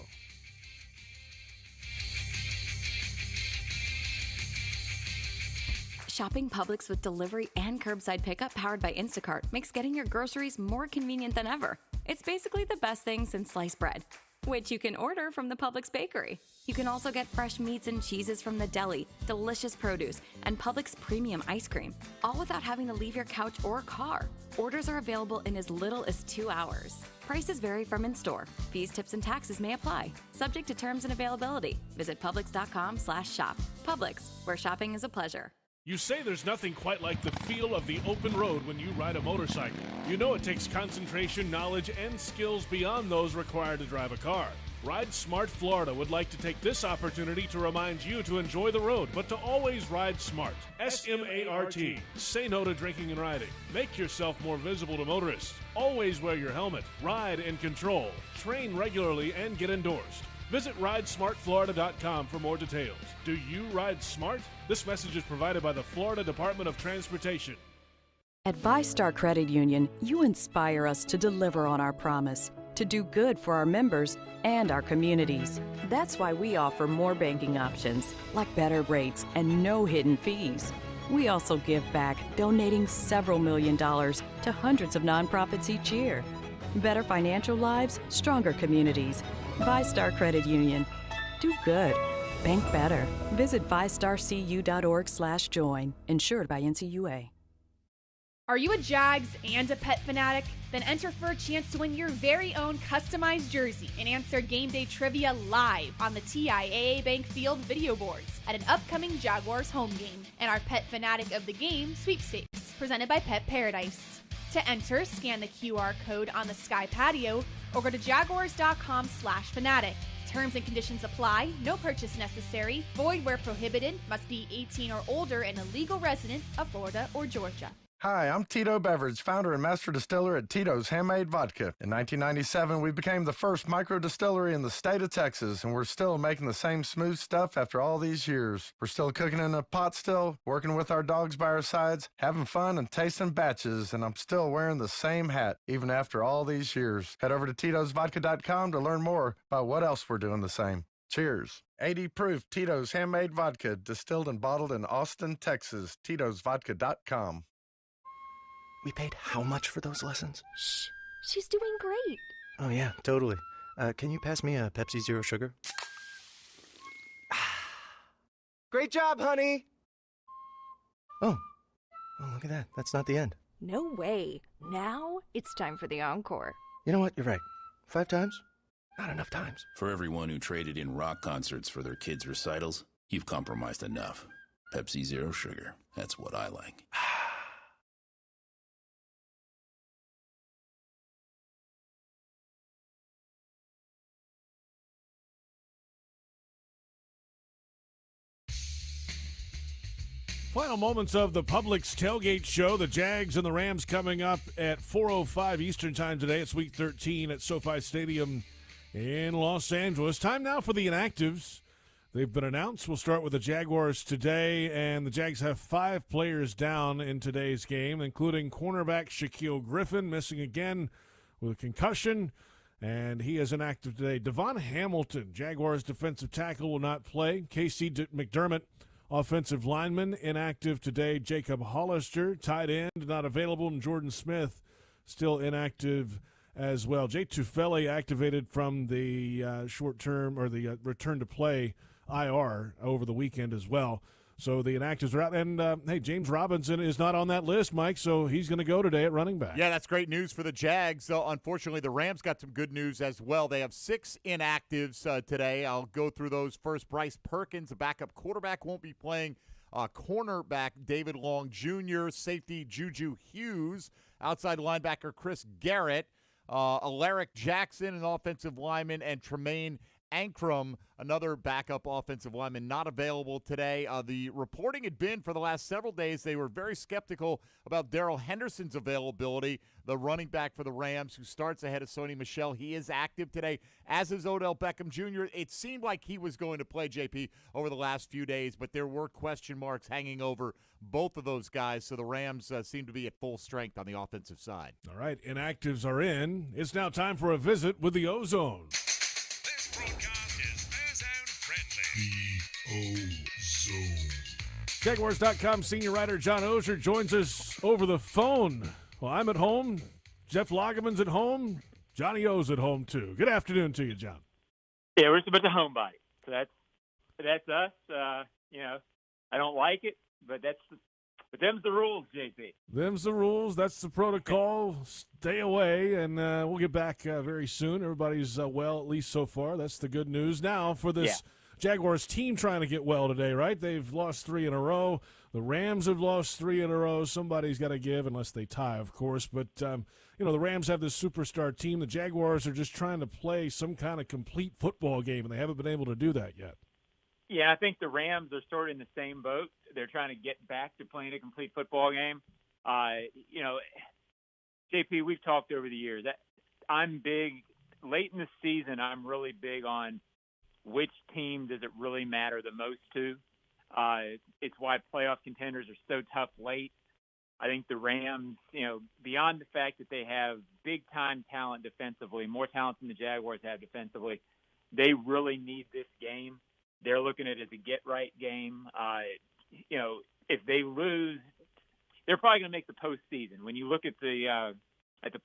Shopping Publix with delivery and curbside pickup powered by Instacart makes getting your groceries more convenient than ever. It's basically the best thing since sliced bread, which you can order from the Publix bakery. You can also get fresh meats and cheeses from the deli, delicious produce, and Publix premium ice cream, all without having to leave your couch or car. Orders are available in as little as 2 hours. Prices vary from in-store. Fees, tips, and taxes may apply. Subject to terms and availability. Visit Publix.com/shop. Publix, where shopping is a pleasure. You say there's nothing quite like the feel of the open road when you ride a motorcycle. You know it takes concentration, knowledge, and skills beyond those required to drive a car. Ride Smart Florida would like to take this opportunity to remind you to enjoy the road, but to always ride smart. SMART. Say no to drinking and riding. Make yourself more visible to motorists. Always wear your helmet. Ride in control. Train regularly and get endorsed. Visit RideSmartFlorida.com for more details. Do you ride smart? This message is provided by the Florida Department of Transportation. At Vystar Credit Union, you inspire us to deliver on our promise, to do good for our members and our communities. That's why we offer more banking options, like better rates and no hidden fees. We also give back, donating several $1 million to hundreds of nonprofits each year. Better financial lives, stronger communities. Vystar Credit Union. Do good. Bank better. Visit vystarcu.org/join. Insured by NCUA. Are you a Jags and a pet fanatic? Then enter for a chance to win your very own customized jersey and answer game day trivia live on the TIAA Bank Field video boards at an upcoming Jaguars home game and our Pet Fanatic of the Game sweepstakes presented by Pet Paradise. To enter, scan the QR code on the Sky Patio or go to jaguars.com/fanatic. Terms and conditions apply. No purchase necessary. Void where prohibited. Must be 18 or older and a legal resident of Florida or Georgia. Hi, I'm Tito Beverage, founder and master distiller at Tito's Handmade Vodka. In 1997, we became the first micro distillery in the state of Texas, and we're still making the same smooth stuff after all these years. We're still cooking in a pot still, working with our dogs by our sides, having fun and tasting batches, and I'm still wearing the same hat, even after all these years. Head over to Tito'sVodka.com to learn more about what else we're doing the same. Cheers. 80 proof Tito's Handmade Vodka, distilled and bottled in Austin, Texas. Tito'sVodka.com. We paid how much for those lessons? Shh, she's doing great. Oh, yeah, totally. Can you pass me a Pepsi Zero Sugar? Great job, honey! Oh, look at that. That's not the end. No way. Now it's time for the encore. You know what? You're right. 5 times? Not enough times. For everyone who traded in rock concerts for their kids' recitals, you've compromised enough. Pepsi Zero Sugar. That's what I like. Final moments of the Publix Tailgate Show. The Jags and the Rams coming up at 4:05 Eastern Time today. It's Week 13 at SoFi Stadium in Los Angeles. Time now for the inactives. They've been announced. We'll start with the Jaguars today, and the Jags have 5 players down in today's game, including cornerback Shaquille Griffin, missing again with a concussion, and he is inactive today. Devon Hamilton, Jaguars defensive tackle, will not play. Casey McDermott, offensive lineman, inactive today. Jacob Hollister, tight end, not available. And Jordan Smith, still inactive as well. Jay Tufele activated from the short-term or the return-to-play IR over the weekend as well. So the inactives are out. And, hey, James Robinson is not on that list, Mike, so he's going to go today at running back. Yeah, that's great news for the Jags. Unfortunately, the Rams got some good news as well. They have 6 inactives today. I'll go through those first. Bryce Perkins, a backup quarterback, won't be playing. Cornerback David Long Jr., safety Juju Hughes, outside linebacker Chris Garrett, Alaric Jackson, an offensive lineman, and Tremaine Ankrum, another backup offensive lineman, not available today. The reporting had been for the last several days they were very skeptical about Darrell Henderson's availability, the running back for the Rams, who starts ahead of Sony Michel. He is active today, as is Odell Beckham Jr. It seemed like he was going to play, JP, over the last few days, but there were question marks hanging over both of those guys, so the Rams seem to be at full strength on the offensive side. All right, inactives are in. It's now time for a visit with the Ozone. Broadcast is ozone-friendly. The Ozone. Jaguars.com senior writer John Oehser joins us over the phone. Well, I'm at home. Jeff Lageman's at home. Johnny O's at home, too. Good afternoon to you, John. Yeah, we're just a bunch of homebodies. So that's us. I don't like it, but them's the rules, JP. Them's the rules. That's the protocol. Stay away, and we'll get back very soon. Everybody's well, at least so far. That's the good news. Now for this Jaguars team trying to get well today, right? They've lost 3 in a row. The Rams have lost 3 in a row. Somebody's got to give, unless they tie, of course. But, the Rams have this superstar team. The Jaguars are just trying to play some kind of complete football game, and they haven't been able to do that yet. Yeah, I think the Rams are sort of in the same boat. They're trying to get back to playing a complete football game. JP, we've talked over the years. I'm big late in the season. I'm really big on which team does it really matter the most to. It's why playoff contenders are so tough late. I think the Rams, beyond the fact that they have big-time talent defensively, more talent than the Jaguars have defensively, they really need this game. They're looking at it as a get-right game. If they lose, they're probably going to make the postseason. When you look at the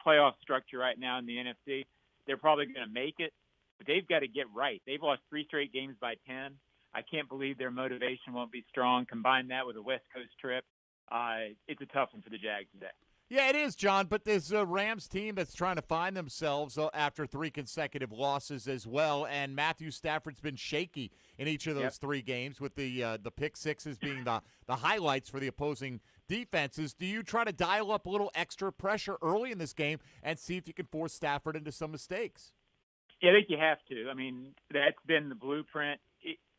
playoff structure right now in the NFC, they're probably going to make it, but they've got to get right. They've lost 3 straight games by 10. I can't believe their motivation won't be strong. Combine that with a West Coast trip. It's a tough one for the Jags today. Yeah, it is, John, but there's a Rams team that's trying to find themselves after 3 consecutive losses as well, and Matthew Stafford's been shaky in each of those 3 games, with the pick sixes being the highlights for the opposing defenses. Do you try to dial up a little extra pressure early in this game and see if you can force Stafford into some mistakes? Yeah, I think you have to. I mean, that's been the blueprint.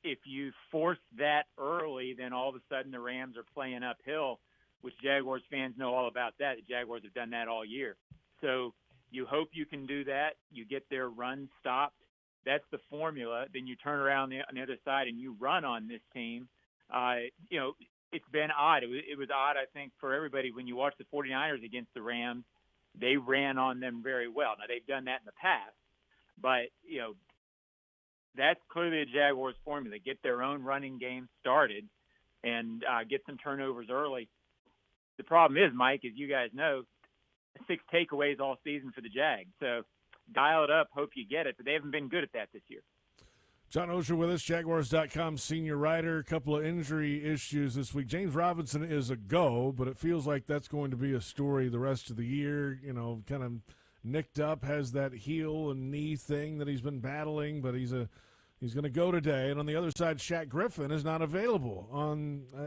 If you force that early, then all of a sudden the Rams are playing uphill, which Jaguars fans know all about that. The Jaguars have done that all year. So you hope you can do that. You get their run stopped. That's the formula. Then you turn around on the other side and you run on this team. It's been odd. It was odd, I think, for everybody. When you watch the 49ers against the Rams, they ran on them very well. Now, they've done that in the past. But, that's clearly a Jaguars formula. Get their own running game started and get some turnovers early. The problem is, Mike, as you guys know, 6 takeaways all season for the Jags. So dial it up, hope you get it. But they haven't been good at that this year. John Oehser with us, Jaguars.com senior writer. A couple of injury issues this week. James Robinson is a go, but it feels like that's going to be a story the rest of the year. Kind of nicked up, has that heel and knee thing that he's been battling, but he's going to go today. And on the other side, Shaq Griffin is not available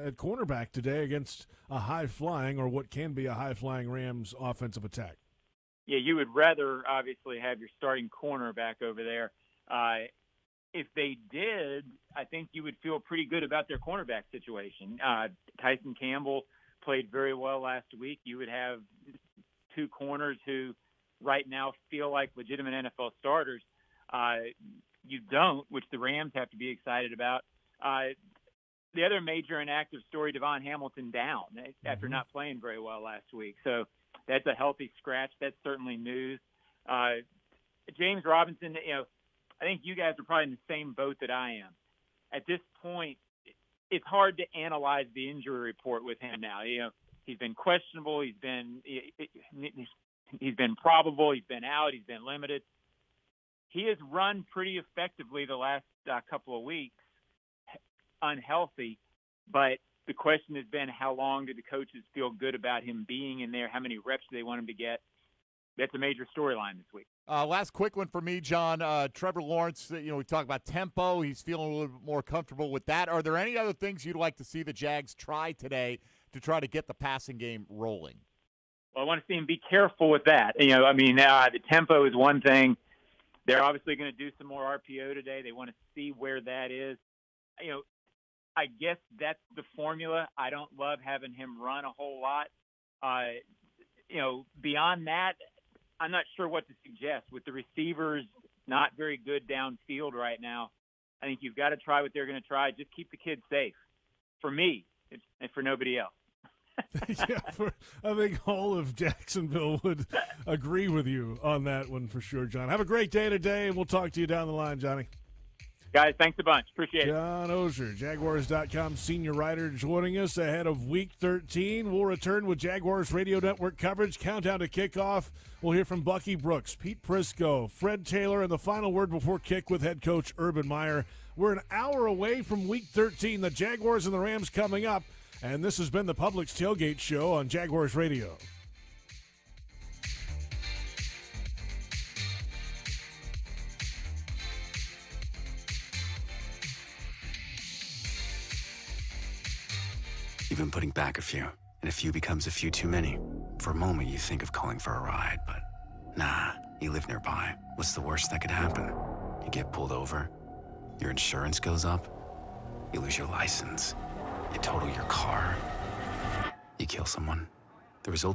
at cornerback today against a high-flying, or what can be a high-flying Rams offensive attack. Yeah, you would rather obviously have your starting cornerback over there. If they did, I think you would feel pretty good about their cornerback situation. Tyson Campbell played very well last week. You would have 2 corners who right now feel like legitimate NFL starters. You don't, which the Rams have to be excited about. The other major inactive story, Devon Hamilton down after not playing very well last week. So that's a healthy scratch. That's certainly news. James Robinson, I think you guys are probably in the same boat that I am. At this point, it's hard to analyze the injury report with him now. He's been questionable. He's been probable. He's been out. He's been limited. He has run pretty effectively the last couple of weeks, unhealthy. But the question has been, how long do the coaches feel good about him being in there? How many reps do they want him to get? That's a major storyline this week. Last quick one for me, John. Trevor Lawrence, we talk about tempo. He's feeling a little bit more comfortable with that. Are there any other things you'd like to see the Jags try today to try to get the passing game rolling? Well, I want to see him be careful with that. The tempo is one thing. They're obviously going to do some more RPO today. They want to see where that is. I guess that's the formula. I don't love having him run a whole lot. Beyond that, I'm not sure what to suggest. With the receivers not very good downfield right now, I think you've got to try what they're going to try. Just keep the kids safe. For me, and for nobody else. I think all of Jacksonville would agree with you on that one for sure, John. Have a great day today, and we'll talk to you down the line, Johnny. Guys, thanks a bunch. Appreciate it. John Oehser, Jaguars.com senior writer, joining us ahead of Week 13. We'll return with Jaguars Radio Network coverage. Countdown to kickoff. We'll hear from Bucky Brooks, Pete Prisco, Fred Taylor, and the final word before kick with head coach Urban Meyer. We're an hour away from Week 13. The Jaguars and the Rams coming up. And this has been the Publix Tailgate Show on Jaguars Radio. You've been putting back a few, and a few becomes a few too many. For a moment, you think of calling for a ride, but nah, you live nearby. What's the worst that could happen? You get pulled over, your insurance goes up, you lose your license, you total your car, you kill someone. The result